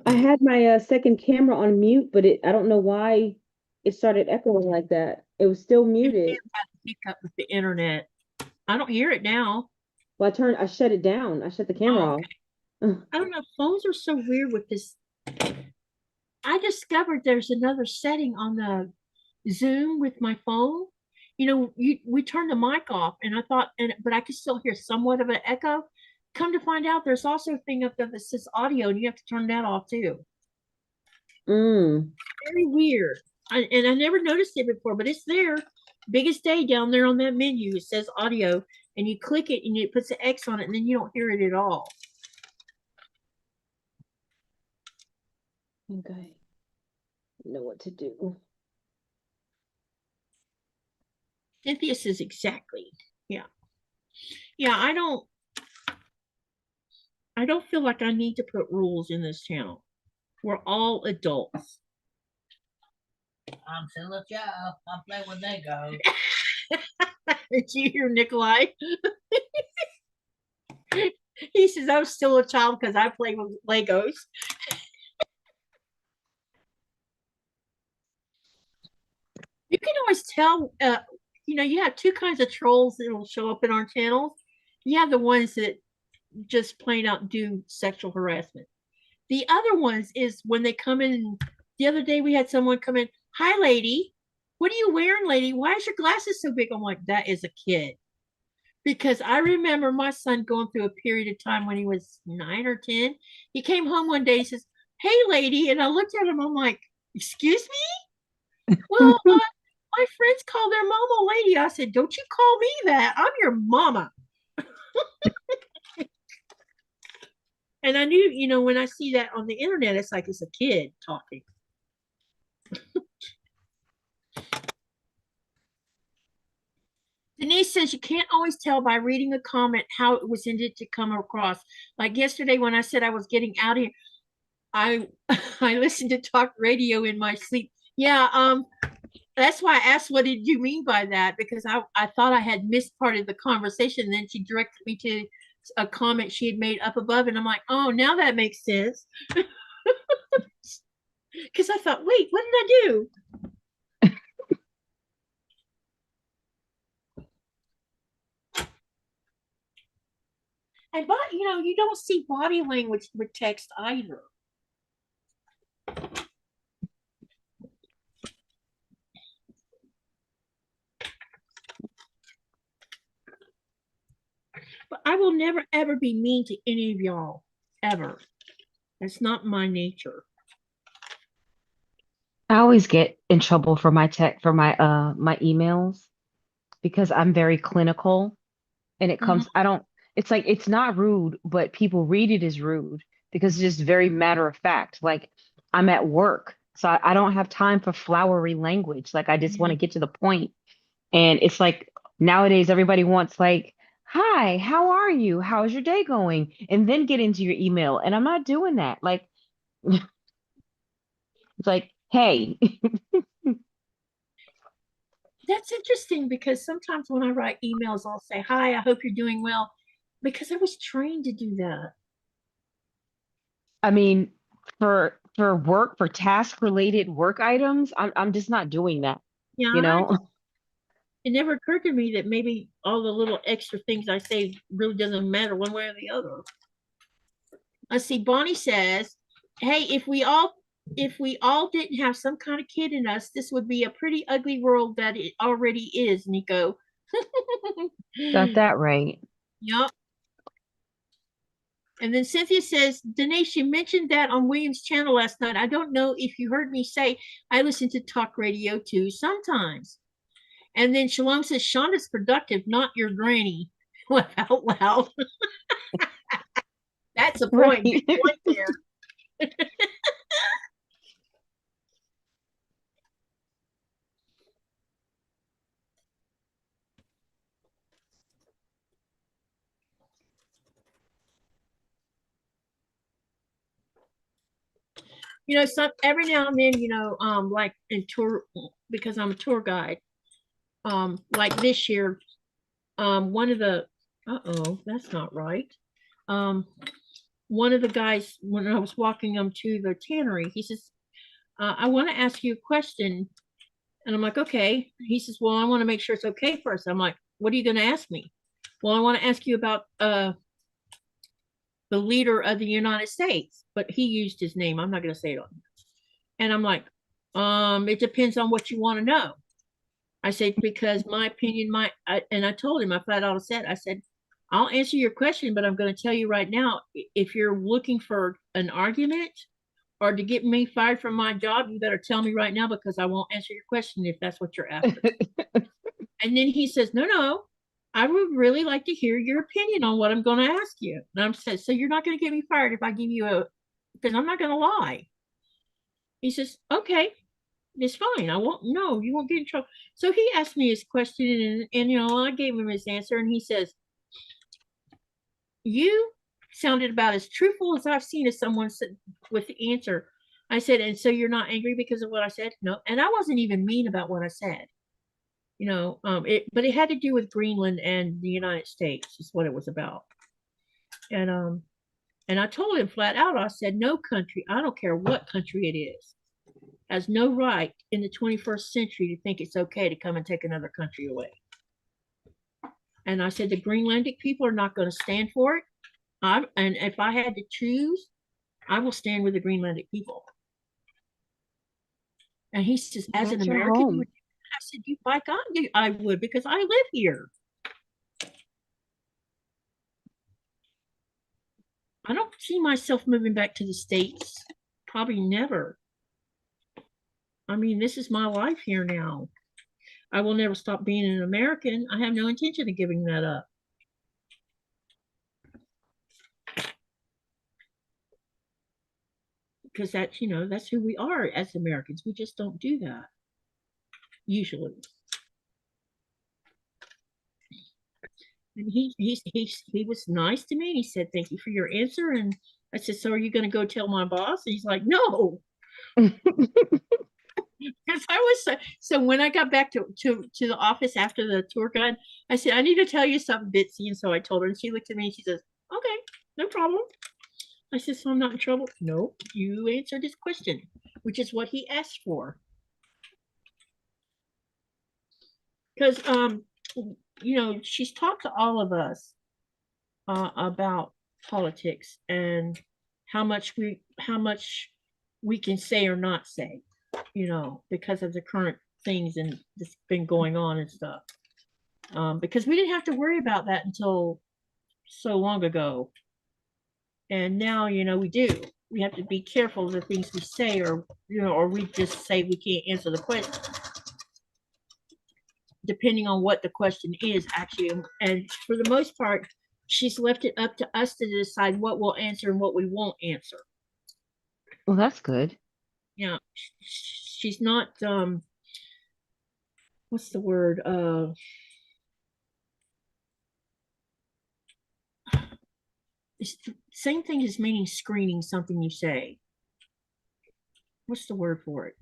I had my second camera on mute, but I don't know why it started echoing like that. It was still muted. Pick up with the internet. I don't hear it now. Well, I shut it down. I shut the camera off. I don't know. Phones are so weird with this. I discovered there's another setting on the Zoom with my phone. We turned the mic off, and I thought, but I could still hear somewhat of an echo. Come to find out, there's also a thing up there that says audio, and you have to turn that off too. Very weird. I never noticed it before, but it's there. Biggest day down there on that menu. It says audio, and you click it, and it puts an X on it, and then you don't hear it at all. Okay. Know what to do. Cynthia says exactly. Yeah. Yeah, I don't feel like I need to put rules in this channel. We're all adults. I'm still a child. I play with Legos. Did you hear Nikolai? He says, I'm still a child because I play with Legos. You can always tell, you have two kinds of trolls that will show up in our channels. You have the ones that just plain out do sexual harassment. The other ones is when they come in. The other day we had someone come in. Hi, lady. What are you wearing, lady? Why is your glasses so big? I'm like, that is a kid. Because I remember my son going through a period of time when he was 9 or 10. He came home one day, he says, hey, lady. And I looked at him, I'm like, excuse me? Well, my friends call their mama lady. I said, don't you call me that. I'm your mama. And I knew, when I see that on the internet, it's like it's a kid talking. Denise says you can't always tell by reading a comment how it was intended to come across. Like yesterday when I said I was getting out of here, I listened to talk radio in my sleep. Yeah, that's why I asked what did you mean by that, because I thought I had missed part of the conversation. And then she directed me to a comment she had made up above, and I'm like, oh, now that makes sense. Because I thought, wait, what did I do? And you don't see body language with text either. But I will never ever be mean to any of y'all, ever. That's not my nature. I always get in trouble for my my emails because I'm very clinical and it comes I don't it's like it's not rude, but people read it as rude because it's just very matter of fact. Like I'm at work, so I don't have time for flowery language. Like I just want to get to the point. And it's like nowadays everybody wants like, hi, how are you? How's your day going? And then get into your email. And I'm not doing that. Like, it's like, hey, That's interesting because sometimes when I write emails, I'll say, "Hi, I hope you're doing well," because I was trained to do that. I mean, for work, for task related work items, I'm just not doing that, Yeah, you know? it never occurred to me that maybe all the little extra things I say really doesn't matter one way or the other. Let's see. Bonnie says, "Hey, if we all didn't have some kind of kid in us, this would be a pretty ugly world that it already is." Nico. Got that right. Yep. And then Cynthia says, Denise, you mentioned that on William's channel last night. I don't know if you heard me say I listen to talk radio too sometimes. And then Shalom says, Chaunda's productive, not your granny. Laugh out loud. That's a point. Right. Big point there. Some every now and then, like in tour, because I'm a tour guide, like this year, one of the that's not right. One of the guys, when I was walking them to the tannery, he says, I want to ask you a question. And I'm like, okay. He says, well, I want to make sure it's okay first. I'm like, what are you going to ask me? Well, I want to ask you about the leader of the United States, but he used his name. I'm not going to say it on. And I'm like, it depends on what you want to know. I said, because my opinion and I told him, I flat out said, I said, I'll answer your question, but I'm going to tell you right now, if you're looking for an argument or to get me fired from my job, you better tell me right now because I won't answer your question if that's what you're after. And then he says, no, I would really like to hear your opinion on what I'm going to ask you. And I'm said, so you're not going to get me fired if I give you because I'm not going to lie. He says, okay, it's fine. No, you won't get in trouble. So he asked me his question and I gave him his answer and he says, you sounded about as truthful as I've seen as someone said with the answer. I said, and so you're not angry because of what I said? No. And I wasn't even mean about what I said. But it had to do with Greenland and the United States is what it was about. And I told him flat out, I said, no country, I don't care what country it is, has no right in the 21st century to think it's okay to come and take another country away. And I said, the Greenlandic people are not going to stand for it. And if I had to choose, I will stand with the Greenlandic people. And he says, as an American, I said, you by God, I would because I live here. I don't see myself moving back to the States. Probably never. I mean, this is my life here now. I will never stop being an American. I have no intention of giving that up. Because that's who we are as Americans. We just don't do that. Usually. And he was nice to me. He said, thank you for your answer. And I said, so are you going to go tell my boss? And he's like, no. Because I was so when I got back to the office after the tour guide, I said, I need to tell you something, Bitsy. And so I told her, and she looked at me and she says, okay, no problem. I said, so I'm not in trouble? No, you answered his question, which is what he asked for. Because she's talked to all of us about politics and how much we can say or not say, because of the current things and that's been going on and stuff. Because we didn't have to worry about that until so long ago. And now, we do. We have to be careful of the things we say or we just say we can't answer the question. Depending on what the question is, actually. And for the most part, she's left it up to us to decide what we'll answer and what we won't answer. Well, that's good. Yeah. She's not, what's the word? It's the same thing as meaning screening something you say. What's the word for it?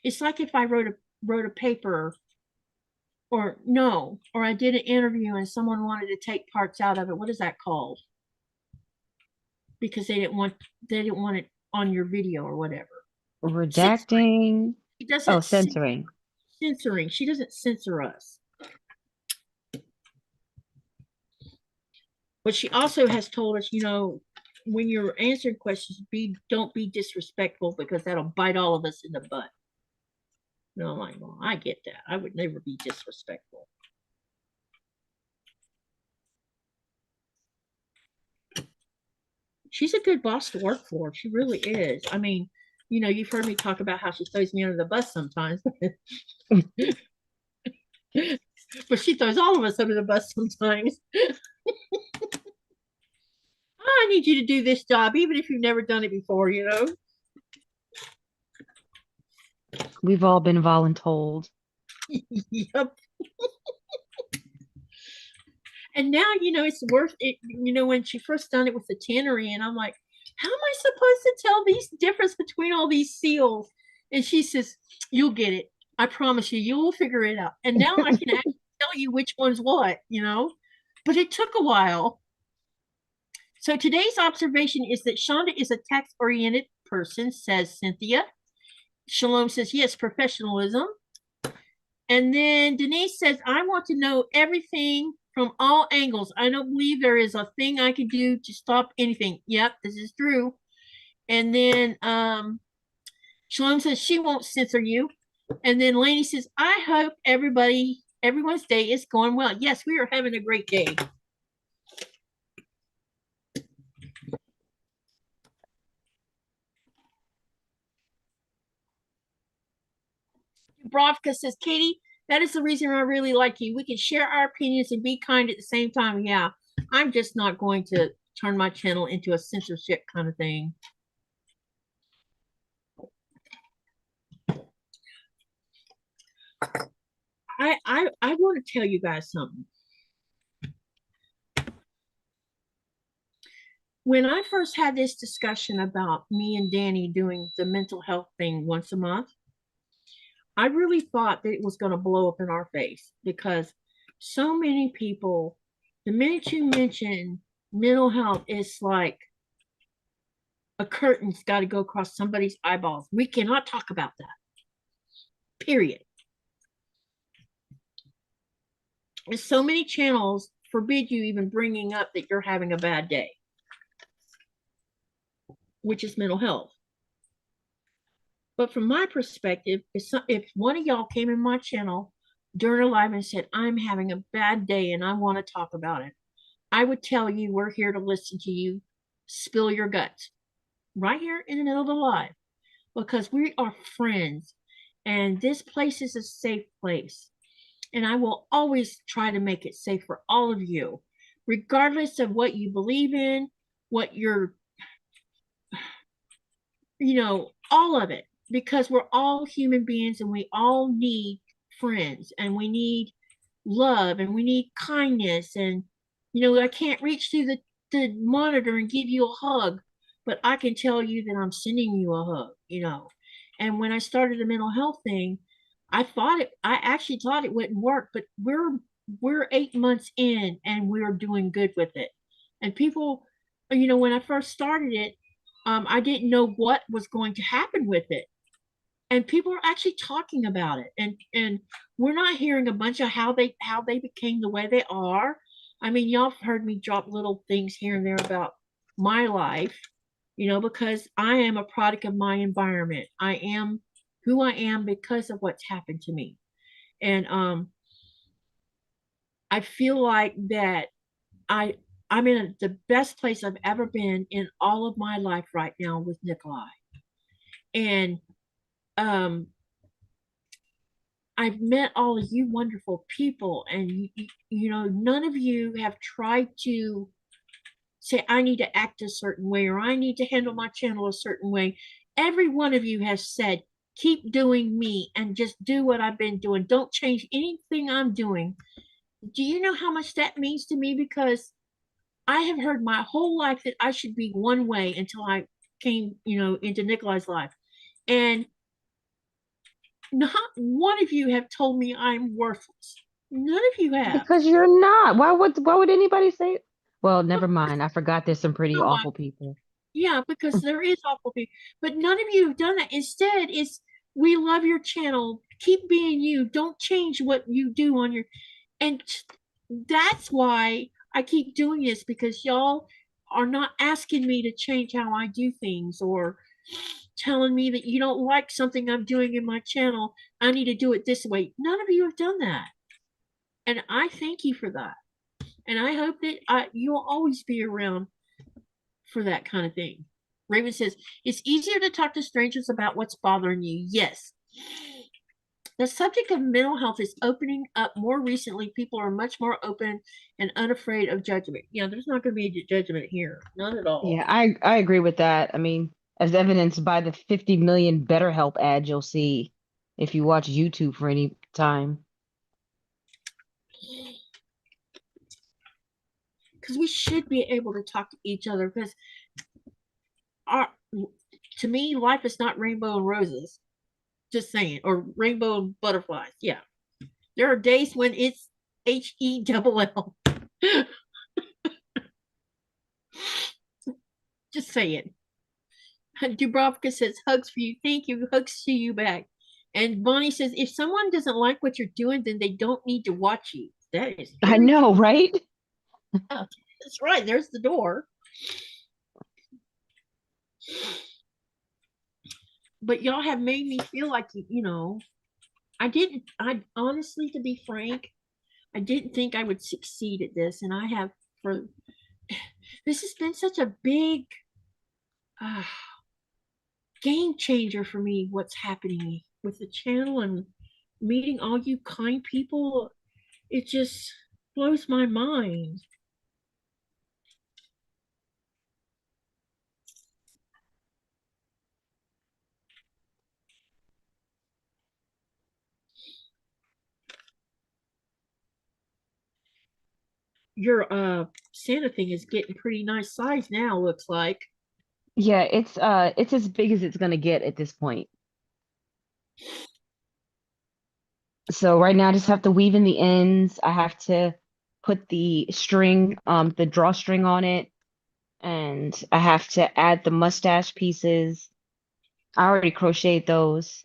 It's like if I wrote a paper, or no, or I did an interview and someone wanted to take parts out of it. What is that called? Because they didn't want it on your video or whatever. Redacting. She doesn't Censoring. Censoring. She doesn't censor us. But she also has told us, when you're answering questions, don't be disrespectful, because that'll bite all of us in the butt. No, I'm like, well, I get that. I would never be disrespectful. She's a good boss to work for. She really is. I mean, you've heard me talk about how she throws me under the bus sometimes. But she throws all of us under the bus sometimes. I need you to do this job, even if you've never done it before, We've all been voluntold. Yep. And now, it's worth it. When she first done it with the tannery, and I'm like, how am I supposed to tell these difference between all these seals? And she says, you'll get it. I promise you, you'll figure it out. And now I can actually tell you which one's what, but it took a while. So today's observation is that Chaunda is a task-oriented person, says Cynthia. Shalom says, yes, professionalism. And then Denise says, I want to know everything from all angles. I don't believe there is a thing I can do to stop anything. Yep, this is true. And then Shalom says she won't censor you. And then Lainey says, I hope everyone's day is going well. Yes, we are having a great day. Brovka says, Katie, that is the reason I really like you. We can share our opinions and be kind at the same time. Yeah, I'm just not going to turn my channel into a censorship kind of thing. I want to tell you guys something. When I first had this discussion about me and Danny doing the mental health thing once a month, I really thought that it was going to blow up in our face, because so many people, the minute you mention mental health, it's like a curtain's got to go across somebody's eyeballs. We cannot talk about that. Period. And so many channels forbid you even bringing up that you're having a bad day, which is mental health. But from my perspective, if one of y'all came in my channel during a live and said, I'm having a bad day and I want to talk about it, I would tell you, we're here to listen to you spill your guts right here in the middle of the live, because we are friends and this place is a safe place. And I will always try to make it safe for all of you, regardless of what you believe in, what you're, all of it. Because we're all human beings and we all need friends and we need love and we need kindness. And, I can't reach through the monitor and give you a hug, but I can tell you that I'm sending you a hug, And when I started the mental health thing, I actually thought it wouldn't work, but we're 8 months in and we're doing good with it. And people, when I first started it, I didn't know what was going to happen with it. And people are actually talking about it, and we're not hearing a bunch of how they became the way they are. I mean, y'all have heard me drop little things here and there about my life, because I am a product of my environment. I am who I am because of what's happened to me. And I feel like that I'm in the best place I've ever been in all of my life right now with Nikolai. And I've met all of you wonderful people, and none of you have tried to say, I need to act a certain way, or I need to handle my channel a certain way. Every one of you has said, keep doing me and just do what I've been doing. Don't change anything I'm doing. Do you know how much that means to me? Because I have heard my whole life that I should be one way until I came, into Nikolai's life. And not one of you have told me I'm worthless. None of you have. Because you're not. Why would anybody say it? Well, never mind. I forgot there's some pretty No, awful people. yeah, because there is awful people, but none of you have done that. Instead, it's we love your channel. Keep being you. Don't change what you do on your, and that's why I keep doing this, because y'all are not asking me to change how I do things, or telling me that you don't like something I'm doing in my channel. I need to do it this way. None of you have done that, and I thank you for that. And I hope that you'll always be around for that kind of thing. Raven says, it's easier to talk to strangers about what's bothering you. Yes. The subject of mental health is opening up more recently. People are much more open and unafraid of judgment. Yeah, there's not going to be a judgment here. None at all. Yeah, I agree with that. I mean, as evidenced by the 50 million BetterHelp ads you'll see if you watch YouTube for any time. Because we should be able to talk to each other, because to me, life is not rainbow and roses. Just saying, or rainbow and butterflies. Yeah. There are days when it's HELL. Just saying. Dubrovka says, hugs for you. Thank you. Hugs to you back. And Bonnie says, if someone doesn't like what you're doing, then they don't need to watch you. That is I know, right? That's right. There's the door. But y'all have made me feel like, I honestly, to be frank, I didn't think I would succeed at this. And I have, this has been such a big game changer for me, what's happening with the channel and meeting all you kind people. It just blows my mind. Your Santa thing is getting pretty nice size now, looks like. Yeah, it's as big as it's gonna get at this point. So right now I just have to weave in the ends. I have to put the string, the drawstring on it, and I have to add the mustache pieces. I already crocheted those.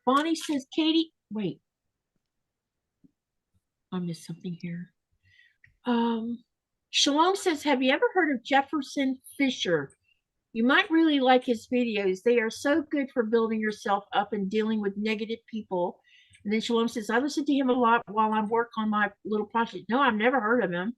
Bonnie says, Katie, wait. I missed something here. Shalom says, have you ever heard of Jefferson Fisher? You might really like his videos. They are so good for building yourself up and dealing with negative people. And then Shalom says, I listen to him a lot while I work on my little project. No, I've never heard of him.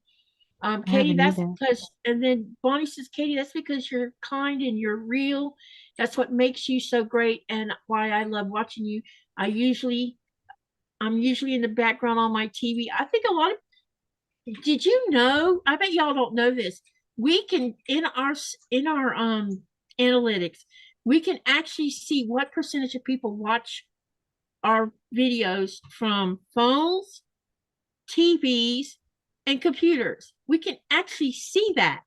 I Katie, haven't that's either. because, and then Bonnie says, Katie, that's because you're kind and you're real. That's what makes you so great and why I love watching you. I'm usually in the background on my TV. I think a lot of, did you know? I bet y'all don't know this. We can in our analytics, we can actually see what percentage of people watch our videos from phones, TVs, and computers. We can actually see that.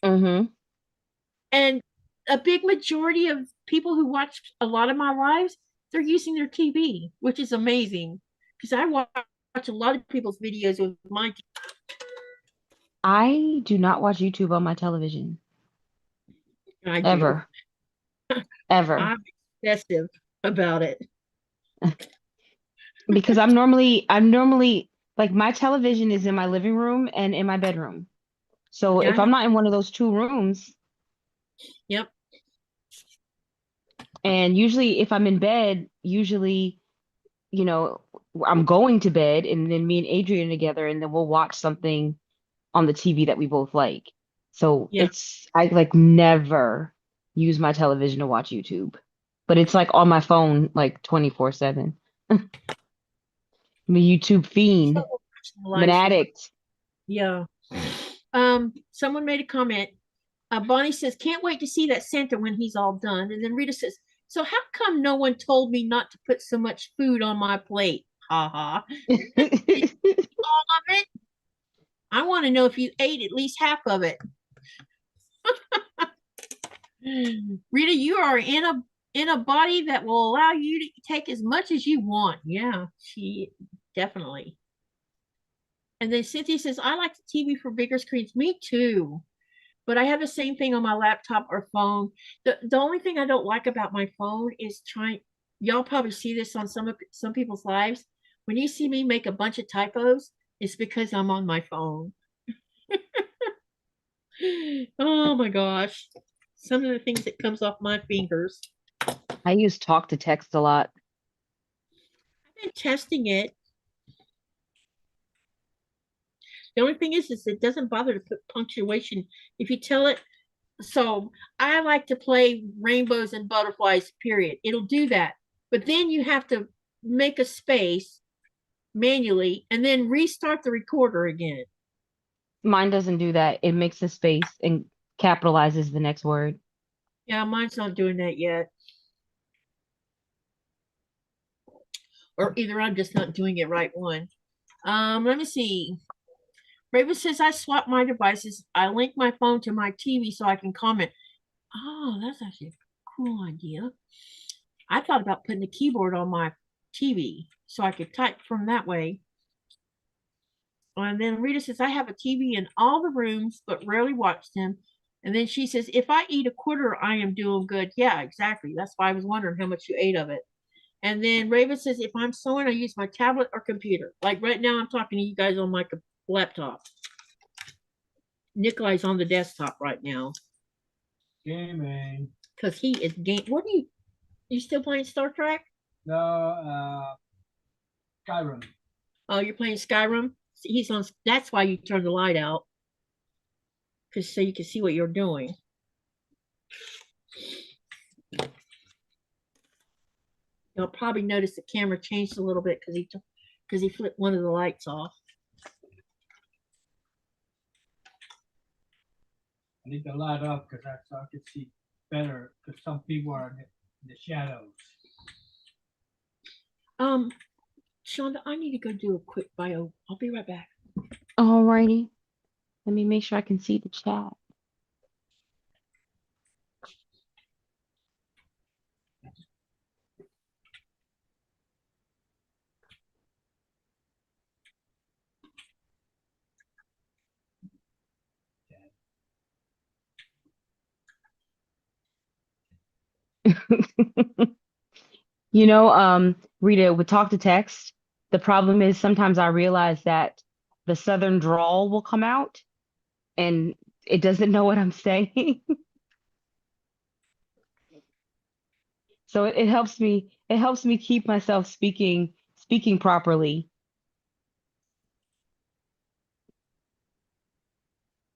Mm-hmm. And a big majority of people who watch a lot of my lives, they're using their TV, which is amazing. Because I watch a lot of people's videos with my TV. I do not watch YouTube on my television. I do. Ever. Ever. I'm excessive about it. Because I'm normally like my television is in my living room and in my bedroom. So if I'm not in one of those two rooms, yep. And usually if I'm in bed, I'm going to bed and then me and Adrian together and then we'll watch something on the TV that we both like. So I like never use my television to watch YouTube, but it's like on my phone like 24/7. I'm a YouTube fiend. I'm an addict. Yeah. Someone made a comment. Bonnie says, can't wait to see that Santa when he's all done. And then Rita says, So how come no one told me not to put so much food on my plate? Ha ha. All of it? I want to know if you ate at least half of it. Rita, you are in a body that will allow you to take as much as you want. Yeah, she definitely. And then Cynthia says, I like the TV for bigger screens. Me too. But I have the same thing on my laptop or phone. The only thing I don't like about my phone is y'all probably see this on some people's lives. When you see me make a bunch of typos, it's because I'm on my phone. Oh my gosh. Some of the things that comes off my fingers. I use talk to text a lot. I've been testing it. The only thing is it doesn't bother to put punctuation. If you tell it, so I like to play rainbows and butterflies, period. It'll do that. But then you have to make a space manually and then restart the recorder again. Mine doesn't do that. It makes a space and capitalizes the next word. Yeah, mine's not doing that yet. Or either I'm just not doing it right one. Let me see. Raven says I swap my devices. I link my phone to my TV so I can comment. Oh, that's actually a cool idea. I thought about putting a keyboard on my TV so I could type from that way. And then Rita says, I have a TV in all the rooms, but rarely watch them. And then she says, if I eat a quarter, I am doing good. Yeah, exactly. That's why I was wondering how much you ate of it. And then Raven says, if I'm sewing, I use my tablet or computer. Like right now, I'm talking to you guys on my laptop. Nikolai's on the desktop right now. Gaming. Because he is game. What are you still playing Star Trek? No, Skyrim. Oh, you're playing Skyrim? He's on. That's why you turn the light out. Because so you can see what you're doing. You'll probably notice the camera changed a little bit because he flipped one of the lights off. I need the light up because so I can see better because some people are in the shadows. Chaunda, I need to go do a quick bio. I'll be right back. Alrighty. Let me make sure I can see the chat. You know, Rita, with talk to text, the problem is sometimes I realize that the southern drawl will come out and it doesn't know what I'm saying. So it helps me keep myself speaking properly.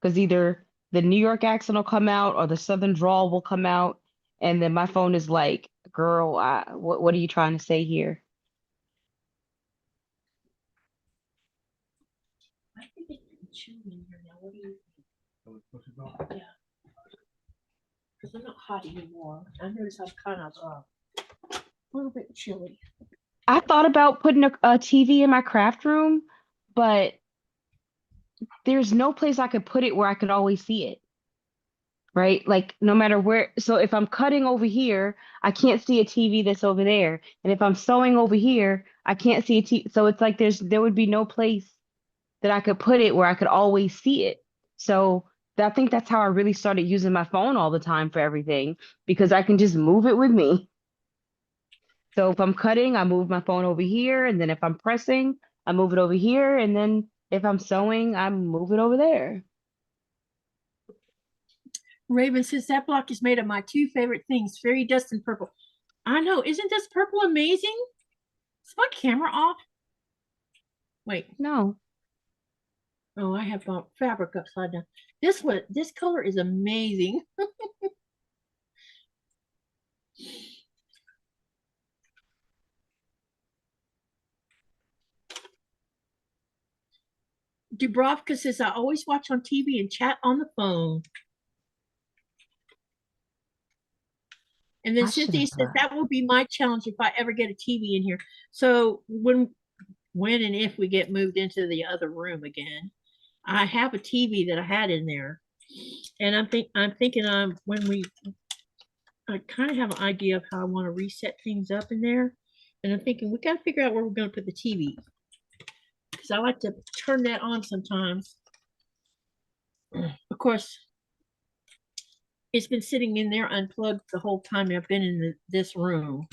Because either the New York accent will come out or the southern drawl will come out, and then my phone is like, girl, what are you trying to say here? I think it's chilly in here now. What do you think? Yeah. Because I'm not hot anymore. I notice I'm kind of a little bit chilly. I thought about putting a TV in my craft room, but there's no place I could put it where I could always see it. Right? Like no matter where. So if I'm cutting over here, I can't see a TV that's over there. And if I'm sewing over here, I can't see a TV. So it's like there would be no place that I could put it where I could always see it. So I think that's how I really started using my phone all the time for everything because I can just move it with me. So if I'm cutting, I move my phone over here. And then if I'm pressing, I move it over here. And then if I'm sewing, I move it over there. Raven says that block is made of my two favorite things, fairy dust and purple. I know. Isn't this purple amazing? Is my camera off? Wait. No. Oh, I have fabric upside down. This color is amazing. Dubrovka says I always watch on TV and chat on the phone. And then I should Cynthia have says brought. that will be my challenge if I ever get a TV in here. So when and if we get moved into the other room again, I have a TV that I had in there, and I'm thinking when I kind of have an idea of how I want to reset things up in there, and I'm thinking we got to figure out where we're going to put the TV because I like to turn that on sometimes. Of course, it's been sitting in there unplugged the whole time I've been in this room.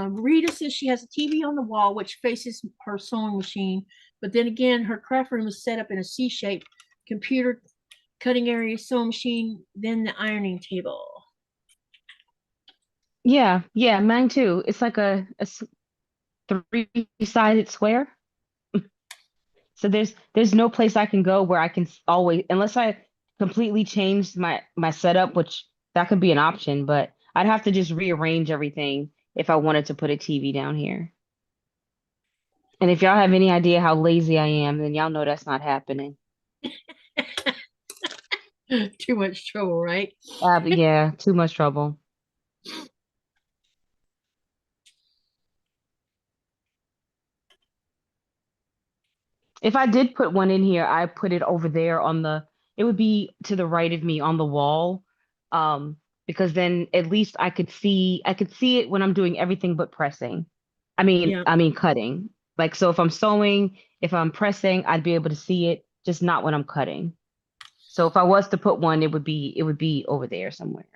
Rita says she has a TV on the wall which faces her sewing machine, but then again, her craft room is set up in a C shape. Computer, cutting area, sewing machine, then the ironing table. Yeah, yeah, mine too. It's like a three-sided square. So there's no place I can go where I can always, unless I completely change my setup, which that could be an option, but I'd have to just rearrange everything if I wanted to put a TV down here. And if y'all have any idea how lazy I am, then y'all know that's not happening. Too much trouble, right? But yeah, too much trouble. If I did put one in here, I put it over there it would be to the right of me on the wall. Because then at least I could see it when I'm doing everything but pressing. Yeah. I mean cutting. Like, so if I'm sewing, if I'm pressing, I'd be able to see it, just not when I'm cutting. So if I was to put one, it would be over there somewhere.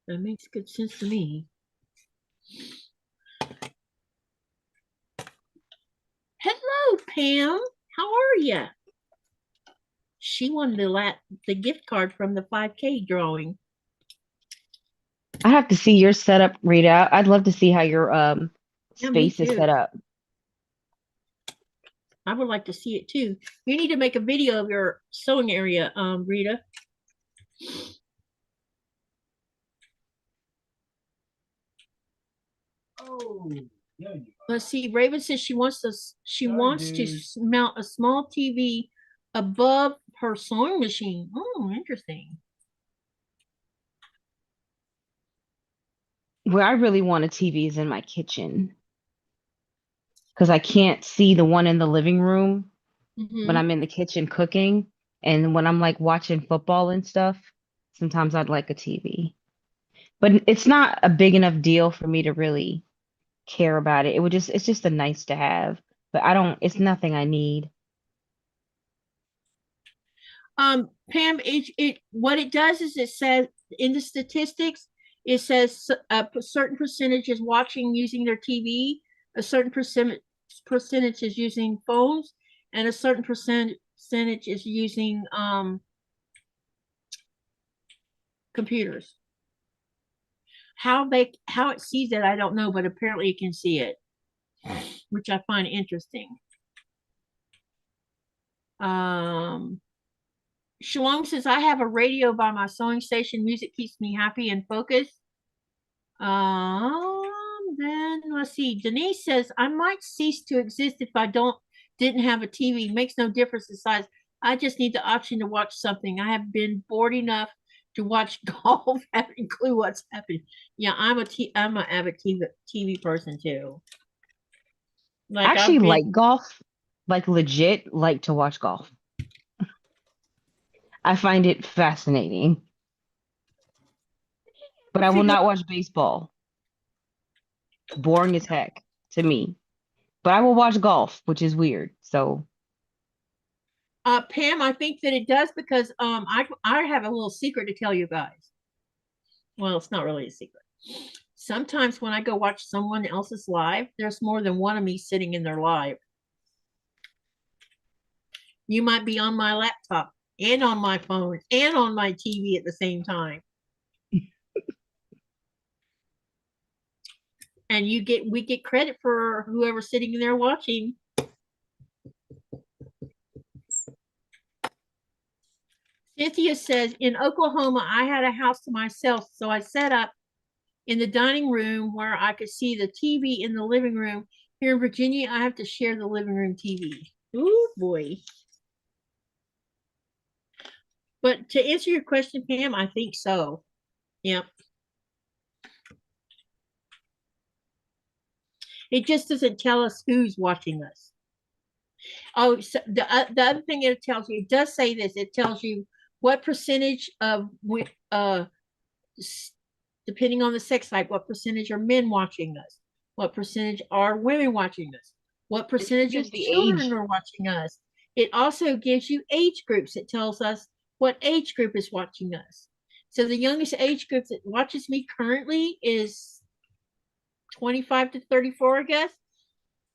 That makes good sense to me. Hello, Pam. How are you? She won the gift card from the 5K drawing. I have to see your setup, Rita. I'd love to see how your Yeah, me space is too. set up. I would like to see it too. You need to make a video of your sewing area, Rita. Oh, yeah, you Let's see. Raven says she wants to mount a small TV above her sewing machine. Oh, interesting. Where I really want a TV is in my kitchen because I can't see the one in the living room when Mm-hmm. I'm in the kitchen cooking. And when I'm like watching football and stuff, sometimes I'd like a TV. But it's not a big enough deal for me to really care about it. It's just a nice to have, but it's nothing I need. Pam, what it does is it says in the statistics, it says a certain percentage is watching using their TV, a certain percentage is using phones, and a certain percentage is using computers. How it sees it, I don't know, but apparently it can see it, which I find interesting. Shalom says, I have a radio by my sewing station. Music keeps me happy and focused. Then let's see. Denise says, I might cease to exist if I didn't have a TV. Makes no difference the size. I just need the option to watch something. I have been bored enough to watch golf, having clue what's happening. Yeah, I'm an avid TV person too. I Like actually like golf, like legit like to watch golf. I find it fascinating. But I will not watch baseball. Boring as heck to me. But I will watch golf, which is weird. So Pam, I think that it does because I have a little secret to tell you guys. Well, it's not really a secret. Sometimes when I go watch someone else's live, there's more than one of me sitting in their live. You might be on my laptop and on my phone and on my TV at the same time. And we get credit for whoever's sitting there watching. Cynthia says, in Oklahoma, I had a house to myself, so I set up in the dining room where I could see the TV in the living room Here in Virginia, I have to share the living room TV. Ooh, boy. But to answer your question, Pam, I think so. Yep. It just doesn't tell us who's watching us. Oh, so the other thing it tells you, it does say this. It tells you what percentage of depending on the sex type, what percentage are men watching us? What percentage are women watching us? What percentage of the children age. are watching us? It also gives you age groups. It tells us what age group is watching us. So the youngest age group that watches me currently is 25 to 34, I guess.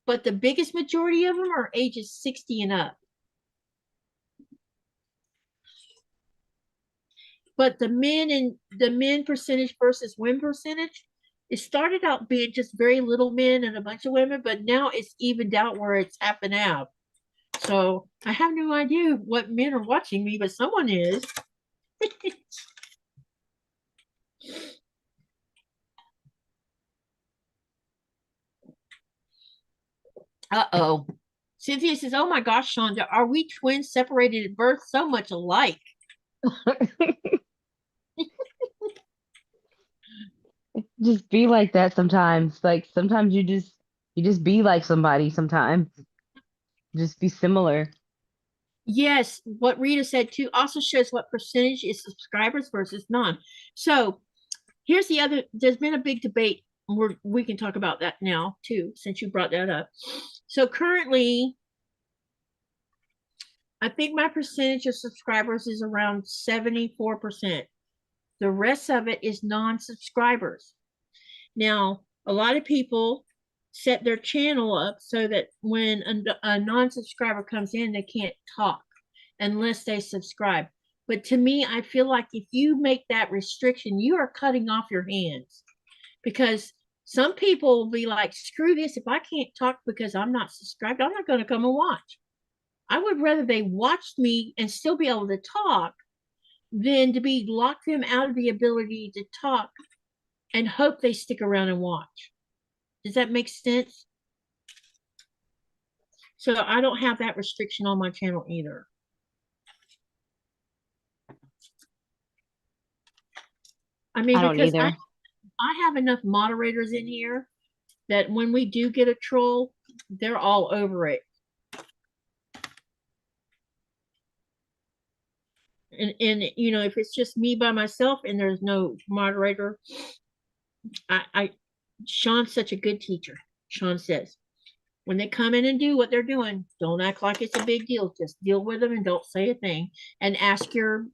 But the biggest majority of them are ages 60 and up. But the men percentage versus women percentage, it started out being just very little men and a bunch of women, but now it's evened out where it's half and half. So I have no idea what men are watching me, but someone is. Uh-oh. Cynthia says, oh my gosh, Chaunda, are we twins separated at birth? So much alike. Just be like that sometimes. Like sometimes you just be like somebody sometimes. Just be similar. Yes, what Rita said too also shows what percentage is subscribers versus non. So here's the other, there's been a big debate. We can talk about that now too, since you brought that up. So currently, I think my percentage of subscribers is around 74%. The rest of it is non-subscribers. Now, a lot of people set their channel up so that when a non-subscriber comes in, they can't talk unless they subscribe. But to me, I feel like if you make that restriction, you are cutting off your hands, because some people will be like, screw this. If I can't talk because I'm not subscribed, I'm not going to come and watch. I would rather they watched me and still be able to talk than to be lock them out of the ability to talk and hope they stick around and watch. Does that make sense? So I don't have that restriction on my channel either. I mean, I don't because either. I have enough moderators in here that when we do get a troll, they're all over it. And you know, if it's just me by myself and there's no moderator, Sean's such a good teacher. Sean says, when they come in and do what they're doing, don't act like it's a big deal. Just deal with them and don't say a thing. And ask your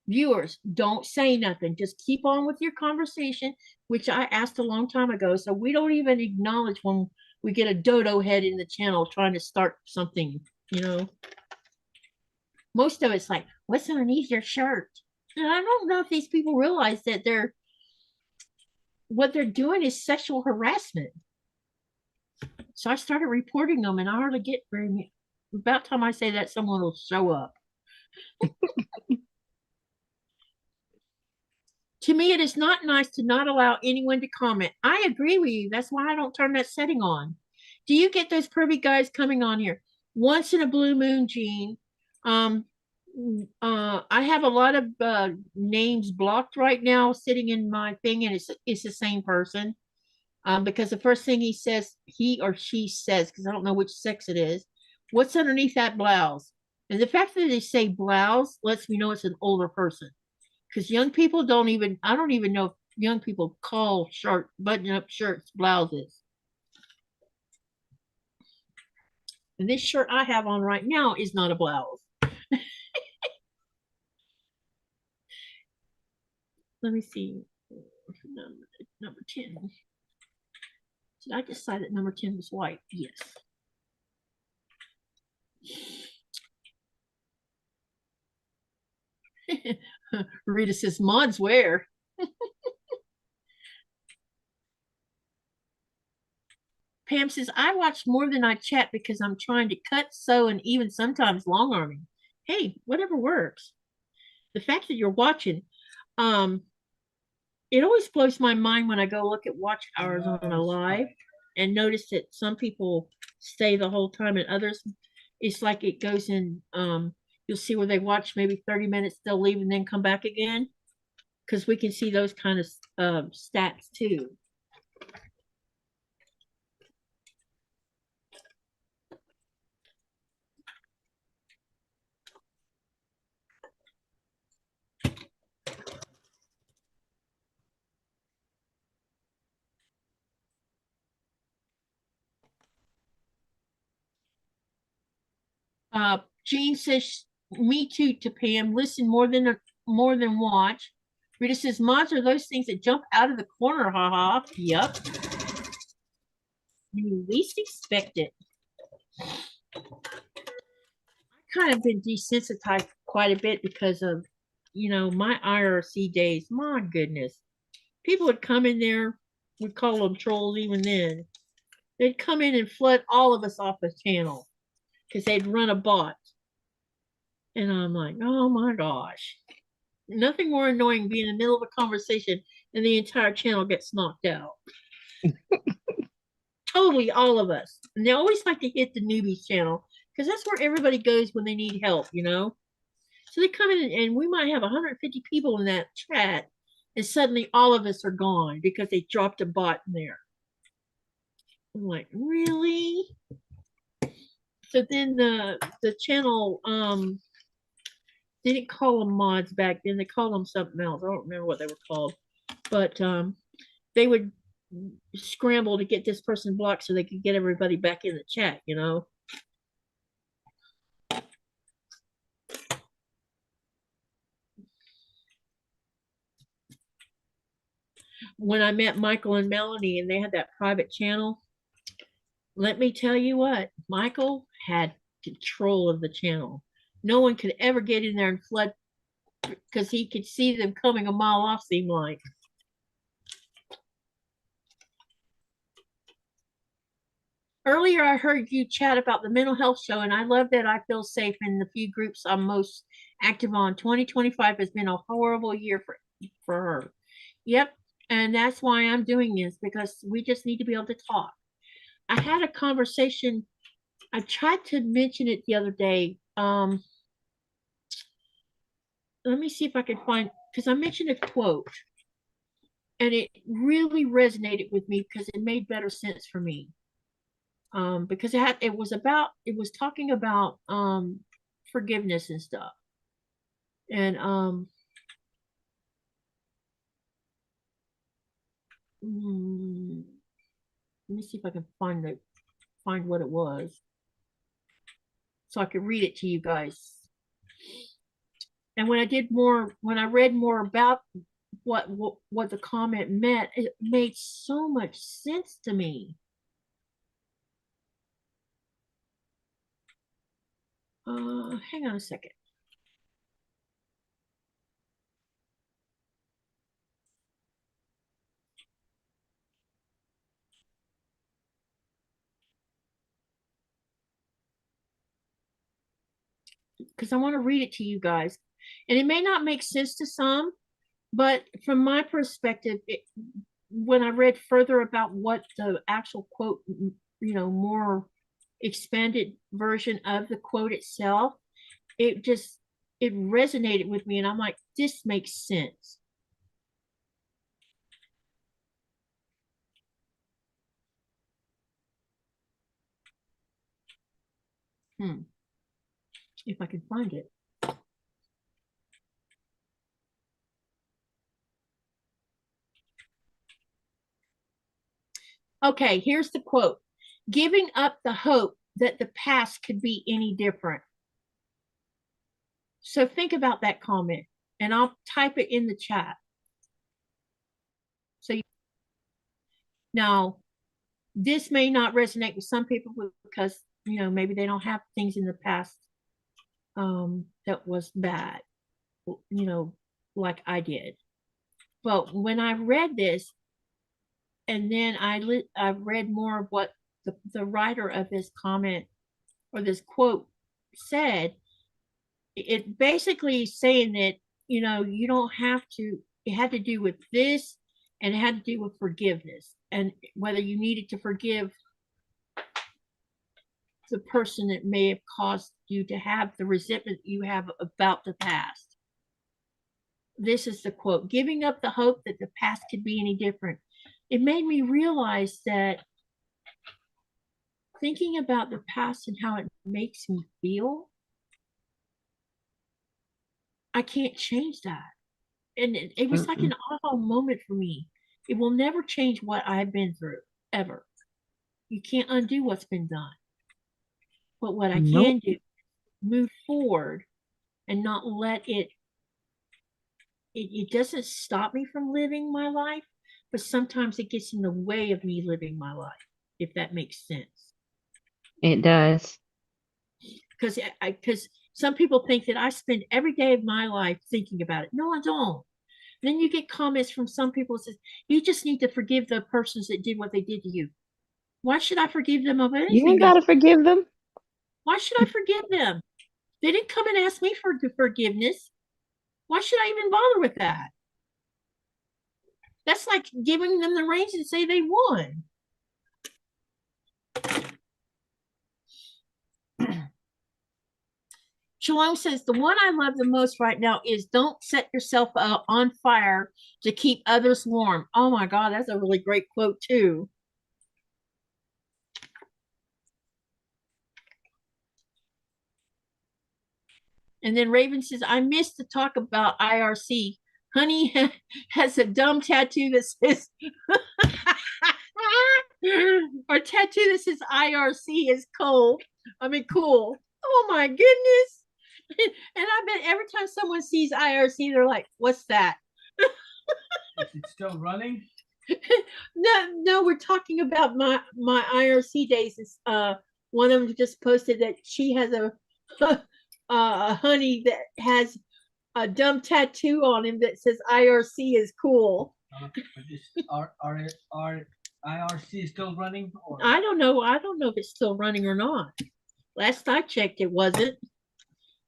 viewers, don't say nothing. Just keep on with your conversation, which I asked a long time ago. So we don't even acknowledge when we get a dodo head in the channel trying to start something, you know. Most of it's like, what's underneath your shirt? And I don't know if these people realize that what they're doing is sexual harassment. So I started reporting them, and I hardly get very many. About time I say that, someone will show up. To me, it is not nice to not allow anyone to comment. I agree with you. That's why I don't turn that setting on. Do you get those pervy guys coming on here? Once in a blue moon, Jean. I have a lot of names blocked right now sitting in my thing, and it's the same person. Because the first thing he or she says, because I don't know which sex it is, what's underneath that blouse? And the fact that they say blouse lets me know it's an older person. Because young people I don't even know if young people call button-up shirts blouses. And this shirt I have on right now is not a blouse. Let me see. Number 10. Did I decide that number 10 was white? Yes. Rita says, mods wear. Pam says, I watch more than I chat because I'm trying to cut, sew, and even sometimes long arming. Hey, whatever works. The fact that you're watching, it always blows my mind when I go look at watch hours on a live. and notice that some people stay the whole time and others, it's like it goes in, you'll see where they watch maybe 30 minutes, they'll leave and then come back again. Because we can see those kind of stats too. Jean says, me too, to Pam. Listen more than watch. Rita says, mods are those things that jump out of the corner, haha. Yep. You least expect it. I kind of been desensitized quite a bit because of, you know, my IRC days. My goodness. People would come in there, we call them trolls even then. They'd come in and flood all of us off the channel because they'd run a bot. And I'm like, oh my gosh. Nothing more annoying being in the middle of a conversation and the entire channel gets knocked out. Totally, all of us. And they always like to hit the newbies channel because that's where everybody goes when they need help, you know? So they come in and we might have 150 people in that chat and suddenly all of us are gone because they dropped a bot in there. I'm like, really? So then the channel, they didn't call them mods back then. They called them something else. I don't remember what they were called. But they would scramble to get this person blocked so they could get everybody back in the chat, you know? When I met Michael and Melanie and they had that private channel, let me tell you what, Michael had control of the channel. No one could ever get in there and flood because he could see them coming a mile off, seemed like. Earlier, I heard you chat about the mental health show, and I love that I feel safe in the few groups I'm most active on. 2025 has been a horrible year for her. Yep, and that's why I'm doing this, because we just need to be able to talk. I had a conversation. I tried to mention it the other day. Let me see if I can find, because I mentioned a quote, and it really resonated with me because it made better sense for me. Because it was talking about forgiveness and stuff. And let me see if I can find what it was so I could read it to you guys. And when I read more about what the comment meant, it made so much sense to me. Hang on a second. Because I want to read it to you guys. And it may not make sense to some, but from my perspective, when I read further about what the actual quote, you know, more expanded version of the quote itself, it resonated with me. And I'm like, this makes sense. If I can find it. Okay, here's the quote. Giving up the hope that the past could be any different. So think about that comment, and I'll type it in the chat. So now, this may not resonate with some people because, you know, maybe they don't have things in the past that was bad, you know, like I did. But when I read this, and then I read more of what the writer of this comment or this quote said, it basically saying that, you know, you don't have to, it had to do with this and it had to do with forgiveness. and whether you needed to forgive the person that may have caused you to have the resentment you have about the past. This is the quote: giving up the hope that the past could be any different. It made me realize that thinking about the past and how it makes me feel, I can't change that. And it was like an aha moment for me. It will never change what I've been through, ever. You can't undo what's been done. But what I can do, move forward and not let it doesn't stop me from living my life, but sometimes it gets in the way of me living my life, if that makes sense. It does. Because some people think that I spend every day of my life thinking about it. No, I don't. Then you get comments from some people that says, you just need to forgive the persons that did what they did to you. Why should I forgive them of anything? You ain't got to forgive them. Why should I forgive them? They didn't come and ask me for forgiveness. Why should I even bother with that? That's like giving them the reins and say they won. Shalom says, the one I love the most right now is don't set yourself on fire to keep others warm. Oh my God, that's a really great quote too. And then Raven says, I missed to talk about IRC. Honey has a dumb tattoo that says, or tattoo that says IRC is cold. I mean, cool. Oh my goodness. And I bet every time someone sees IRC, they're like, what's that? Is it still running? No, we're talking about my IRC days. It's, one of them just posted that she has a honey that has a dumb tattoo on him that says IRC is cool. Are IRC still running? Or? I don't know. I don't know if it's still running or not. Last I checked, it wasn't.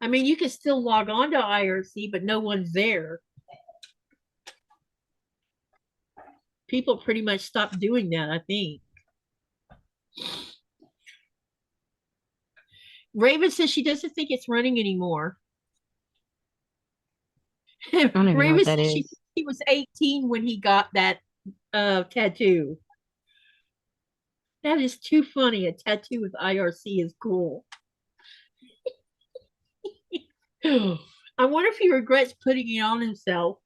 I mean, you can still log on to IRC, but no one's there. People pretty much stopped doing that, I think. Raven says she doesn't think it's running anymore. I don't even know what that Raven says he was 18 when he got that tattoo. That is too funny. A tattoo with IRC is cool. I wonder if he regrets putting it on himself.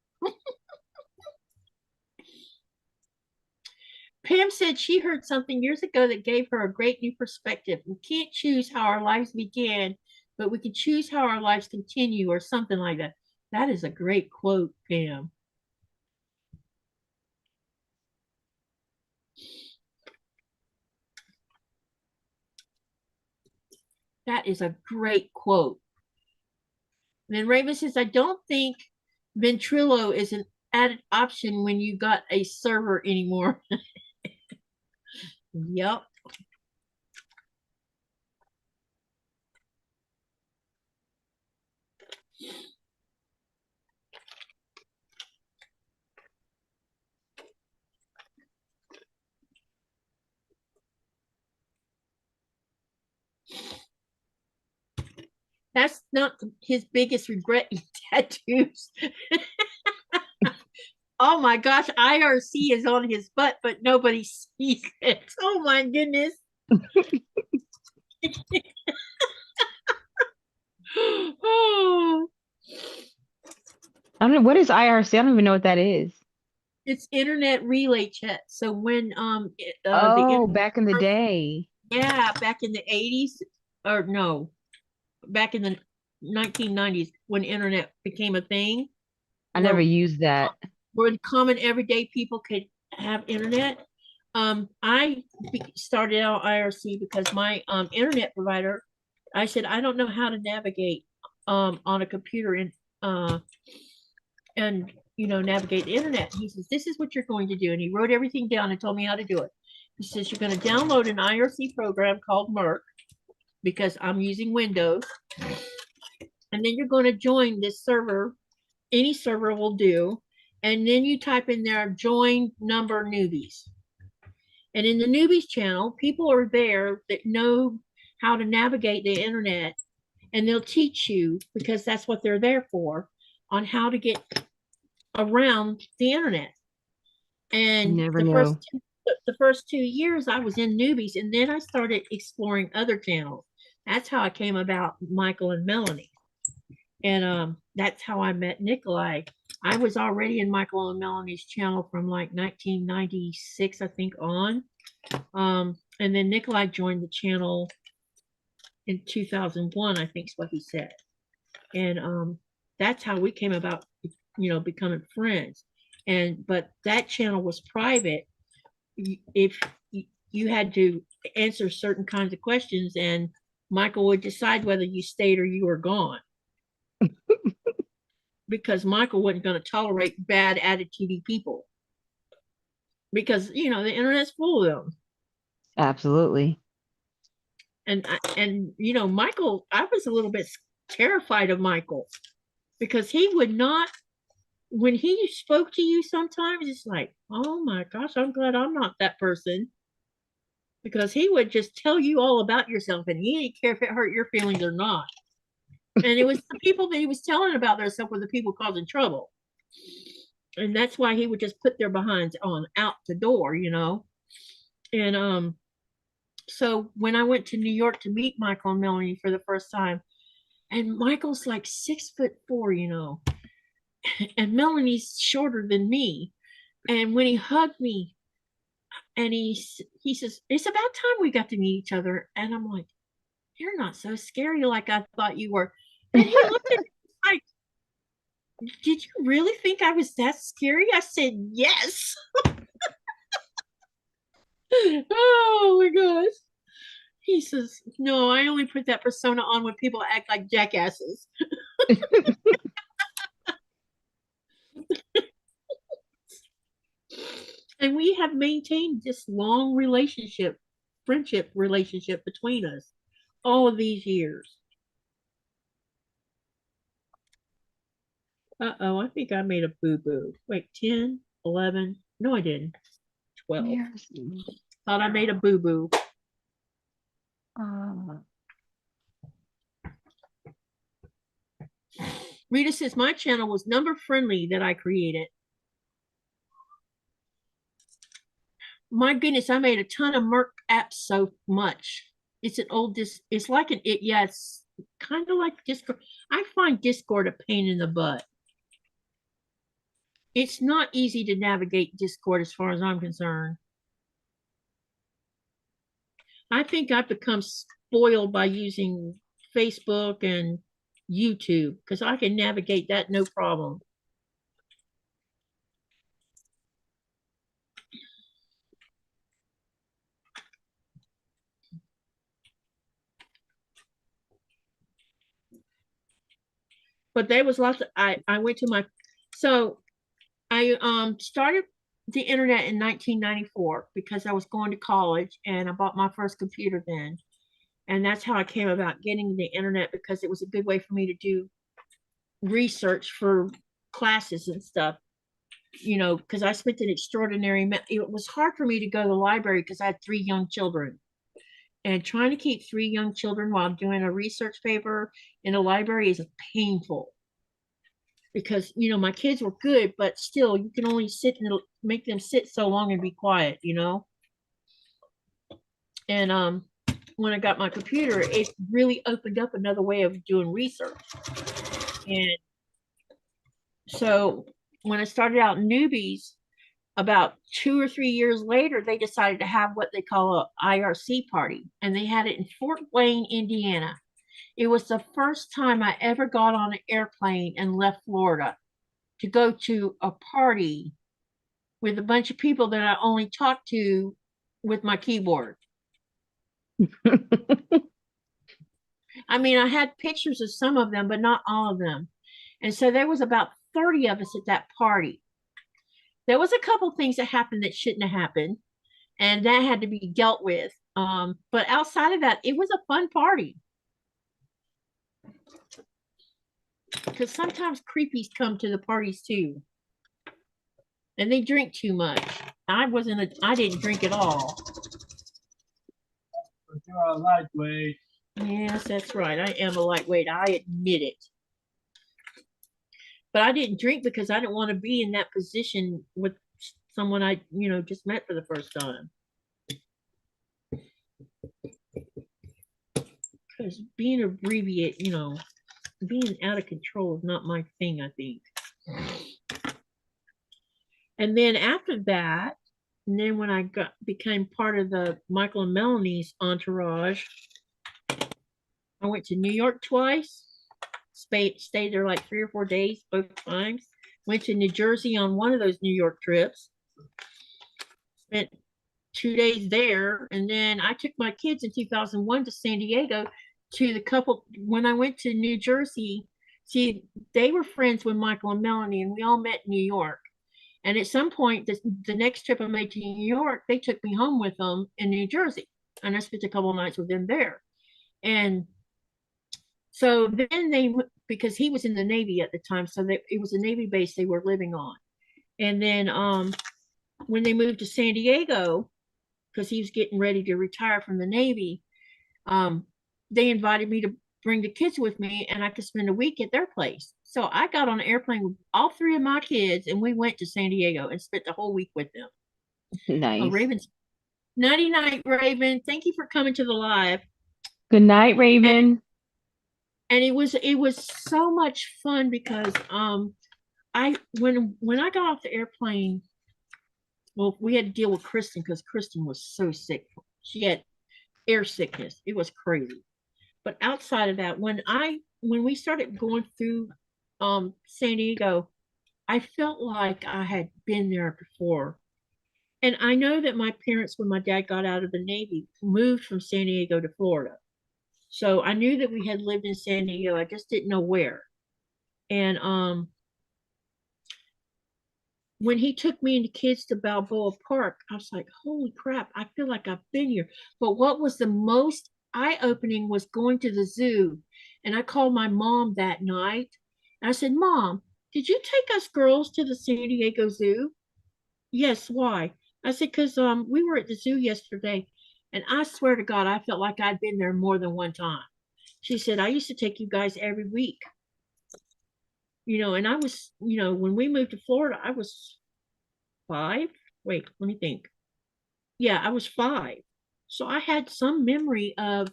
Pam said she heard something years ago that gave her a great new perspective. We can't choose how our lives began, but we can choose how our lives continue, or something like that. That is a great quote, Pam. That is a great quote. And then Raven says, I don't think Ventrilo is an added option when you got a server anymore. Yep. That's not his biggest regret in tattoos. Oh my gosh, IRC is on his butt, but nobody sees it. Oh my goodness. Oh. I don't know. What is IRC? I don't even know what that is. It's internet relay chat. So when back in the day. Yeah, back in the 80s, or no, back in the 1990s when internet became a thing. I never used that. Where common everyday people could have internet. I started out IRC because my internet provider, I said, I don't know how to navigate on a computer and navigate the internet. He says, this is what you're going to do. And he wrote everything down and told me how to do it. He says, you're going to download an IRC program called Merc, because I'm using Windows. And then you're going to join this server. Any server will do. And then you type in there, join number newbies. And in the newbies channel, people are there that know how to navigate the internet, and they'll teach you, because that's what they're there for, on how to get around the internet. And Never know. The first 2 years I was in newbies, and then I started exploring other channels. That's how I came about Michael and Melanie. And that's how I met Nikolai. I was already in Michael and Melanie's channel from like 1996, I think, on. And then Nikolai joined the channel in 2001, I think is what he said. And that's how we came about, becoming friends. But that channel was private. If you had to answer certain kinds of questions, and Michael would decide whether you stayed or you were gone. Because Michael wasn't going to tolerate bad attitude people. Because, the internet's full of them. Absolutely. And Michael, I was a little bit terrified of Michael, because he would not, when he spoke to you sometimes, it's like, oh my gosh, I'm glad I'm not that person. Because he would just tell you all about yourself, and he didn't care if it hurt your feelings or not. And it was the people that he was telling about their stuff were the people causing trouble. And that's why he would just put their behinds on out the door, And so when I went to New York to meet Michael and Melanie for the first time, and Michael's like 6'4", and Melanie's shorter than me. And when he hugged me, and he says, it's about time we got to meet each other. And I'm like, you're not so scary like I thought you were. And he looked at me like, did you really think I was that scary? I said, yes. Oh my gosh. He says, no, I only put that persona on when people act like jackasses. And we have maintained this long friendship relationship between us all of these years. Uh-oh, I think I made a boo-boo. Wait, 10, 11. No, I didn't. 12. Thought I made a boo-boo. Rita says, my channel was number friendly that I created. My goodness, I made a ton of Merc apps so much. It's an old, it's like it's kind of like Discord. I find Discord a pain in the butt. It's not easy to navigate Discord as far as I'm concerned. I think I've become spoiled by using Facebook and YouTube, because I can navigate that no problem. But there was lots of, I went to my, so I started the internet in 1994 because I was going to college, and I bought my first computer then. And that's how I came about getting the internet, because it was a good way for me to do research for classes and stuff, because I spent an extraordinary, it was hard for me to go to the library because I had 3 young children. And trying to keep 3 young children while doing a research paper in a library is painful. Because, my kids were good, but still, you can only make them sit so long and be quiet, And when I got my computer, it really opened up another way of doing research. And so when I started out newbies, about 2 or 3 years later, they decided to have what they call a IRC party, and they had it in Fort Wayne, Indiana. It was the first time I ever got on an airplane and left Florida to go to a party with a bunch of people that I only talked to with my keyboard. I mean, I had pictures of some of them, but not all of them. And so there was about 30 of us at that party. There was a couple things that happened that shouldn't have happened, and that had to be dealt with. But outside of that, it was a fun party. Because sometimes creepies come to the parties too. And they drink too much. I didn't drink at all. But you're a lightweight. Yes, that's right. I am a lightweight. I admit it. But I didn't drink because I didn't want to be in that position with someone I, just met for the first time. Because being abbreviate, being out of control is not my thing, I think. And then after that, and then when I became part of the Michael and Melanie's entourage, I went to New York twice, stayed there like 3 or 4 days both times. Went to New Jersey on one of those New York trips. Spent 2 days there, and then I took my kids in 2001 to San Diego to the couple. When I went to New Jersey, see, they were friends with Michael and Melanie, and we all met in New York. And at some point, the next trip I made to New York, they took me home with them in New Jersey, and I spent a couple of nights with them there. And so then because he was in the Navy at the time, so it was a Navy base they were living on. And then when they moved to San Diego, because he was getting ready to retire from the Navy, they invited me to bring the kids with me, and I could spend a week at their place. So I got on an airplane with all 3 of my kids, and we went to San Diego and spent the whole week with them. Nice. Oh, Raven's nighty night, Raven. Thank you for coming to the live. Good night, Raven. And it was so much fun because when I got off the airplane, well, we had to deal with Kristen because Kristen was so sick. She had air sickness. It was crazy. But outside of that, when we started going through San Diego, I felt like I had been there before. And I know that my parents, when my dad got out of the Navy, moved from San Diego to Florida. So I knew that we had lived in San Diego. I just didn't know where. And when he took me and the kids to Balboa Park, I was like, holy crap, I feel like I've been here. But what was the most eye-opening was going to the zoo. And I called my mom that night. And I said, Mom, did you take us girls to the San Diego Zoo? Yes, why? I said, because we were at the zoo yesterday, and I swear to God, I felt like I'd been there more than one time. She said, I used to take you guys every week. And I was, when we moved to Florida, I was 5. Wait, let me think. Yeah, I was 5. So I had some memory of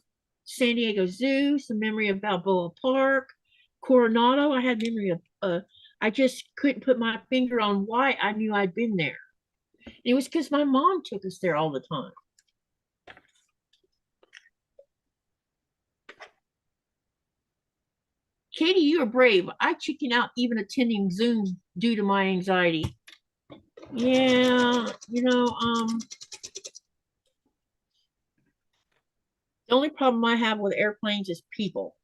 San Diego Zoo, some memory of Balboa Park, Coronado. I had memory of, I just couldn't put my finger on why I knew I'd been there. It was because my mom took us there all the time. Katie, you are brave. I chicken out even attending Zoom due to my anxiety. Yeah, the only problem I have with airplanes is people.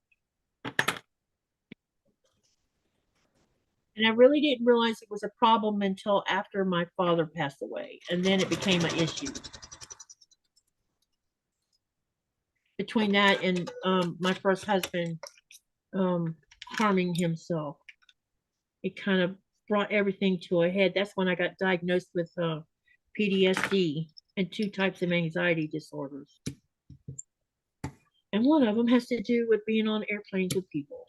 And I really didn't realize it was a problem until after my father passed away. And then it became an issue. Between that and my first husband harming himself, it kind of brought everything to a head. That's when I got diagnosed with PTSD and 2 types of anxiety disorders. And one of them has to do with being on airplanes with people.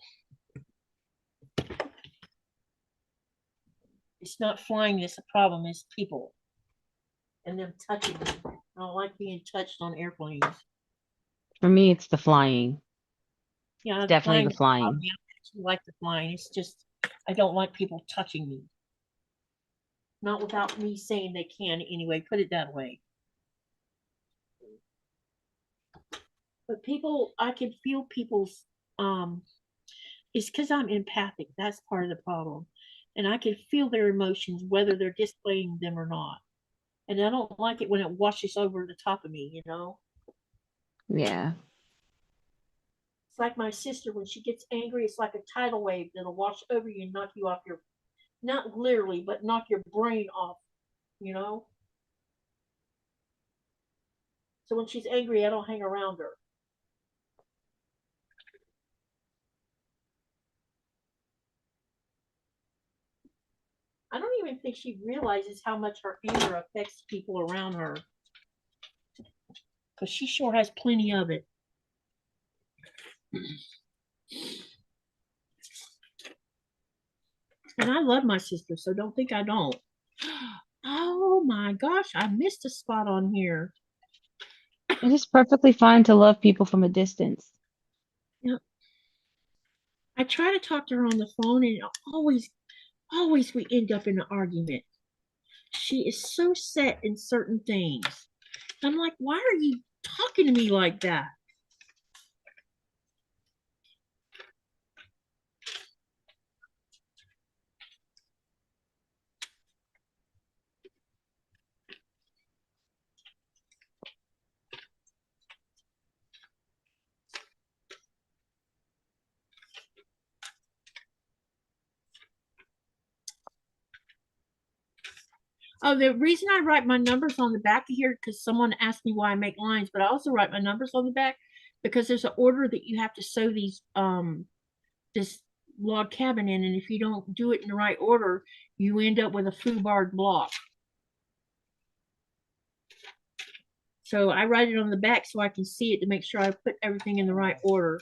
It's not flying that's a problem, it's people. And them touching me. I don't like being touched on airplanes. For me, it's the flying. Yeah, Definitely the flying. I actually like the flying. It's just, I don't like people touching me. Not without me saying they can anyway, put it that way. But people, I can feel people's, it's because I'm empathic. That's part of the problem. And I can feel their emotions, whether they're displaying them or not. And I don't like it when it washes over the top of me, Yeah. It's like my sister, when she gets angry, it's like a tidal wave that'll wash over you and knock you off your, not literally, but knock your brain off, So when she's angry, I don't hang around her. I don't even think she realizes how much her anger affects people around her. Because she sure has plenty of it. And I love my sister, so don't think I don't. Oh my gosh, I missed a spot on here. It is perfectly fine to love people from a distance. Yep. I try to talk to her on the phone, and always we end up in an argument. She is so set in certain things. I'm like, why are you talking to me like that? Oh, the reason I write my numbers on the back of here, because someone asked me why I make lines, but I also write my numbers on the back because there's an order that you have to sew these this log cabin in, and if you don't do it in the right order, you end up with a foobarred block. So I write it on the back so I can see it to make sure I put everything in the right order.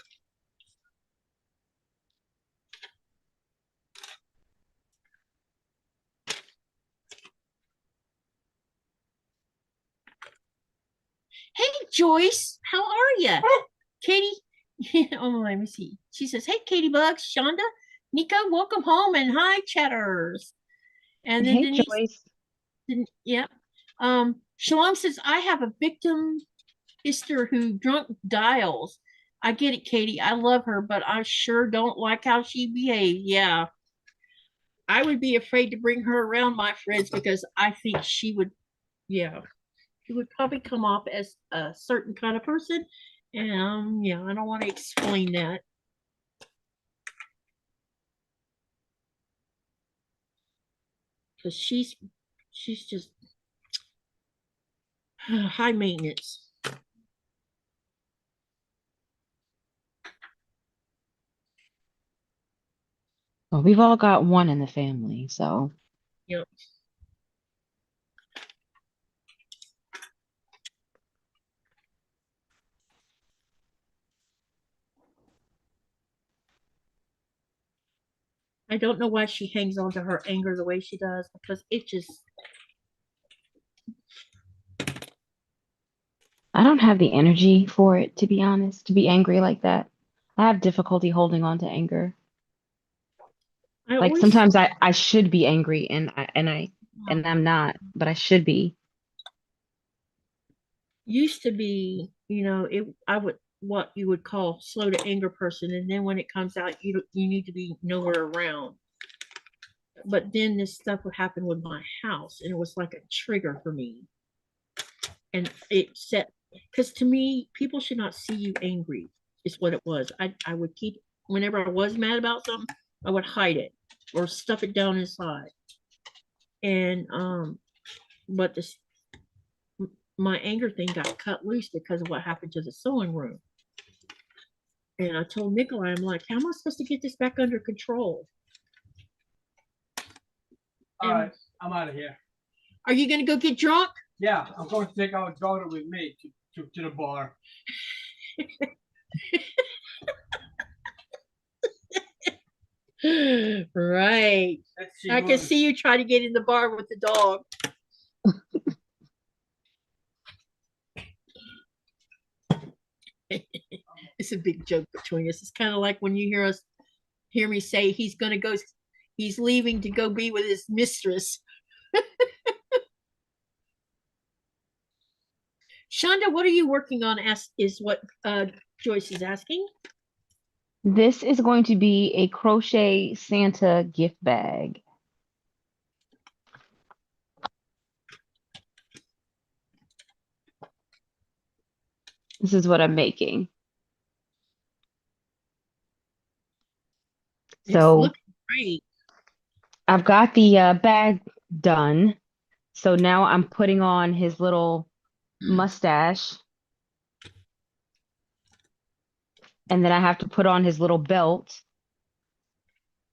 Hey, Joyce, how are you? Katie, oh, let me see. She says, hey, Katie Bugs, Chaunda, Nico, welcome home, and hi, chatters. And then Hey, Denise, Joyce. yeah. Shalom says, I have a victim sister who drunk dials. I get it, Katie. I love her, but I sure don't like how she behaves. Yeah. I would be afraid to bring her around my friends because I think she would, yeah, she would probably come off as a certain kind of person. And yeah, I don't want to explain that. Because she's just high maintenance. Well, we've all got one in the family, so. Yep. I don't know why she hangs on to her anger the way she does, because it just. I don't have the energy for it, to be honest, to be angry like that. I have difficulty holding on to anger. I Like always sometimes I should be angry and I'm not, but I should be. used to be, I would what you would call slow to anger person, and then when it comes out, you need to be nowhere around. But then this stuff would happen with my house, and it was like a trigger for me, and it set because to me, people should not see you angry. Is what it was. I would keep whenever I was mad about something, I would hide it or stuff it down inside, and but this my anger thing got cut loose because of what happened to the sewing room. And I told Nikolai, I'm like, how am I supposed to get this back under control? All right, I'm out of here. Are you going to go get drunk? Yeah, I'm going to take our daughter with me to the bar. Right. I can see you try to get in the bar with the dog. It's a big joke between us. It's kind of like when you hear me say he's leaving to go be with his mistress. Chaunda, what are you working on? Is what Joyce is asking. This is going to be a crochet Santa gift bag. This is what I'm making. So looking great. I've got the bag done. So now I'm putting on his little mustache. And then I have to put on his little belt.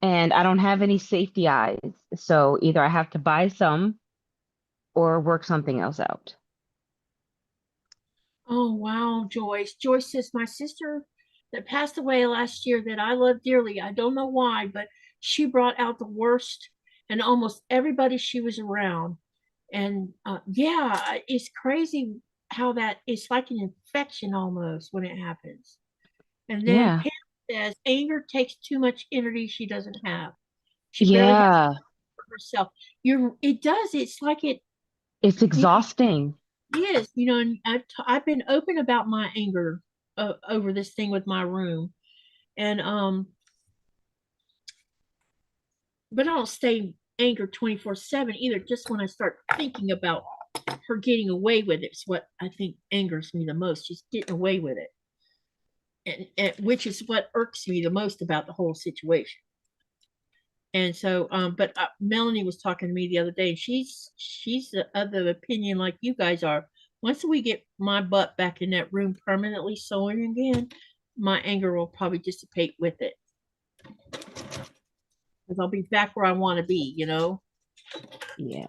And I don't have any safety eyes. So either I have to buy some or work something else out. Oh, wow, Joyce. Joyce says, my sister that passed away last year that I love dearly. I don't know why, but she brought out the worst in almost everybody she was around. And yeah, it's crazy how that it's like an infection almost when it happens. And then Yeah. Pam says, anger takes too much energy she doesn't have. She barely has Yeah. for herself. It does. It's like it, It's you know, exhausting. is, and I've been open about my anger over this thing with my room, and but I don't stay angered 24/7 either. Just when I start thinking about her getting away with it's what I think angers me the most. She's getting away with it, and which is what irks me the most about the whole situation. And so, but Melanie was talking to me the other day. She's of the opinion like you guys are. Once we get my butt back in that room permanently sewing again, my anger will probably dissipate with it. Because I'll be back where I want to be, Yeah.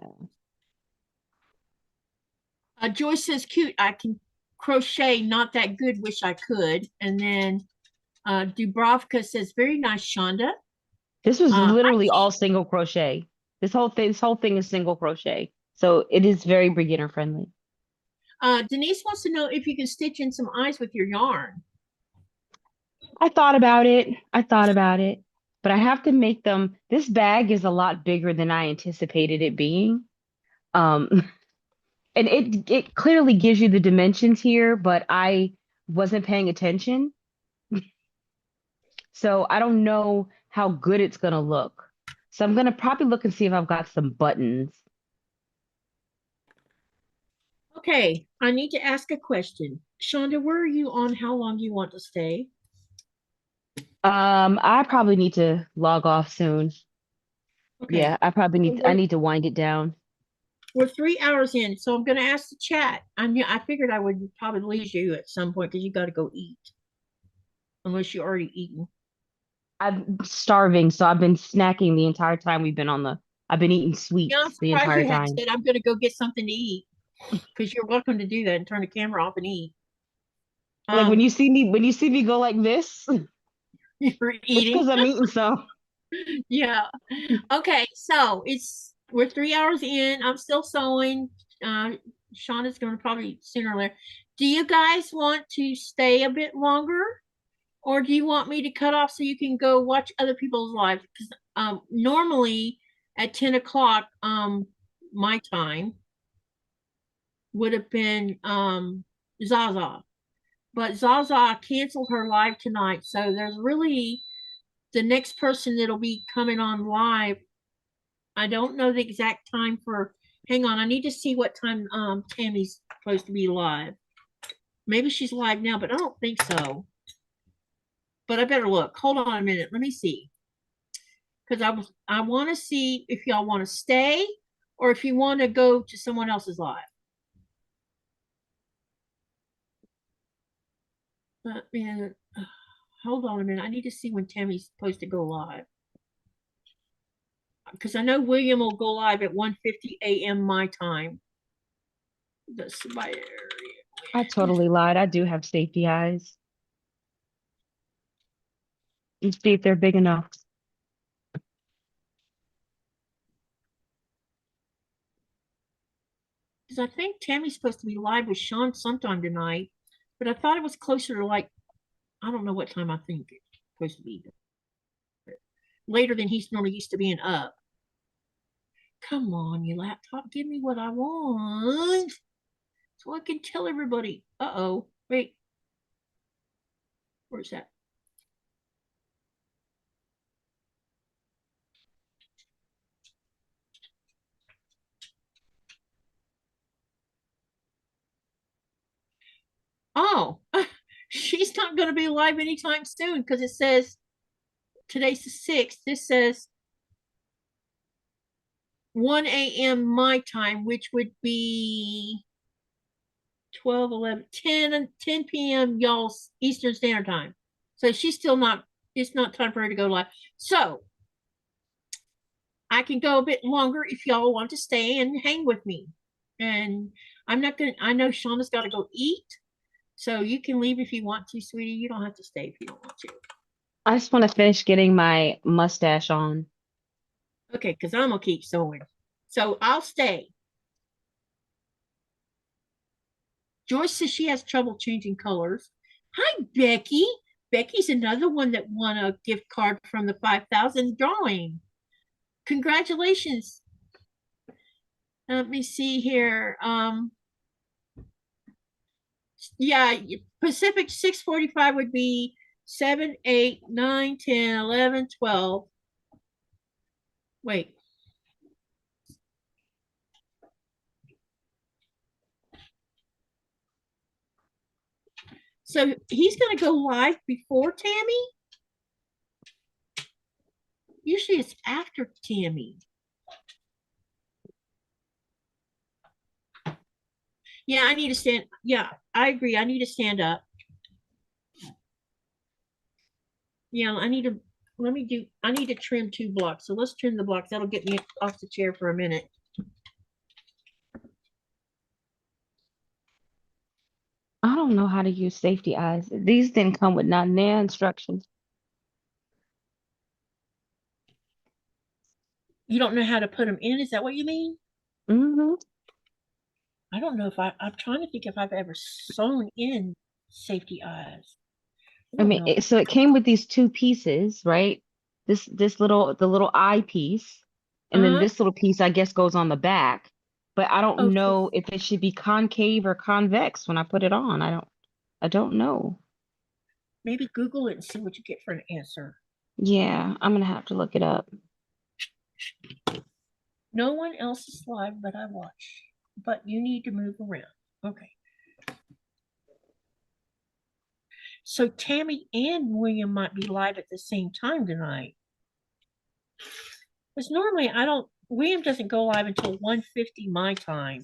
Joyce says, cute. I can crochet, not that good, wish I could. And then Dubrovka says, very nice, Chaunda. This was literally all single crochet. This whole thing is single crochet. So it is very beginner friendly. Denise wants to know if you can stitch in some eyes with your yarn. I thought about it. But I have to make them. This bag is a lot bigger than I anticipated it being. Um, and it clearly gives you the dimensions here, but I wasn't paying attention. So I don't know how good it's gonna look. So I'm gonna probably look and see if I've got some buttons. Okay, I need to ask a question. Chaunda, where are you on how long you want to stay? I probably need to log off soon. Okay. Yeah, I need to wind it down. We're 3 hours in, so I'm gonna ask the chat. I figured I would probably lose you at some point because you gotta go eat. Unless you already eaten. I'm starving, so I've been snacking the entire time I've been eating Yeah, I'm sweets the surprised entire you hadn't time. said I'm gonna go get something to eat. Because you're welcome to do that and turn the camera off and eat. Like when you see me go like this, You're it's eating. because I'm eating some. Yeah. Okay, so we're 3 hours in. I'm still sewing. Sean is going to probably sooner or later. Do you guys want to stay a bit longer, or do you want me to cut off so you can go watch other people's lives? Because normally at 10 o'clock, my time would have been Zaza, but Zaza canceled her live tonight, so there's really the next person that'll be coming on live. I don't know the exact time for, hang on, I need to see what time Tammy's supposed to be live. Maybe she's live now, but I don't think so. But I better look. Hold on a minute. Let me see. Because I want to see if y'all want to stay or if you want to go to someone else's live. Man, hold on a minute. I need to see when Tammy's supposed to go live. Because I know William will go live at 1:50 a.m. my time. That's my area. I totally lied. I do have safety eyes. Let's see if they're big enough. Because I think Tammy's supposed to be live with Sean sometime tonight, but I thought it was closer to like, I don't know what time I think it's supposed to be. Later than he's normally used to being up. Come on, you laptop, give me what I want so I can tell everybody. Uh-oh, wait. Where's that? Oh, she's not going to be live anytime soon because it says today's the 6th. This says 1 a.m. my time, which would be 12, 11, 10 p.m. y'all's Eastern Standard Time. So she's still not, it's not time for her to go live. So I can go a bit longer if y'all want to stay and hang with me. And I'm not gonna, I know Shauna's got to go eat. So you can leave if you want to, sweetie. You don't have to stay if you don't want to. I just want to finish getting my mustache on. Okay, because I'm gonna keep sewing. So I'll stay. Joyce says she has trouble changing colors. Hi, Becky. Becky's another one that won a gift card from the 5,000 drawing. Congratulations. Let me see here. Yeah, Pacific 645 would be 7, 8, 9, 10, 11, 12. Wait. So he's going to go live before Tammy? Usually it's after Tammy. Yeah, I need to stand. Yeah, I agree. I need to stand up. Yeah, I need to, I need to trim 2 blocks. So let's trim the blocks. That'll get me off the chair for a minute. I don't know how to use safety eyes. These didn't come with not nail instructions. You don't know how to put them in? Is that what you mean? Mm-hmm. I don't know if I'm trying to think if I've ever sewn in safety eyes. I mean, so it came with these 2 pieces, right? The little eye piece, and then this little piece, I guess, goes on the back. But I don't know if it should be concave or convex when I put it on. I don't know. Maybe Google it and see what you get for an answer. Yeah, I'm gonna have to look it up. No one else is live, but I watch. But you need to move around. Okay. So Tammy and William might be live at the same time tonight. Because normally William doesn't go live until 1:50 my time.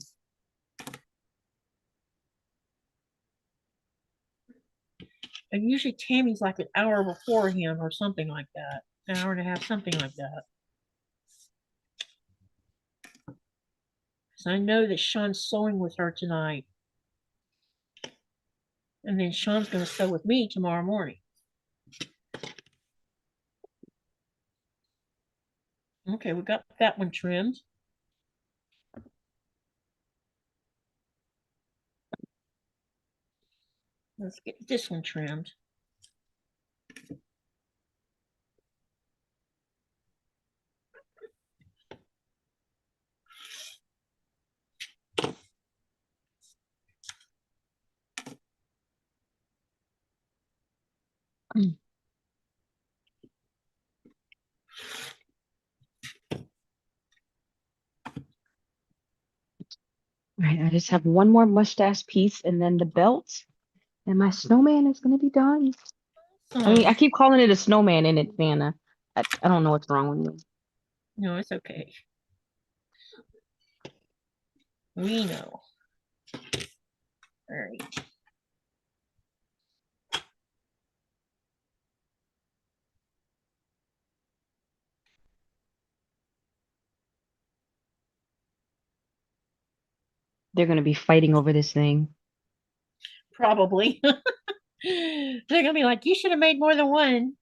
And usually Tammy's like an hour before him or something like that. An hour and a half, something like that. So I know that Sean's sewing with her tonight. And then Sean's going to sew with me tomorrow morning. Okay, we got that one trimmed. Let's get this one trimmed. Right, I just have one more mustache piece and then the belt, and my snowman is gonna be done. I mean, I keep calling it a snowman and it's Santa. I don't know what's wrong with me. No, it's okay. We know. All right. They're gonna be fighting over this thing. Probably. They're gonna be like, you should have made more than one.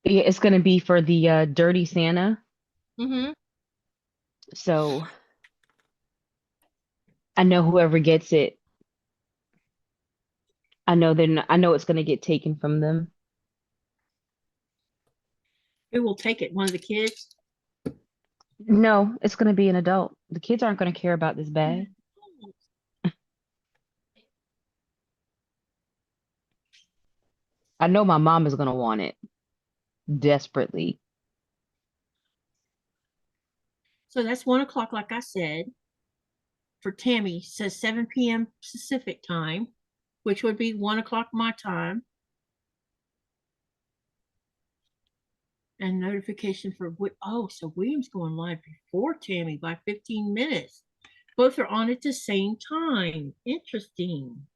Yeah, it's gonna be for the dirty Santa. Mm-hmm. So I know whoever gets it, I know I know it's gonna get taken from them. Who will take it? One of the kids? No, it's gonna be an adult. The kids aren't gonna care about this bag. I know my mom is gonna want it desperately. So that's 1 o'clock, like I said. For Tammy, says 7 p.m. Pacific time, which would be 1 o'clock my time. And notification for so William's going live before Tammy by 15 minutes. Both are on at the same time. Interesting.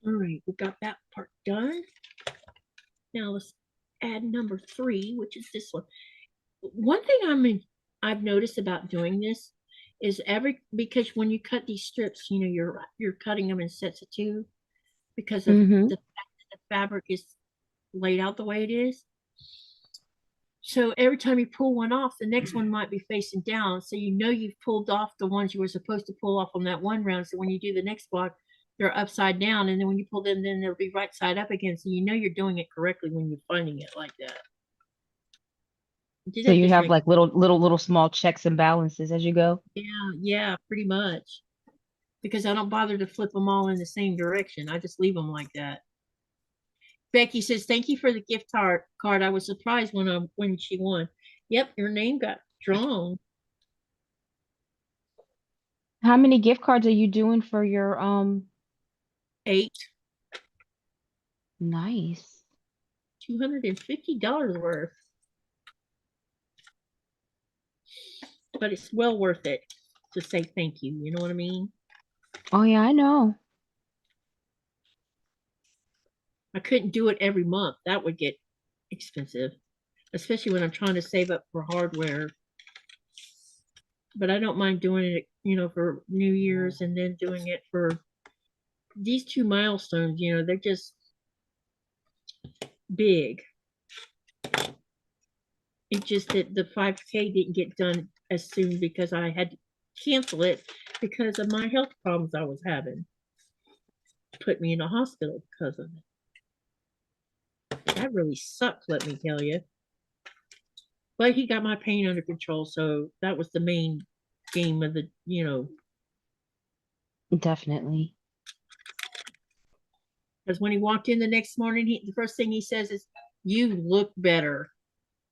All right, we got that part done. Now let's add number 3, which is this one. One thing I've noticed about doing this is because when you cut these strips, you know, you're cutting them in sets of 2 because of Mm-hmm. the fact that the fabric is laid out the way it is. So every time you pull one off, the next one might be facing down. So you know you've pulled off the ones you were supposed to pull off on that one round. So when you do the next block, they're upside down. And then when you pull them, then they'll be right side up again. So you know you're doing it correctly when you're finding it like that. So you have like little small checks and balances as you go. Yeah, pretty much. Because I don't bother to flip them all in the same direction. I just leave them like that. Becky says, "Thank you for the gift card. I was surprised when she won. Yep, your name got drawn. How many gift cards are you doing for your 8, nice. $250 worth. But it's well worth it to say thank you. You know what I mean? Oh yeah, I know. I couldn't do it every month. That would get expensive, especially when I'm trying to save up for hardware. But I don't mind doing it, you know, for New Year's and then doing it for these 2 milestones. You know, they're just big. It's just that the 5K didn't get done as soon because I had to cancel it because of my health problems I was having. Put me in a hospital because of it. That really sucked, let me tell you. But he got my pain under control, so that was the main game of the, you know. Definitely. Because when he walked in the next morning, the first thing he says is, "You look better."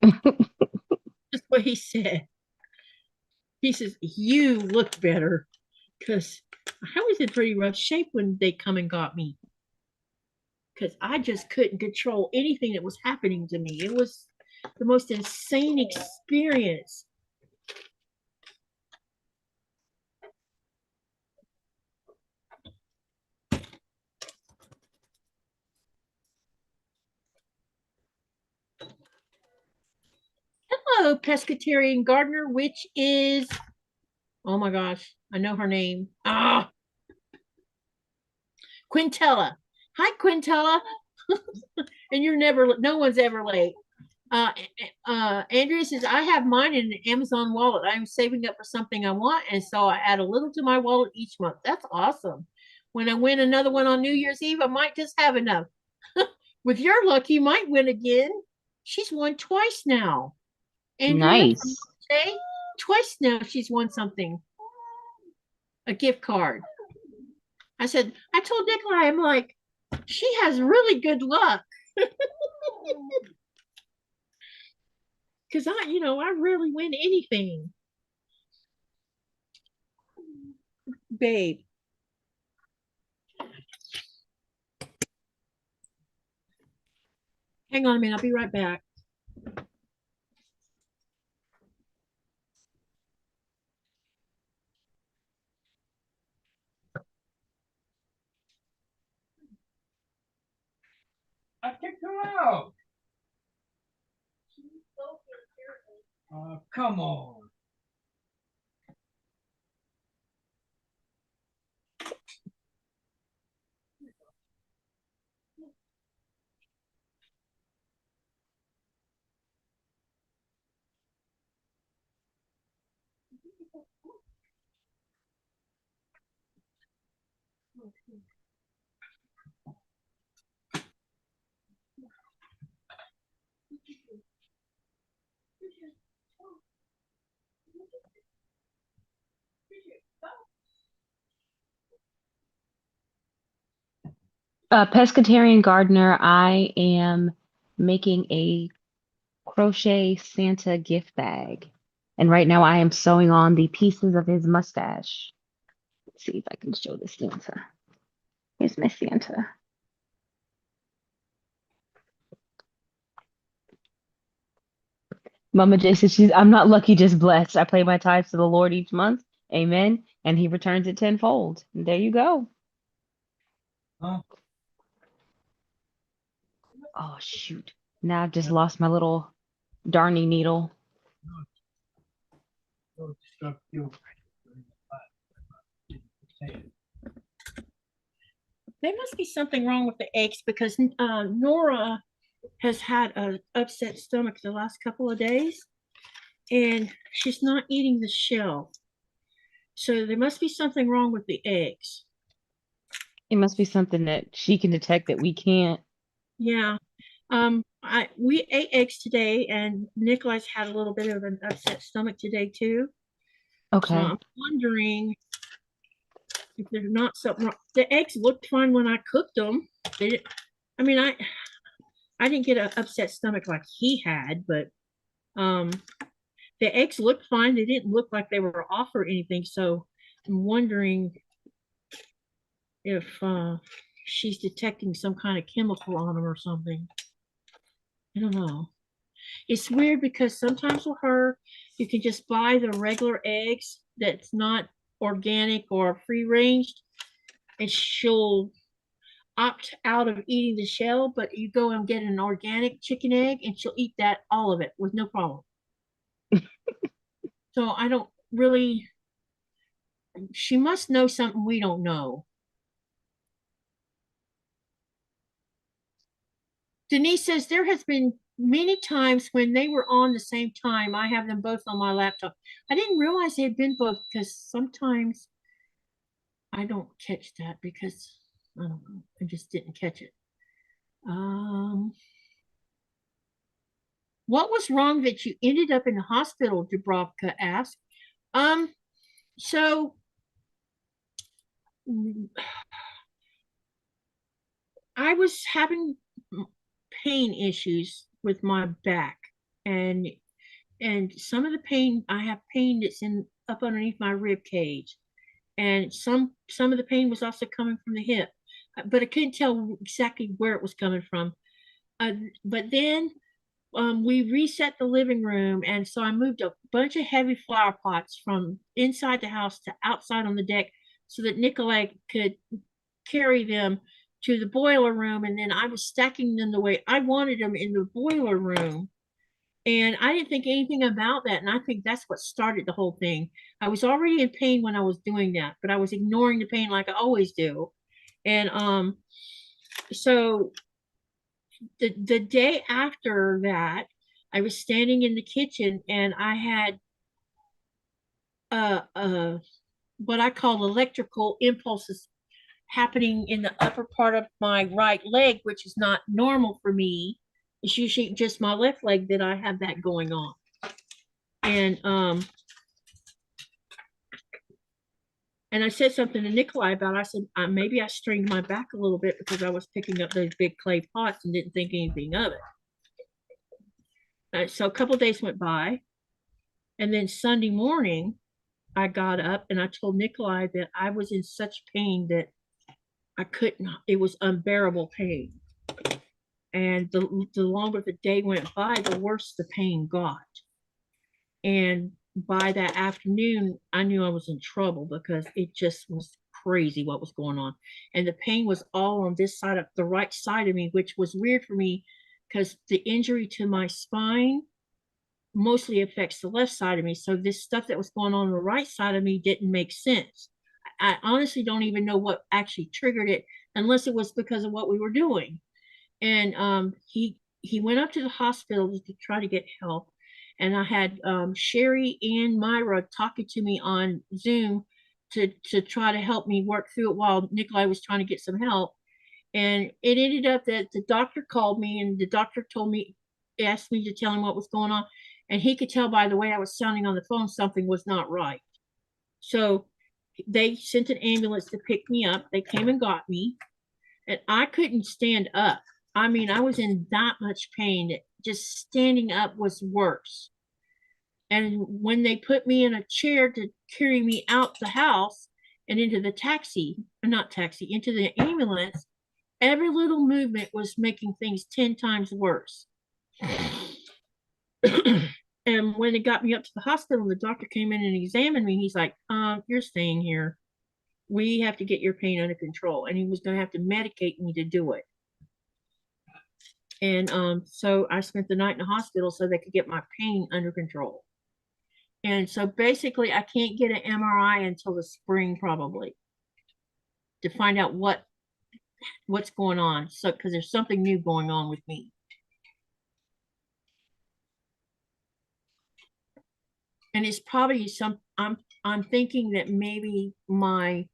That's what he said. He says, "You look better." Because I was in pretty rough shape when they come and got me. Because I just couldn't control anything that was happening to me. It was the most insane experience. Hello, pescatarian gardener, which is, oh my gosh, I know her name. Quintella. Hi, Quintella. And no one's ever late. Andrea says, "I have mine in an Amazon wallet. I'm saving up for something I want, and so I add a little to my wallet each month." That's awesome. When I win another one on New Year's Eve, I might just have enough. With your luck, you might win again. She's won twice now. Andrea from Nice. Jay, twice now she's won something. A gift card. I told Nikolai, I'm like, she has really good luck. Because I rarely win anything. Babe. Hang on a minute, I'll be right back. I kicked her out. Come on. Pescatarian gardener, I am making a crochet Santa gift bag. And right now I am sewing on the pieces of his mustache. Let's see if I can show the Santa. Here's my Santa. Mama J says I'm not lucky, just blessed. I pay my tithes to the Lord each month. Amen. And he returns it tenfold. And there you go. Huh? Oh shoot. Now I've just lost my little darning needle. There must be something wrong with the eggs because Nora has had an upset stomach the last couple of days and she's not eating the shell. So there must be something wrong with the eggs. It must be something that she can detect that we can't. Yeah. We ate eggs today and Nikolai's had a little bit of an upset stomach today too. So Okay. I'm wondering if there's not something wrong. The eggs looked fine when I cooked them. They didn't, I mean, I didn't get an upset stomach like he had, but the eggs looked fine. They didn't look like they were off or anything. So I'm wondering if she's detecting some kind of chemical on them or something. I don't know. It's weird because sometimes with her, you can just buy the regular eggs that's not organic or free range, and she'll opt out of eating the shell, but you go and get an organic chicken egg and she'll eat that, all of it, with no problem. So I don't really, she must know something we don't know. Denise says there has been many times when they were on the same time. I have them both on my laptop. I didn't realize they had been both because sometimes I don't catch that because I don't know. I just didn't catch it. What was wrong that you ended up in the hospital? Dubrovka asked. So I was having pain issues with my back, and some of the pain, I have pain that's in up underneath my rib cage, and some of the pain was also coming from the hip, but I couldn't tell exactly where it was coming from. But then we reset the living room, and so I moved a bunch of heavy flower pots from inside the house to outside on the deck so that Nikolai could carry them to the boiler room, and then I was stacking them the way I wanted them in the boiler room. And I didn't think anything about that. And I think that's what started the whole thing. I was already in pain when I was doing that, but I was ignoring the pain like I always do. And so the day after that, I was standing in the kitchen and I had what I call electrical impulses happening in the upper part of my right leg, which is not normal for me. It's usually just my left leg that I have that going on. And I said something to Nikolai about it. I said, maybe I strained my back a little bit because I was picking up those big clay pots and didn't think anything of it. So a couple of days went by. And then Sunday morning, I got up and I told Nikolai that I was in such pain that I couldn't, it was unbearable pain. And the longer the day went by, the worse the pain got. And by that afternoon, I knew I was in trouble because it just was crazy what was going on. And the pain was all on this side of the right side of me, which was weird for me because the injury to my spine mostly affects the left side of me. So this stuff that was going on the right side of me didn't make sense. I honestly don't even know what actually triggered it unless it was because of what we were doing. And he went up to the hospital to try to get help. And I had Sherry and Myra talking to me on Zoom to try to help me work through it while Nikolai was trying to get some help. And it ended up that the doctor called me and the doctor asked me to tell him what was going on. And he could tell by the way I was sounding on the phone, something was not right. So they sent an ambulance to pick me up. They came and got me. And I couldn't stand up. I mean, I was in that much pain that just standing up was worse. And when they put me in a chair to carry me out the house and into the into the ambulance, every little movement was making things 10 times worse. And when they got me up to the hospital, the doctor came in and examined me. He's like, you're staying here. We have to get your pain under control. And he was going to have to medicate me to do it. And so I spent the night in the hospital so they could get my pain under control. And so basically I can't get an MRI until the spring probably to find out what's going on. So because there's something new going on with me. And it's probably I'm thinking that maybe I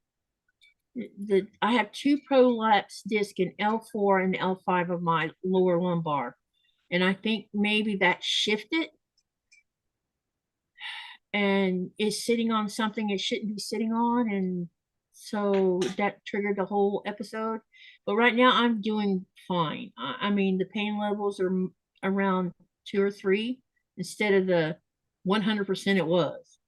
have two prolapse disc in L4 and L5 of my lower lumbar. And I think maybe that shifted and is sitting on something it shouldn't be sitting on. And so that triggered the whole episode. But right now I'm doing fine. I mean, the pain levels are around 2 or 3 instead of the 100% it was.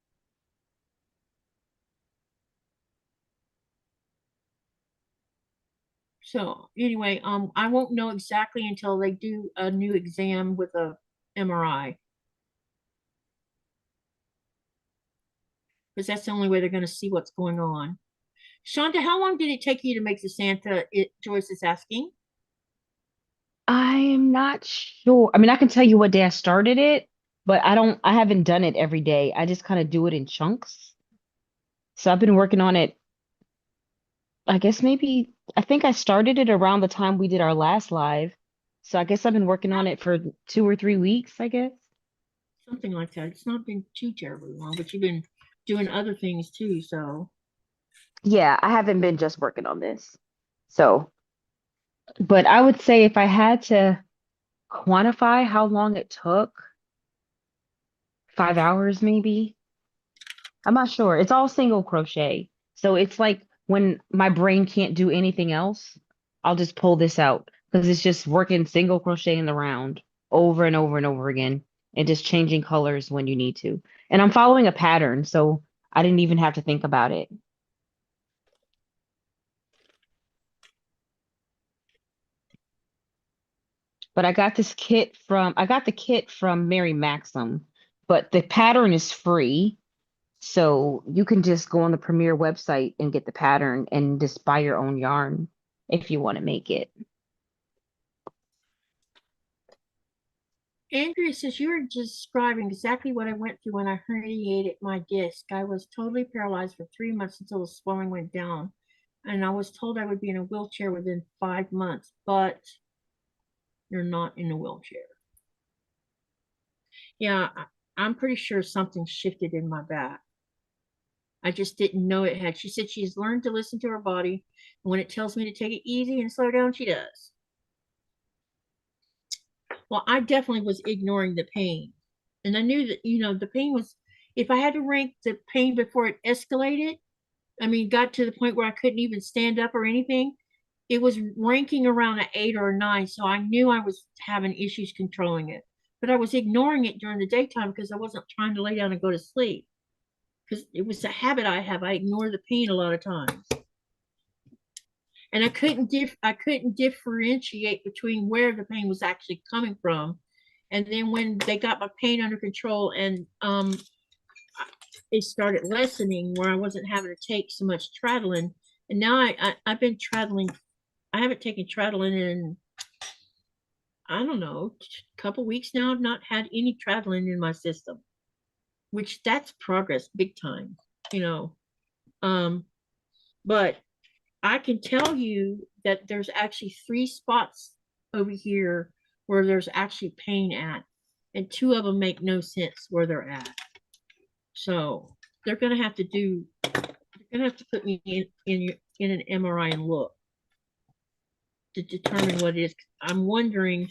So anyway, I won't know exactly until they do a new exam with a MRI. Because that's the only way they're going to see what's going on. Chaunda, how long did it take you to make the Santa? Joyce is asking. I'm not sure. I mean, I can tell you what day I started it, but I haven't done it every day. I just kind of do it in chunks. So I've been working on it, I guess I think I started it around the time we did our last live. So I guess I've been working on it for 2 or 3 weeks, I guess. Something like that. It's not been too terribly long, but you've been doing other things too, so. Yeah, I haven't been just working on this. So, but I would say if I had to quantify how long it took, 5 hours maybe. I'm not sure. It's all single crochet. So it's like when my brain can't do anything else, I'll just pull this out because it's just working single crochet in the round over and over and over again and just changing colors when you need to. And I'm following a pattern, so I didn't even have to think about it. But I got the kit from Mary Maxim, but the pattern is free. So you can just go on the Premiere website and get the pattern and just buy your own yarn if you want to make it. Andrea says, you were describing exactly what I went through when I herniated my disc. I was totally paralyzed for 3 months until the swelling went down. And I was told I would be in a wheelchair within 5 months, but you're not in a wheelchair. Yeah, I'm pretty sure something shifted in my back. I just didn't know it had. She said she's learned to listen to her body. And when it tells me to take it easy and slow down, she does. Well, I definitely was ignoring the pain. And I knew that, the pain was, if I had to rank the pain before it escalated, I mean, got to the point where I couldn't even stand up or anything, it was ranking around an 8 or a 9. So I knew I was having issues controlling it. But I was ignoring it during the daytime because I wasn't trying to lay down and go to sleep. Because it was a habit I have. I ignore the pain a lot of times. And I couldn't differentiate between where the pain was actually coming from. And then when they got my pain under control and it started lessening where I wasn't having to take so much Tradolin. And now I've been Tradoling. I haven't taken Tradolin in, I don't know, a couple weeks now. I've not had any Tradolin in my system, which that's progress big time, but I can tell you that there's actually 3 spots over here where there's actually pain at, and 2 of them make no sense where they're at. So they're gonna have to put me in an MRI and look to determine what it is. I'm wondering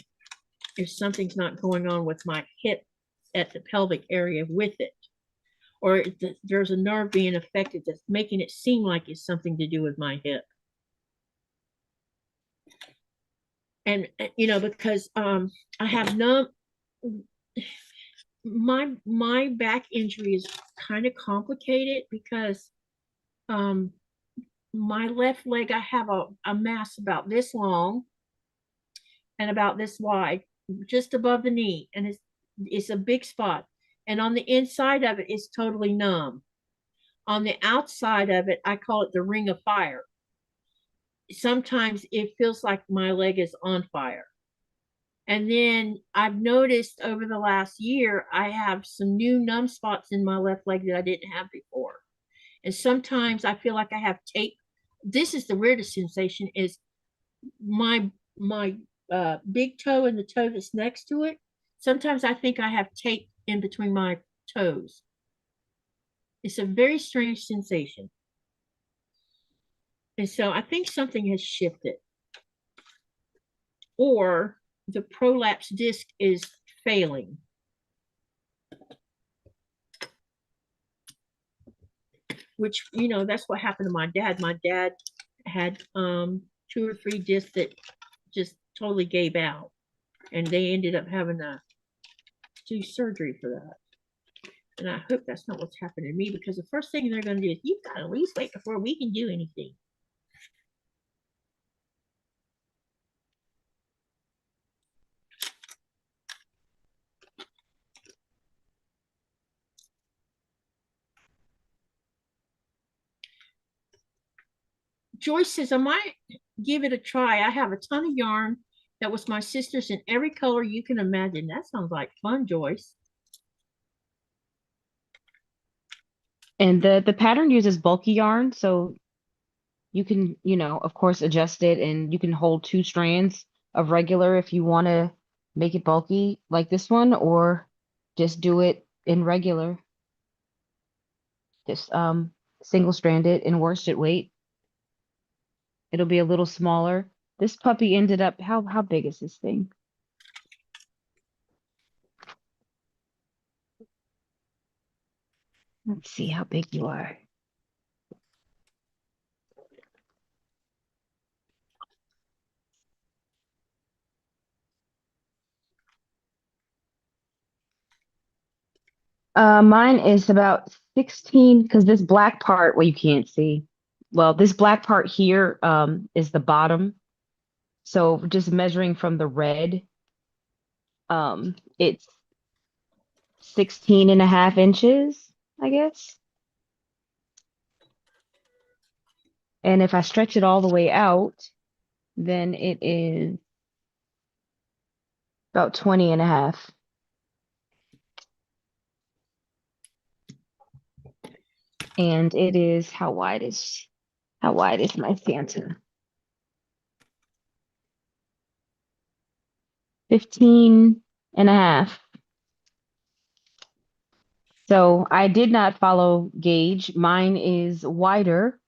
if something's not going on with my hip at the pelvic area with it, or if there's a nerve being affected that's making it seem like it's something to do with my hip. And because I have my back injury is kind of complicated because my left leg, I have a mass about this long and about this wide, just above the knee, and it's a big spot. And on the inside of it is totally numb. On the outside of it, I call it the ring of fire. Sometimes it feels like my leg is on fire. And then I've noticed over the last year, I have some new numb spots in my left leg that I didn't have before. And sometimes I feel like I have tape. This is the weirdest sensation is my big toe and the toe that's next to it. Sometimes I think I have tape in between my toes. It's a very strange sensation. And so I think something has shifted. Or the prolapse disc is failing. Which, you know, that's what happened to my dad. My dad had 2 or 3 discs that just totally gave out. And they ended up having to do surgery for that. And I hope that's not what's happening to me, because the first thing they're going to do is, you've got to lose weight before we can do anything. Joyce says, I might give it a try. I have a ton of yarn that was my sister's in every color you can imagine. That sounds like fun, Joyce. And the pattern uses bulky yarn, so you can, you know, of course, adjust it, and you can hold 2 strands of regular if you want to make it bulky like this one, or just do it in regular. Just single stranded and worsted weight. It'll be a little smaller. This puppy ended up, how big is this thing? Let's see how big you are. Mine is about 16, because this black part, well, you can't see. Well, this black part here is the bottom. So just measuring from the red, it's 16.5 inches, I guess. And if I stretch it all the way out, then it is about 20.5. And it is, how wide is my Santa? 15.5. So I did not follow gauge. Mine is wider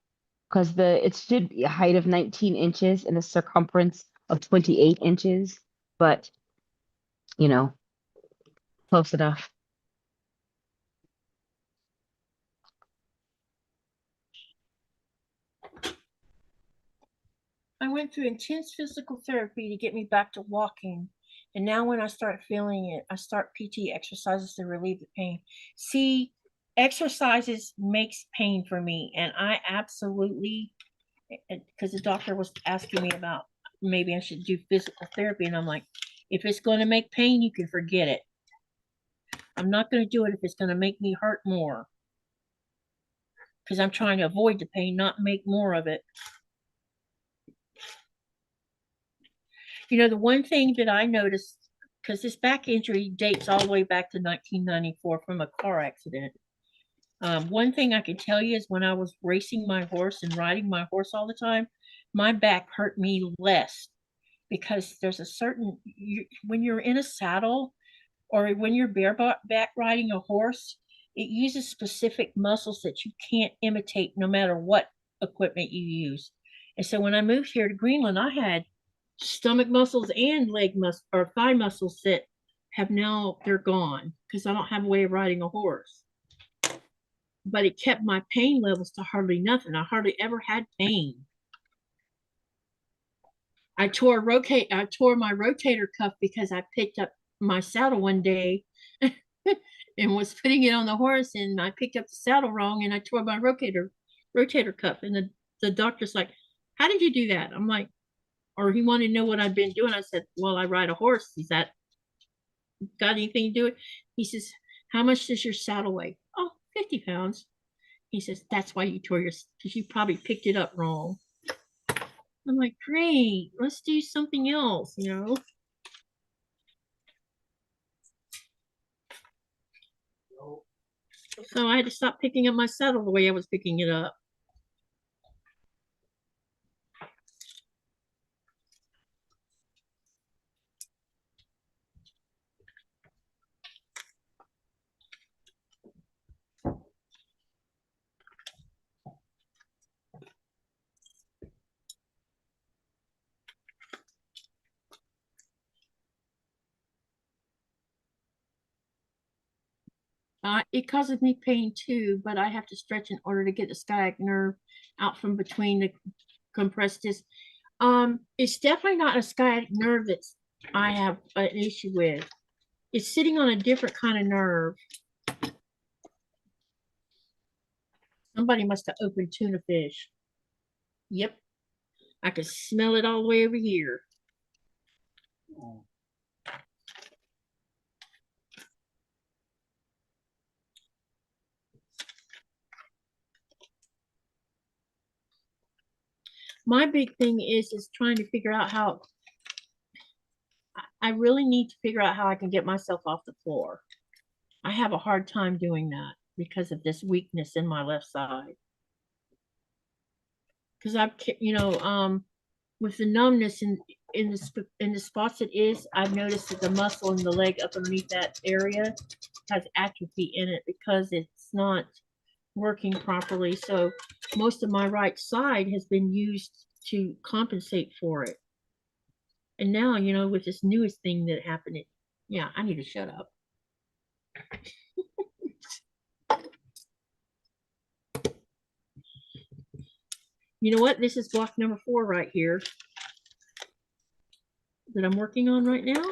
because it should be a height of 19 inches and a circumference of 28 inches, but you know, close enough. I went through intense physical therapy to get me back to walking. And now when I start feeling it, I start PT exercises to relieve the pain. See, exercises makes pain for me. And I absolutely, because the doctor was asking me about maybe I should do physical therapy. And I'm like, if it's going to make pain, you can forget it. I'm not going to do it if it's going to make me hurt more. Because I'm trying to avoid the pain, not make more of it. You know, the one thing that I noticed, because this back injury dates all the way back to 1994 from a car accident. One thing I can tell you is when I was racing my horse and riding my horse all the time, my back hurt me less, because there's a certain, when you're in a saddle or when you're bareback riding a horse, it uses specific muscles that you can't imitate no matter what equipment you use. And so when I moved here to Greenland, I had stomach muscles and leg muscles or thigh muscles that have now, they're gone because I don't have a way of riding a horse. But it kept my pain levels to hardly nothing. I hardly ever had pain. I tore my rotator cuff because I picked up my saddle one day and was putting it on the horse, and I picked up the saddle wrong and I tore my rotator cuff. And the doctor's like, how did you do that? I'm like, or he wanted to know what I'd been doing. I said, well, I ride a horse. Is that got anything to do with it? He says, how much does your saddle weigh? Oh, 50 pounds. He says, that's why you tore because you probably picked it up wrong. I'm like, great, let's do something else, you know. So I had to stop picking up my saddle the way I was picking it up. It causes me pain too, but I have to stretch in order to get the sciatic nerve out from between the compressed disc. It's definitely not a sciatic nerve that I have an issue with. It's sitting on a different kind of nerve. Somebody must have opened tuna fish. Yep, I can smell it all the way over here. My big thing is trying to figure out how I really need to figure out how I can get myself off the floor. I have a hard time doing that because of this weakness in my left side. Because I've, with the numbness in the spots it is, I've noticed that the muscle in the leg up underneath that area has atrophy in it because it's not working properly. So most of my right side has been used to compensate for it. And now, with this newest thing that happened, yeah, I need to shut up. You know what? This is block number 4 right here that I'm working on right now.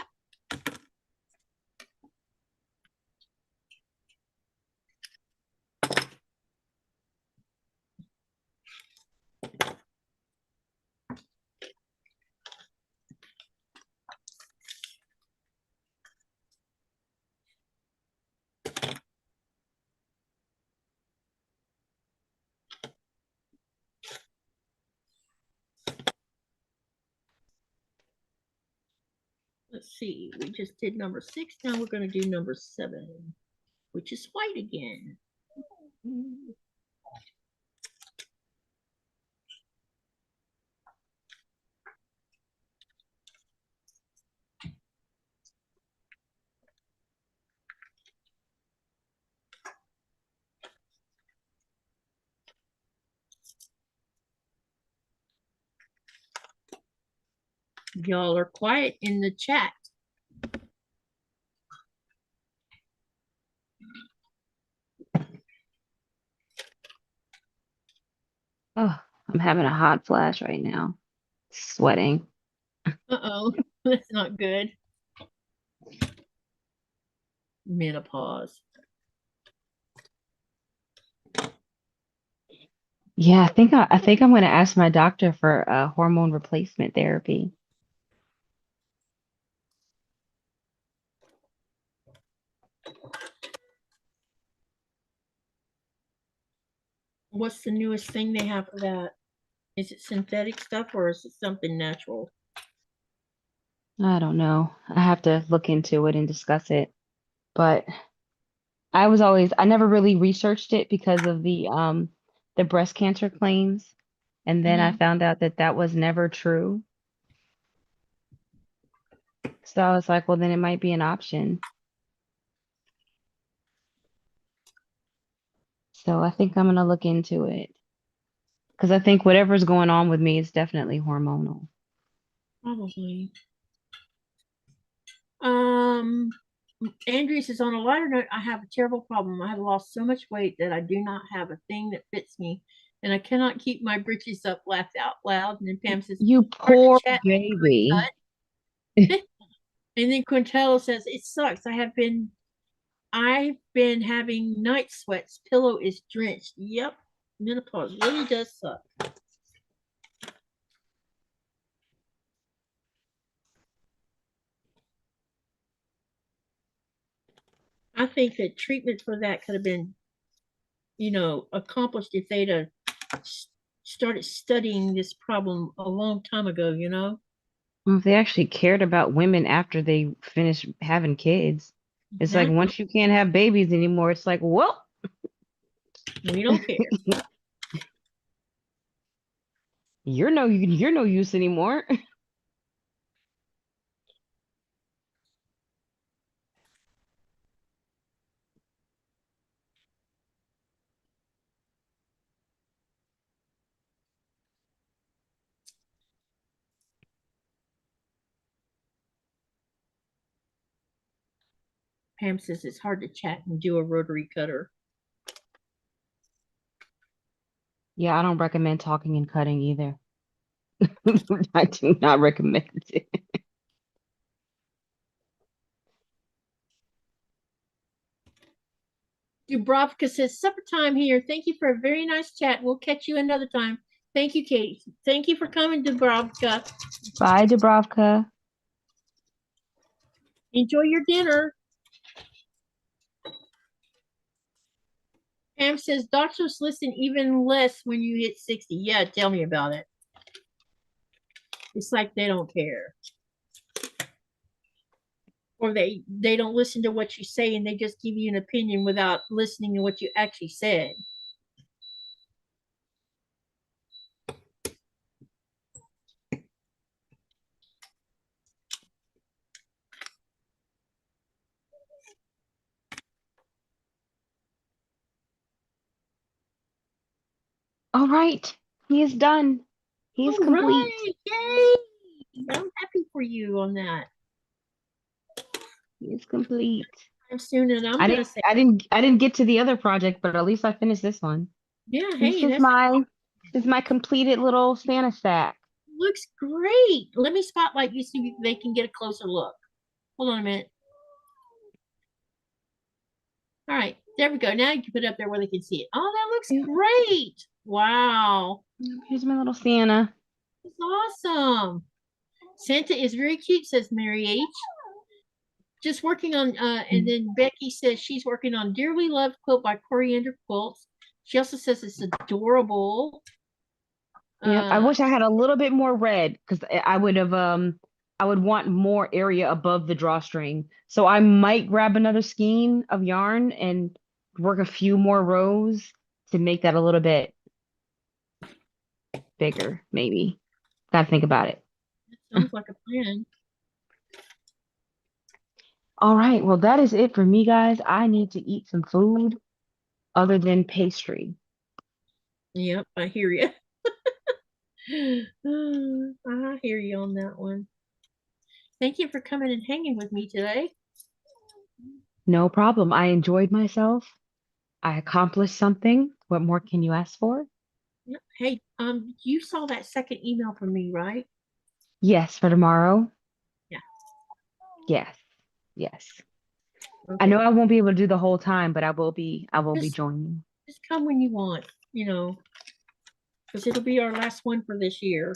Let's see, we just did number 6. Now we're going to do number 7, which is white again. Y'all are quiet in the chat. Oh, I'm having a hot flash right now. Sweating. Uh-oh, that's not good. Menopause. Yeah, I think I'm gonna ask my doctor for hormone replacement therapy. What's the newest thing they have for that? Is it synthetic stuff or is it something natural? I don't know. I have to look into it and discuss it. But I never really researched it because of the breast cancer claims. And then I found out that that was never true. So I was like, well, then it might be an option. So I think I'm gonna look into it. Because I think whatever's going on with me is definitely hormonal. Probably. Andrea says, on a lighter note, I have a terrible problem. I have lost so much weight that I do not have a thing that fits me, and I cannot keep my britches up. Laughed out loud. And then Pam says, You "Hard to poor chat." baby. And then Quintella says, it sucks. I've been having night sweats. Pillow is drenched. Yep, menopause really does suck. I think that treatment for that could have been, accomplished if they'd started studying this problem a long time ago, Well, if they actually cared about women after they finish having kids. It's like Exactly. once you can't have babies anymore, it's like, well, We don't care. You're no use anymore. Pam says it's hard to chat and do a rotary cutter. Yeah, I don't recommend talking and cutting either. I do not recommend it. Dubrovka says, supper time here. Thank you for a very nice chat. We'll catch you another time. Thank you, Kate. Thank you for coming, Dubrovka. Bye, Dubrovka. Enjoy your dinner. Pam says, doctors listen even less when you hit 60. Yeah, tell me about it. It's like they don't care. Or they don't listen to what you say and they just give you an opinion without listening to what you actually said. All right, he is done. He is complete. Right. Yay! I'm happy for you on that. He is complete. I'm soon, and I'm gonna say, I didn't get to the other project, but at least I finished this one. yeah. Hey, This is my completed little Santa sack. looks great. Let me spotlight you so they can get a closer look. Hold on a minute. All right, there we go. Now you can put it up there where they can see it. Oh, that looks great. Wow. Here's my little Santa. It's awesome. Santa is very cute, says Mary H. Just working on, and then Becky says she's working on Dearly Loved Quilt by Coriander Quilts. She also says it's adorable. Yeah, I wish I had a little bit more red because I would have I would want more area above the drawstring. So I might grab another skein of yarn and work a few more rows to make that a little bit bigger, maybe. Gotta think about it. Sounds like a plan. All right, well, that is it for me, guys. I need to eat some food other than pastry. Yep, I hear you. I hear you on that one. Thank you for coming and hanging with me today. No problem. I enjoyed myself. I accomplished something. What more can you ask for? Yep. Hey, you saw that second email from me, right? Yes, for tomorrow. Yeah. Yes. Yes. Okay. I know I won't be able to do the whole time, but I will be joining. Just come when you want, because it'll be our last one for this year.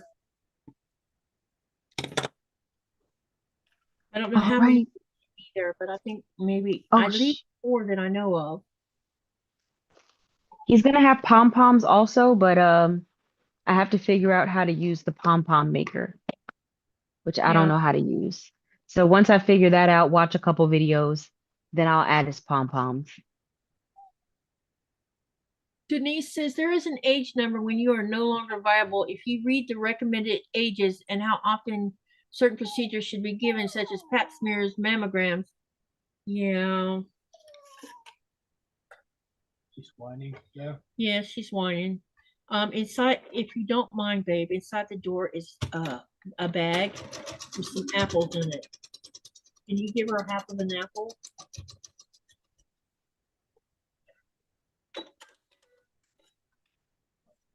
I don't know how many will be there, but I think maybe at least 4 that I know of. He's gonna have pom-poms also, but I have to figure out how to use the pom-pom maker, which I don't know how to use. So once I figure that out, watch a couple videos, then I'll add his pom-poms. Denise says there is an age number when you are no longer viable. If you read the recommended ages and how often certain procedures should be given, such as pap smears, mammograms. Yeah. She's whining. Yeah. Yeah, she's whining. Inside, if you don't mind, babe, inside the door is a bag with some apples in it. Can you give her half of an apple?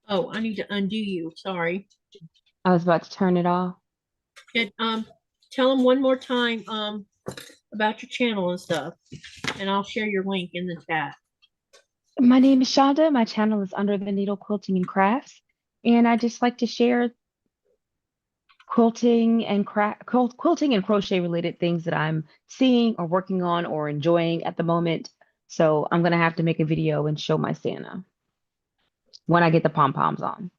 Oh, I need to undo you. Sorry. I was about to turn it off. And, tell them one more time about your channel and stuff, and I'll share your link in the chat. My name is Chaunda. My channel is Under the Needle Quilting and Crafts, and I just like to share quilting and crochet related things that I'm seeing or working on or enjoying at the moment. So I'm gonna have to make a video and show my Santa when I get the pom-poms on.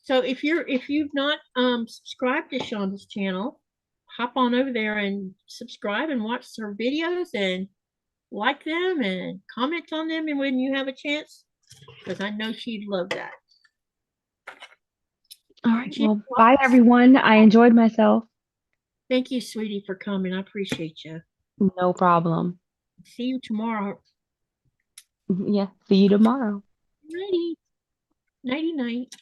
So if you've not subscribed to Chaunda's channel, hop on over there and subscribe and watch her videos, and like them and comment on them and when you have a chance, because I know she'd love that. All right. Well, bye everyone. I enjoyed myself. Thank you, sweetie, for coming. I appreciate you. No problem. See you tomorrow. Yeah. See you tomorrow. Nighty. Nighty night.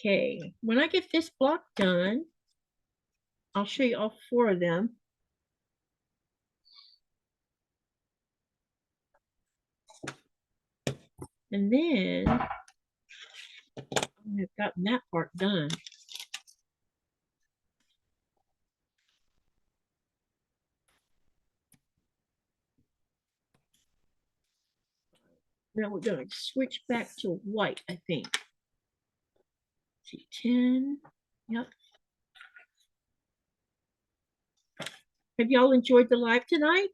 Okay. When I get this block done, I'll show you all 4 of them. And then I've gotten that part done. Now we're going to switch back to white, I think. See, 10. Yep. Have y'all enjoyed the live tonight?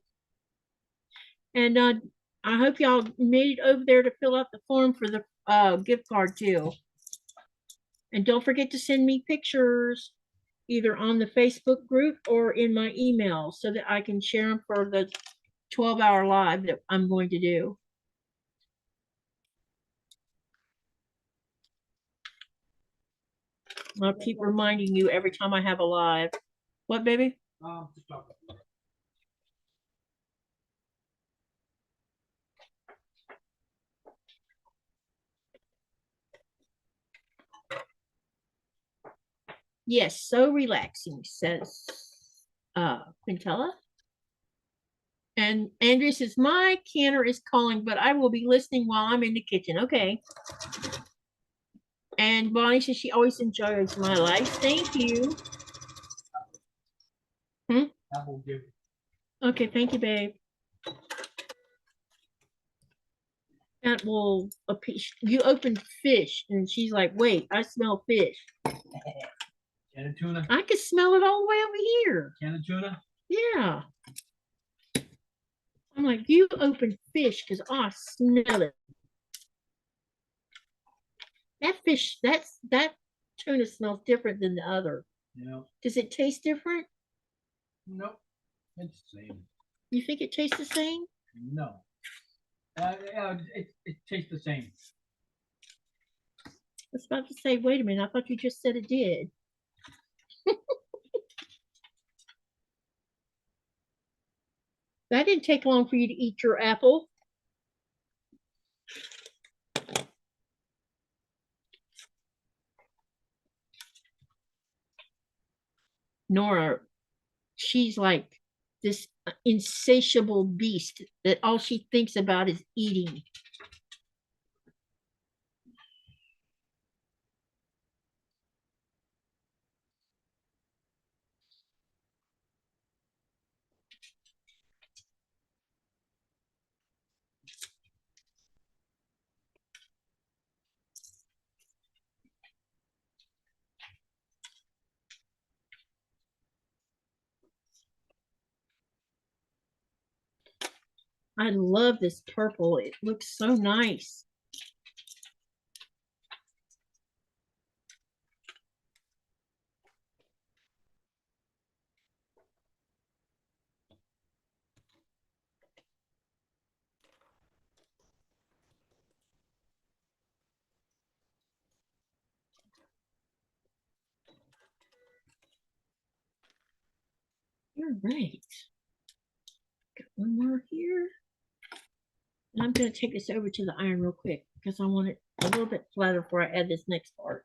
And I hope y'all made it over there to fill out the form for the gift card too. And don't forget to send me pictures either on the Facebook group or in my email so that I can share them for the 12-hour live that I'm going to do. I'll keep reminding you every time I have a live. What, baby? Yes, so relaxing, says Quintella. And Andrea says, my canner is calling, but I will be listening while I'm in the kitchen. Okay. And Bonnie says she always enjoys my life. Thank you. Okay, thank you, babe. That will you opened fish, and she's like, wait, I smell fish. Can of tuna? I could smell it all the way over here. Can of tuna? Yeah. I'm like, you opened fish because I smell it. That fish, that tuna smells different than the other. Yeah. Does it taste different? Nope. It's the same. You think it tastes the same? No. It tastes the same. I was about to say, wait a minute, I thought you just said it did. That didn't take long for you to eat your apple. Nora, she's like this insatiable beast that all she thinks about is eating. I love this purple. It looks so nice. You're right. Got one more here. And I'm going to take this over to the iron real quick because I want it a little bit flatter before I add this next part.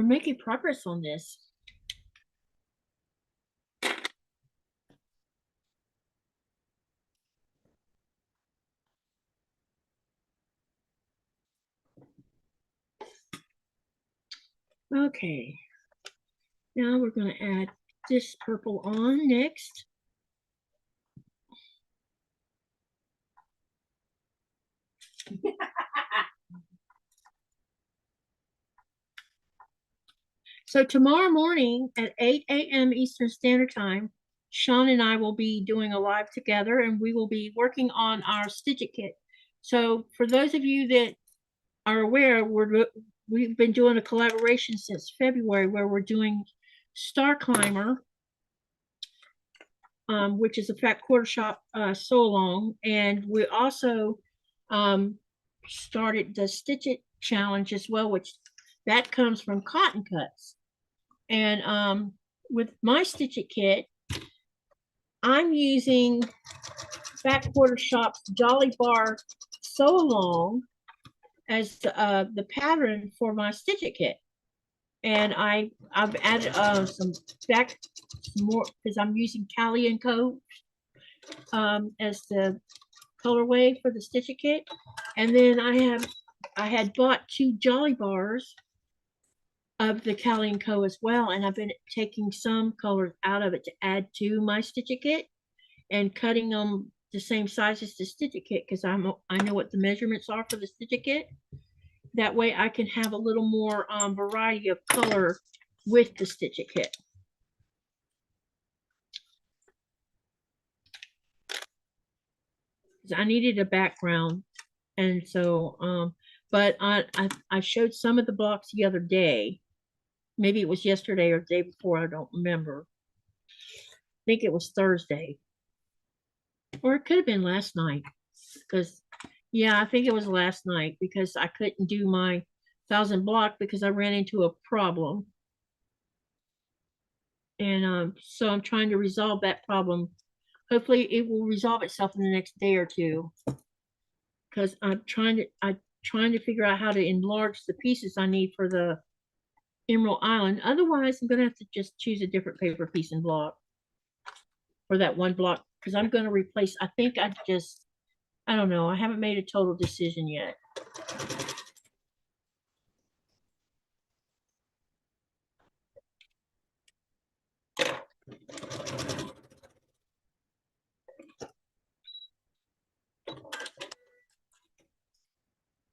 We're making progress on this. Okay, now we're going to add this purple on next. So tomorrow morning at 8 a.m. Eastern Standard Time, Sean and I will be doing a live together, and we will be working on our Stitch It kit. So for those of you that are aware, we've been doing a collaboration since February where we're doing Star Climber, which is a fat quarter shop sew along, and we also started the Stitch It challenge as well, which that comes from Cotton Cuts. And with my Stitch It kit, I'm using Fat Quarter Shop's Jolly Bar Sew Along as the pattern for my Stitch It kit. And I've added some more because I'm using Cali & Co. As the colorway for the Stitch It kit. And then I had bought 2 Jolly Bars of the Cali & Co. as well, and I've been taking some colors out of it to add to my Stitch It kit and cutting them the same size as the Stitch It kit because I know what the measurements are for the Stitch It kit. That way I can have a little more variety of color with the Stitch It kit. I needed a background, and so but I showed some of the blocks the other day. Maybe it was yesterday or the day before, I don't remember. I think it was Thursday. Or it could have been last night. Because, yeah, I think it was last night because I couldn't do my 1,000 block because I ran into a problem. And so I'm trying to resolve that problem. Hopefully it will resolve itself in the next day or two. Because I'm trying to figure out how to enlarge the pieces I need for the Emerald Island. Otherwise, I'm going to have to just choose a different paper piece and block for that one block because I'm going to replace, I don't know. I haven't made a total decision yet.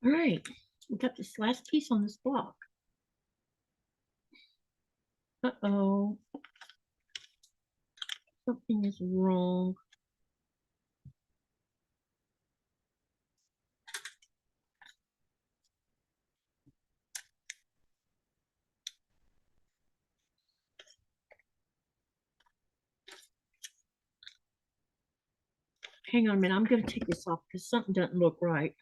All right, we got this last piece on this block. Uh-oh. Something is wrong. Hang on a minute. I'm going to take this off because something doesn't look right.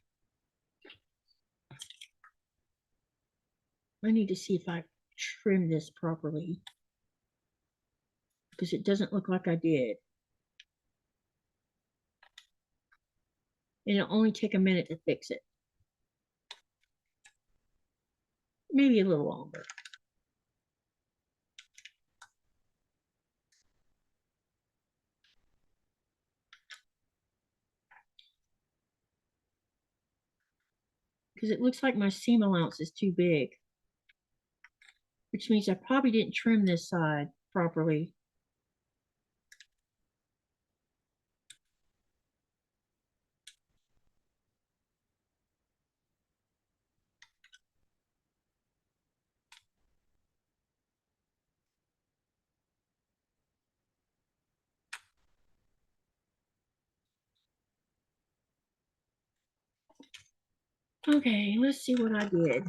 I need to see if I trim this properly because it doesn't look like I did. And it'll only take a minute to fix it. Maybe a little longer. Because it looks like my seam allowance is too big, which means I probably didn't trim this side properly. Okay, let's see what I did.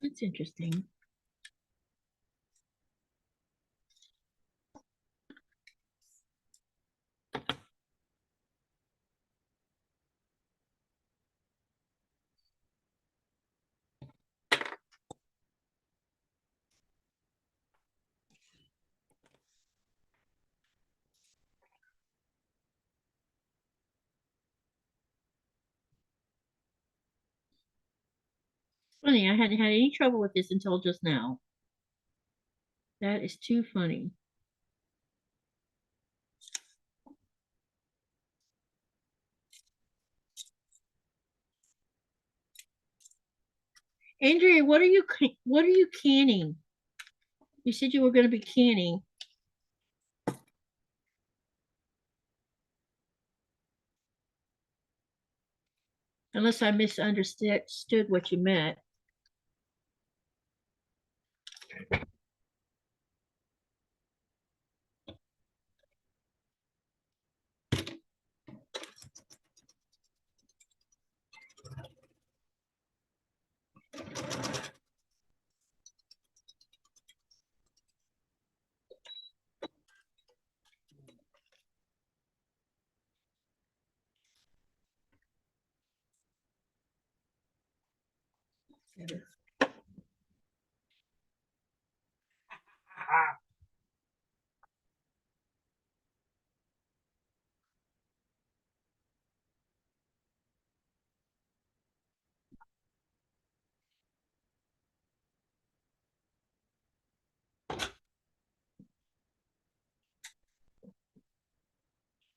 That's interesting. Funny, I hadn't had any trouble with this until just now. That is too funny. Andrea, what are you canning? You said you were going to be canning. Unless I misunderstood what you meant.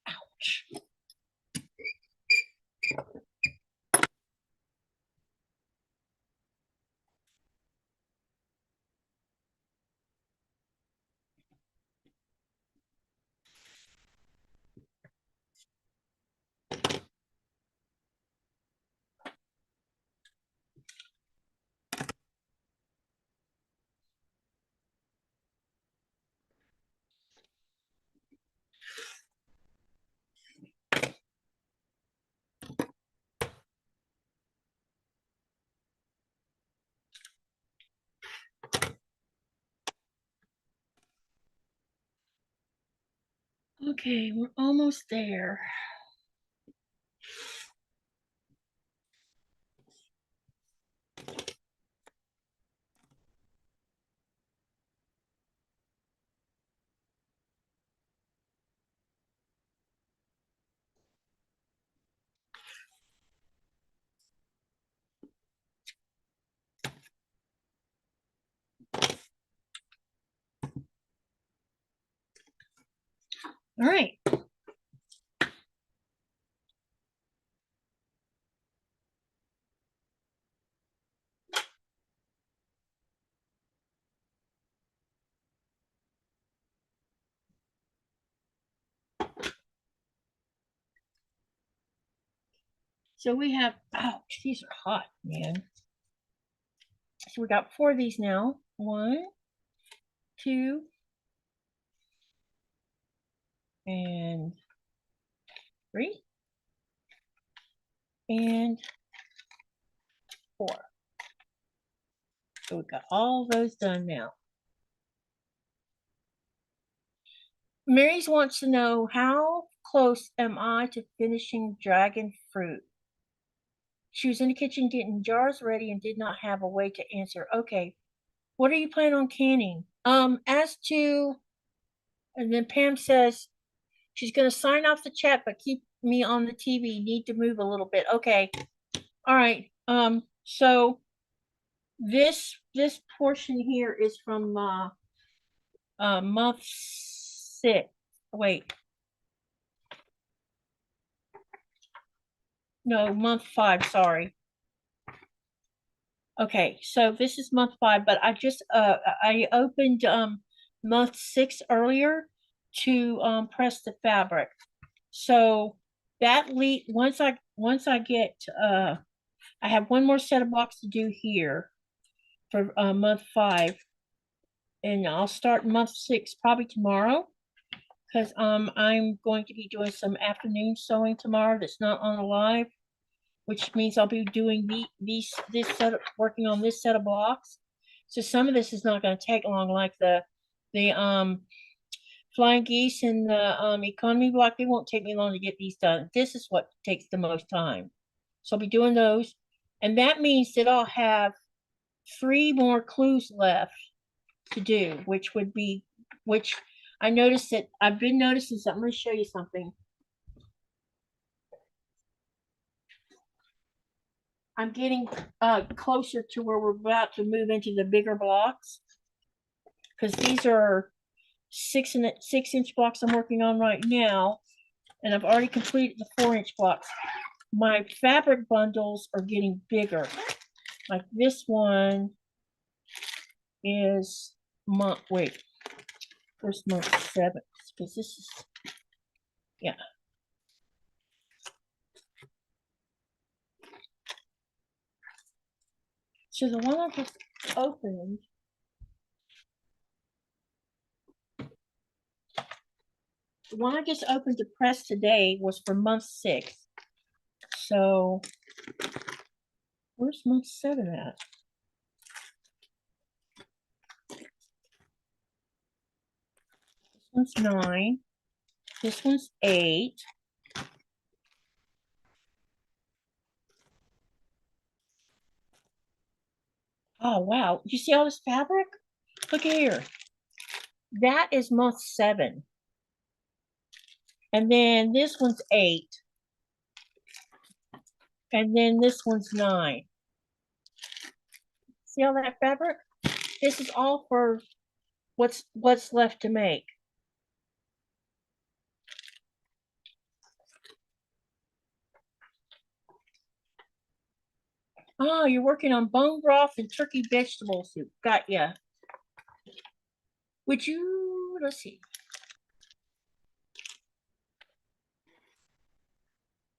Ouch. Okay, we're almost there. All right. So we have, ouch, these are hot, man. So we got 4 of these now. 1, 2, and 3, and 4. So we got all those done now. Mary's wants to know, how close am I to finishing dragon fruit? She was in the kitchen getting jars ready and did not have a way to answer. Okay, what are you planning on canning? As to, and then Pam says she's going to sign off the chat, but keep me on the TV. Need to move a little bit. Okay. All right. So this portion here is from month 6. Wait. No, month 5, sorry. Okay, so this is month 5, but I just I opened month 6 earlier to press the fabric. So that once I get I have one more set of blocks to do here for month 5, and I'll start month 6 probably tomorrow, because I'm going to be doing some afternoon sewing tomorrow that's not on the live. which means I'll be doing working on this set of blocks. So some of this is not going to take long, like the flying geese and the economy block. They won't take me long to get these done. This is what takes the most time. So I'll be doing those. And that means that I'll have 3 more clues left to do, which I noticed that I've been noticing something. I'm going to show you something. I'm getting closer to where we're about to move into the bigger blocks, because these are 6-inch blocks I'm working on right now, and I've already completed the 4-inch blocks. My fabric bundles are getting bigger. Like this one is first month 7, because this is, yeah. So the one I just opened, to press today was for month 6. So where's month 7 at? This one's 9. This one's 8. Oh, wow. You see all this fabric? Look here. That is month 7. And then this one's 8. And then this one's 9. See all that fabric? This is all for what's left to make. Oh, you're working on bone broth and turkey vegetable soup. Got ya. Would you, let's see.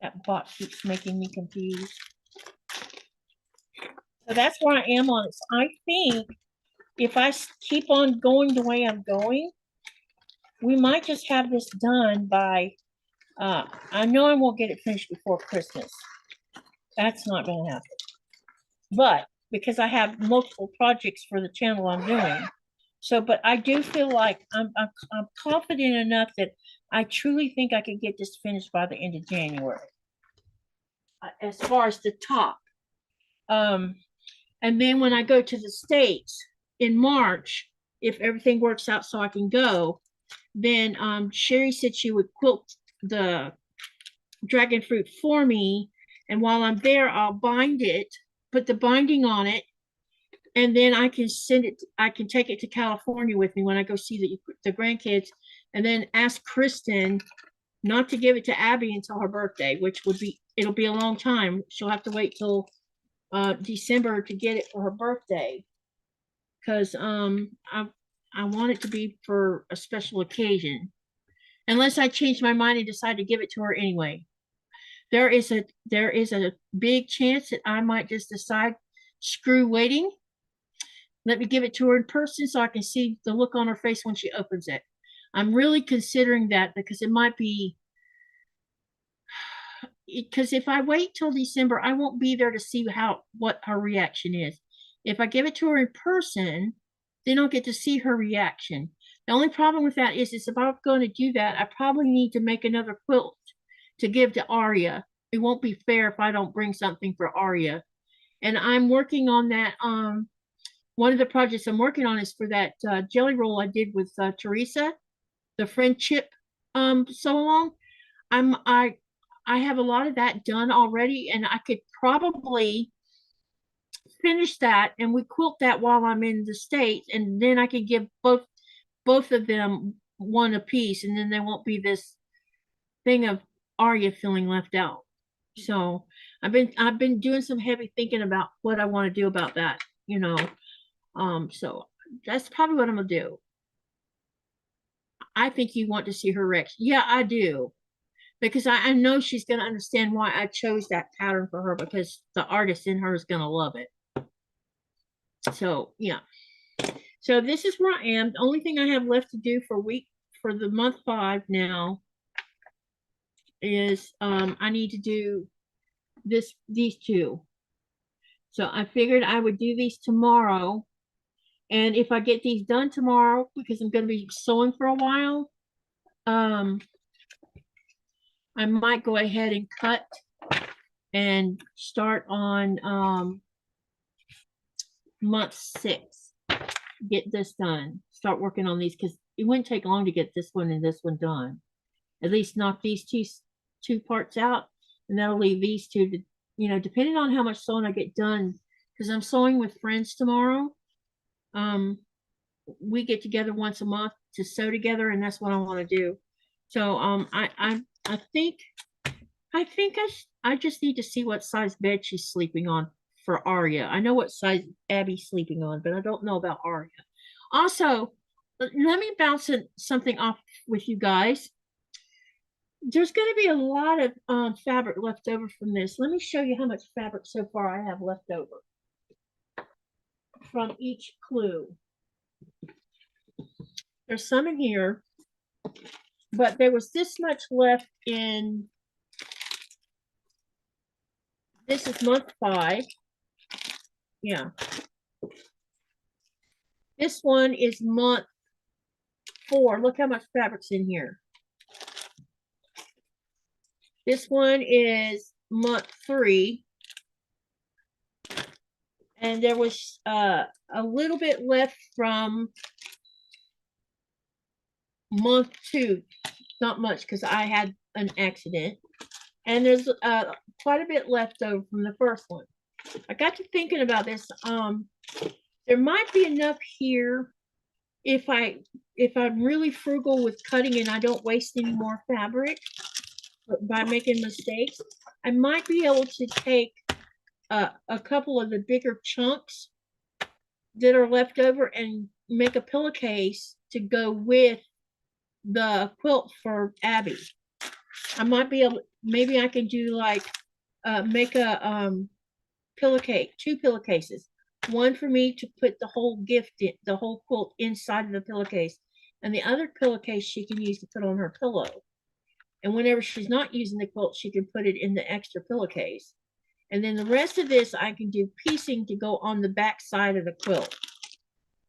That box keeps making me confused. So that's where I am on it. So I think if I keep on going the way I'm going, we might just have this done by, I know I won't get it finished before Christmas. That's not going to happen. But because I have multiple projects for the channel I'm doing. So, but I do feel like I'm confident enough that I truly think I could get this finished by the end of January. As far as the top. And then when I go to the States in March, if everything works out so I can go, then Sherry said she would quilt the dragon fruit for me. And while I'm there, I'll bind it, put the binding on it, and then I can I can take it to California with me when I go see the grandkids, and then ask Kristen not to give it to Abby until her birthday, which it'll be a long time. She'll have to wait till December to get it for her birthday, because I want it to be for a special occasion, unless I change my mind and decide to give it to her anyway. There is a big chance that I might just decide, screw waiting. Let me give it to her in person so I can see the look on her face when she opens it. I'm really considering that, because it might be, because if I wait till December, I won't be there to see what her reaction is. If I give it to her in person, then I'll get to see her reaction. The only problem with that is if I'm going to do that, I probably need to make another quilt to give to Aria. It won't be fair if I don't bring something for Aria. And I'm working on that. One of the projects I'm working on is for that jelly roll I did with Teresa, the friendship sew-along. I have a lot of that done already, and I could probably finish that, and we quilt that while I'm in the States, and then I could give both of them one a piece, and then there won't be this thing of Aria feeling left out. So I've been doing some heavy thinking about what I want to do about that, you know. So that's probably what I'm gonna do. I think you want to see her reaction. Yeah, I do. Because I know she's gonna understand why I chose that pattern for her, because the artist in her is gonna love it. So yeah. So this is where I am. The only thing I have left to do for the month 5 now is I need to do these two. So I figured I would do these tomorrow. And if I get these done tomorrow, because I'm going to be sewing for a while, I might go ahead and cut and start on month 6. Get this done. Start working on these because it wouldn't take long to get this one and this one done. At least knock these two parts out, and that'll leave these two to, you know, depending on how much sewing I get done, because I'm sewing with friends tomorrow. We get together once a month to sew together, and that's what I want to do. So I think I just need to see what size bed she's sleeping on for Aria. I know what size Abby's sleeping on, but I don't know about Aria. Also, let me bounce something off with you guys. There's going to be a lot of fabric left over from this. Let me show you how much fabric so far I have left over from each clue. There's some in here, but there was this much left in, this is month 5. Yeah. This one is month 4. Look how much fabric's in here. This one is month 3. And there was a little bit left from month 2. Not much because I had an accident. And there's quite a bit left over from the first one. I got to thinking about this. There might be enough here if I'm really frugal with cutting and I don't waste any more fabric by making mistakes. I might be able to take a couple of the bigger chunks that are left over and make a pillowcase to go with the quilt for Abby. I might be able, maybe I can do like make a pillowcase, 2 pillowcases. One for me to put the whole gift in, the whole quilt inside of the pillowcase, and the other pillowcase she can use to put on her pillow. And whenever she's not using the quilt, she can put it in the extra pillowcase. And then the rest of this I can do piecing to go on the back side of the quilt.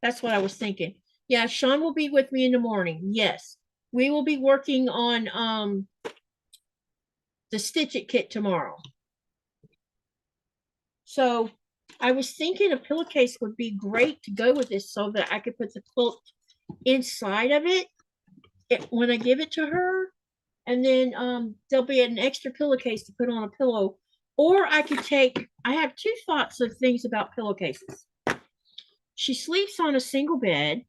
That's what I was thinking. Yeah, Sean will be with me in the morning. Yes, we will be working on the Stitch It kit tomorrow. So I was thinking a pillowcase would be great to go with this so that I could put the quilt inside of it when I give it to her. And then there'll be an extra pillowcase to put on a pillow. Or I could take, I have 2 thoughts of things about pillowcases. She sleeps on a single bed,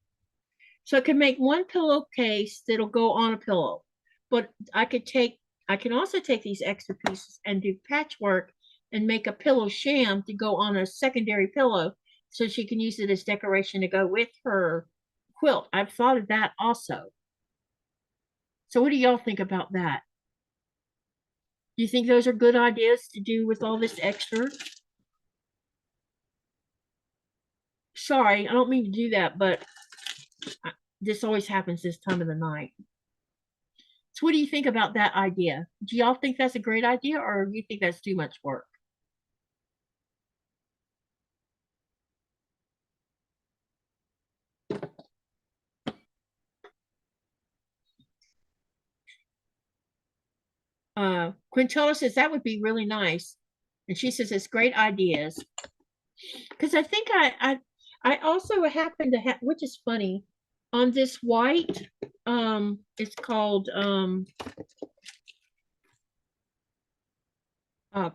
so I could make one pillowcase that'll go on a pillow. But I can also take these extra pieces and do patchwork and make a pillow sham to go on a secondary pillow so she can use it as decoration to go with her quilt. I've thought of that also. So what do y'all think about that? Do you think those are good ideas to do with all this extra? Sorry, I don't mean to do that, but this always happens this time of the night. So what do you think about that idea? Do y'all think that's a great idea, or do you think that's too much work? Quintella says that would be really nice. And she says it's great ideas. Because I think I also happen to have, which is funny, on this white, it's called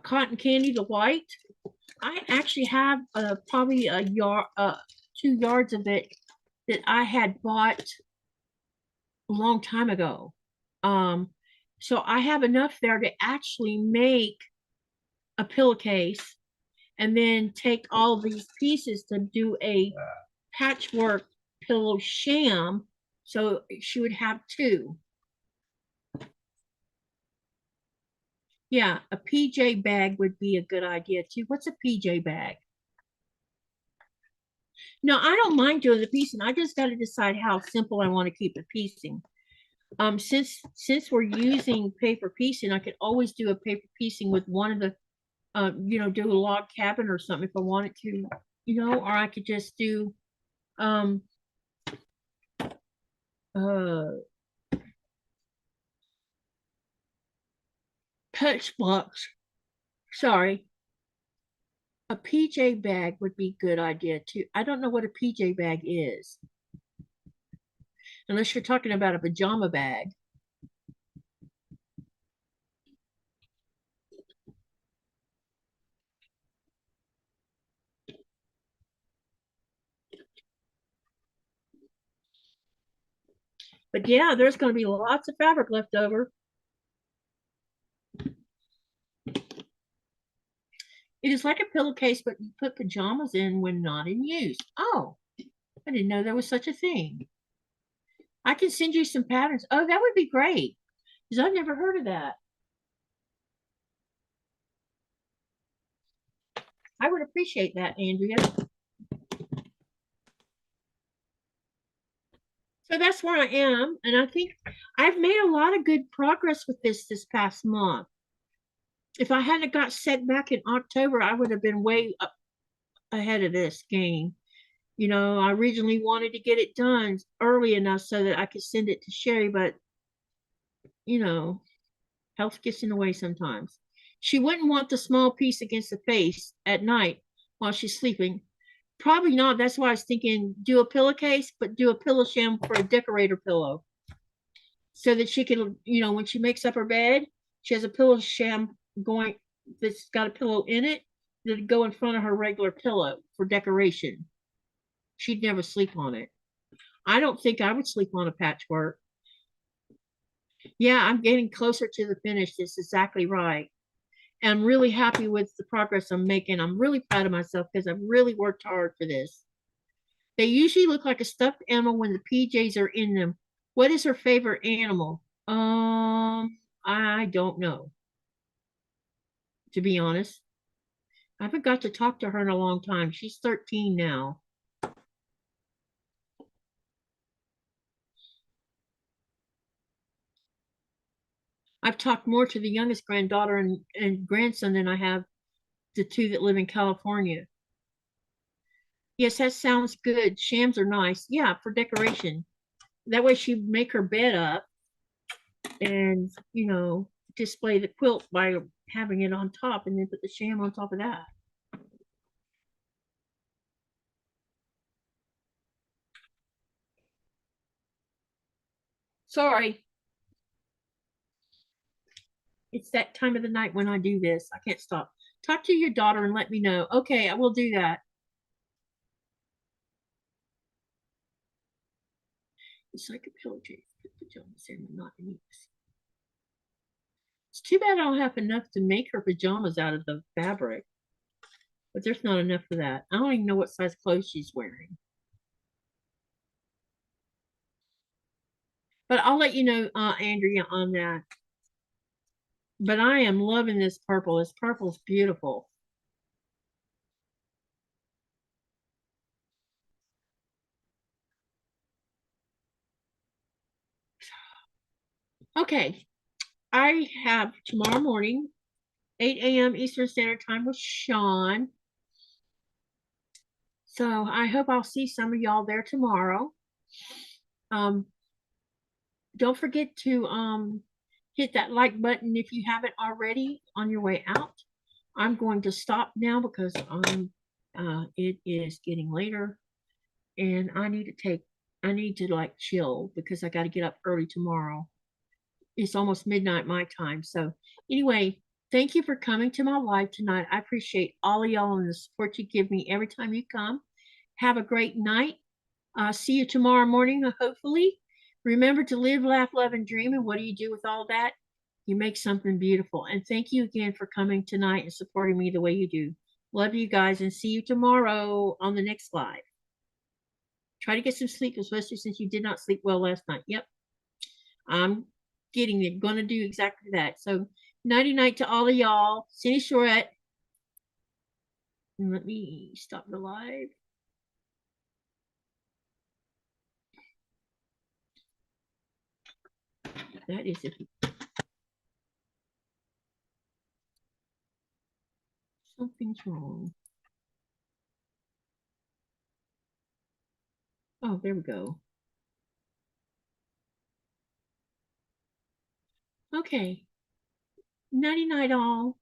cotton candy, the white. I actually have probably a yard, 2 yards of it that I had bought a long time ago. So I have enough there to actually make a pillowcase and then take all these pieces to do a patchwork pillow sham. So she would have 2. Yeah, a PJ bag would be a good idea too. What's a PJ bag? No, I don't mind doing the piecing. I just got to decide how simple I want to keep the piecing. Since we're using paper piecing, I could always do a paper piecing with one of the do a log cabin or something if I wanted to, or I could just do uh touch blocks. Sorry. A PJ bag would be a good idea too. I don't know what a PJ bag is. Unless you're talking about a pajama bag. But yeah, there's going to be lots of fabric left over. It is like a pillowcase, but you put pajamas in when not in use. Oh, I didn't know there was such a thing. I can send you some patterns. Oh, that would be great. Because I've never heard of that. I would appreciate that, Andrea. So that's where I am. And I think I've made a lot of good progress with this past month. If I hadn't got set back in October, I would have been way up ahead of this game. I originally wanted to get it done early enough so that I could send it to Sherry, but health gets in the way sometimes. She wouldn't want the small piece against the face at night while she's sleeping. Probably not. That's why I was thinking do a pillowcase, but do a pillow sham for a decorator pillow. So that she can, when she makes up her bed, she has a pillow sham going that's got a pillow in it that'd go in front of her regular pillow for decoration. She'd never sleep on it. I don't think I would sleep on a patchwork. Yeah, I'm getting closer to the finish. That's exactly right. And I'm really happy with the progress I'm making. I'm really proud of myself because I've really worked hard for this. They usually look like a stuffed animal when the PJs are in them. What is her favorite animal? I don't know, to be honest. I haven't got to talk to her in a long time. She's 13 now. I've talked more to the youngest granddaughter and grandson than I have the two that live in California. Yes, that sounds good. Shams are nice. Yeah, for decoration. That way she'd make her bed up and, display the quilt by having it on top and then put the sham on top of that. Sorry. It's that time of the night when I do this. I can't stop. Talk to your daughter and let me know. Okay, I will do that. It's like a pillowcase. Put pajamas in, not in use. It's too bad I don't have enough to make her pajamas out of the fabric. But there's not enough for that. I don't even know what size clothes she's wearing. But I'll let you know, Andrea, on that. But I am loving this purple. This purple's beautiful. Okay, I have tomorrow morning, 8 a.m. Eastern Standard Time with Sean. So I hope I'll see some of y'all there tomorrow. Don't forget to hit that like button if you haven't already on your way out. I'm going to stop now because it is getting later and I need to like chill because I got to get up early tomorrow. It's almost midnight my time. So anyway, thank you for coming to my live tonight. I appreciate all of y'all and the support you give me every time you come. Have a great night. See you tomorrow morning, hopefully. Remember to live, laugh, love, and dream. And what do you do with all that? You make something beautiful. And thank you again for coming tonight and supporting me the way you do. Love you guys and see you tomorrow on the next live. Try to get some sleep, especially since you did not sleep well last night. Yep. I'm getting it. Going to do exactly that. So nighty night to all of y'all. Cindy Shorette. And let me stop the live. That is it. Something's wrong. Oh, there we go. Okay. Nighty night all.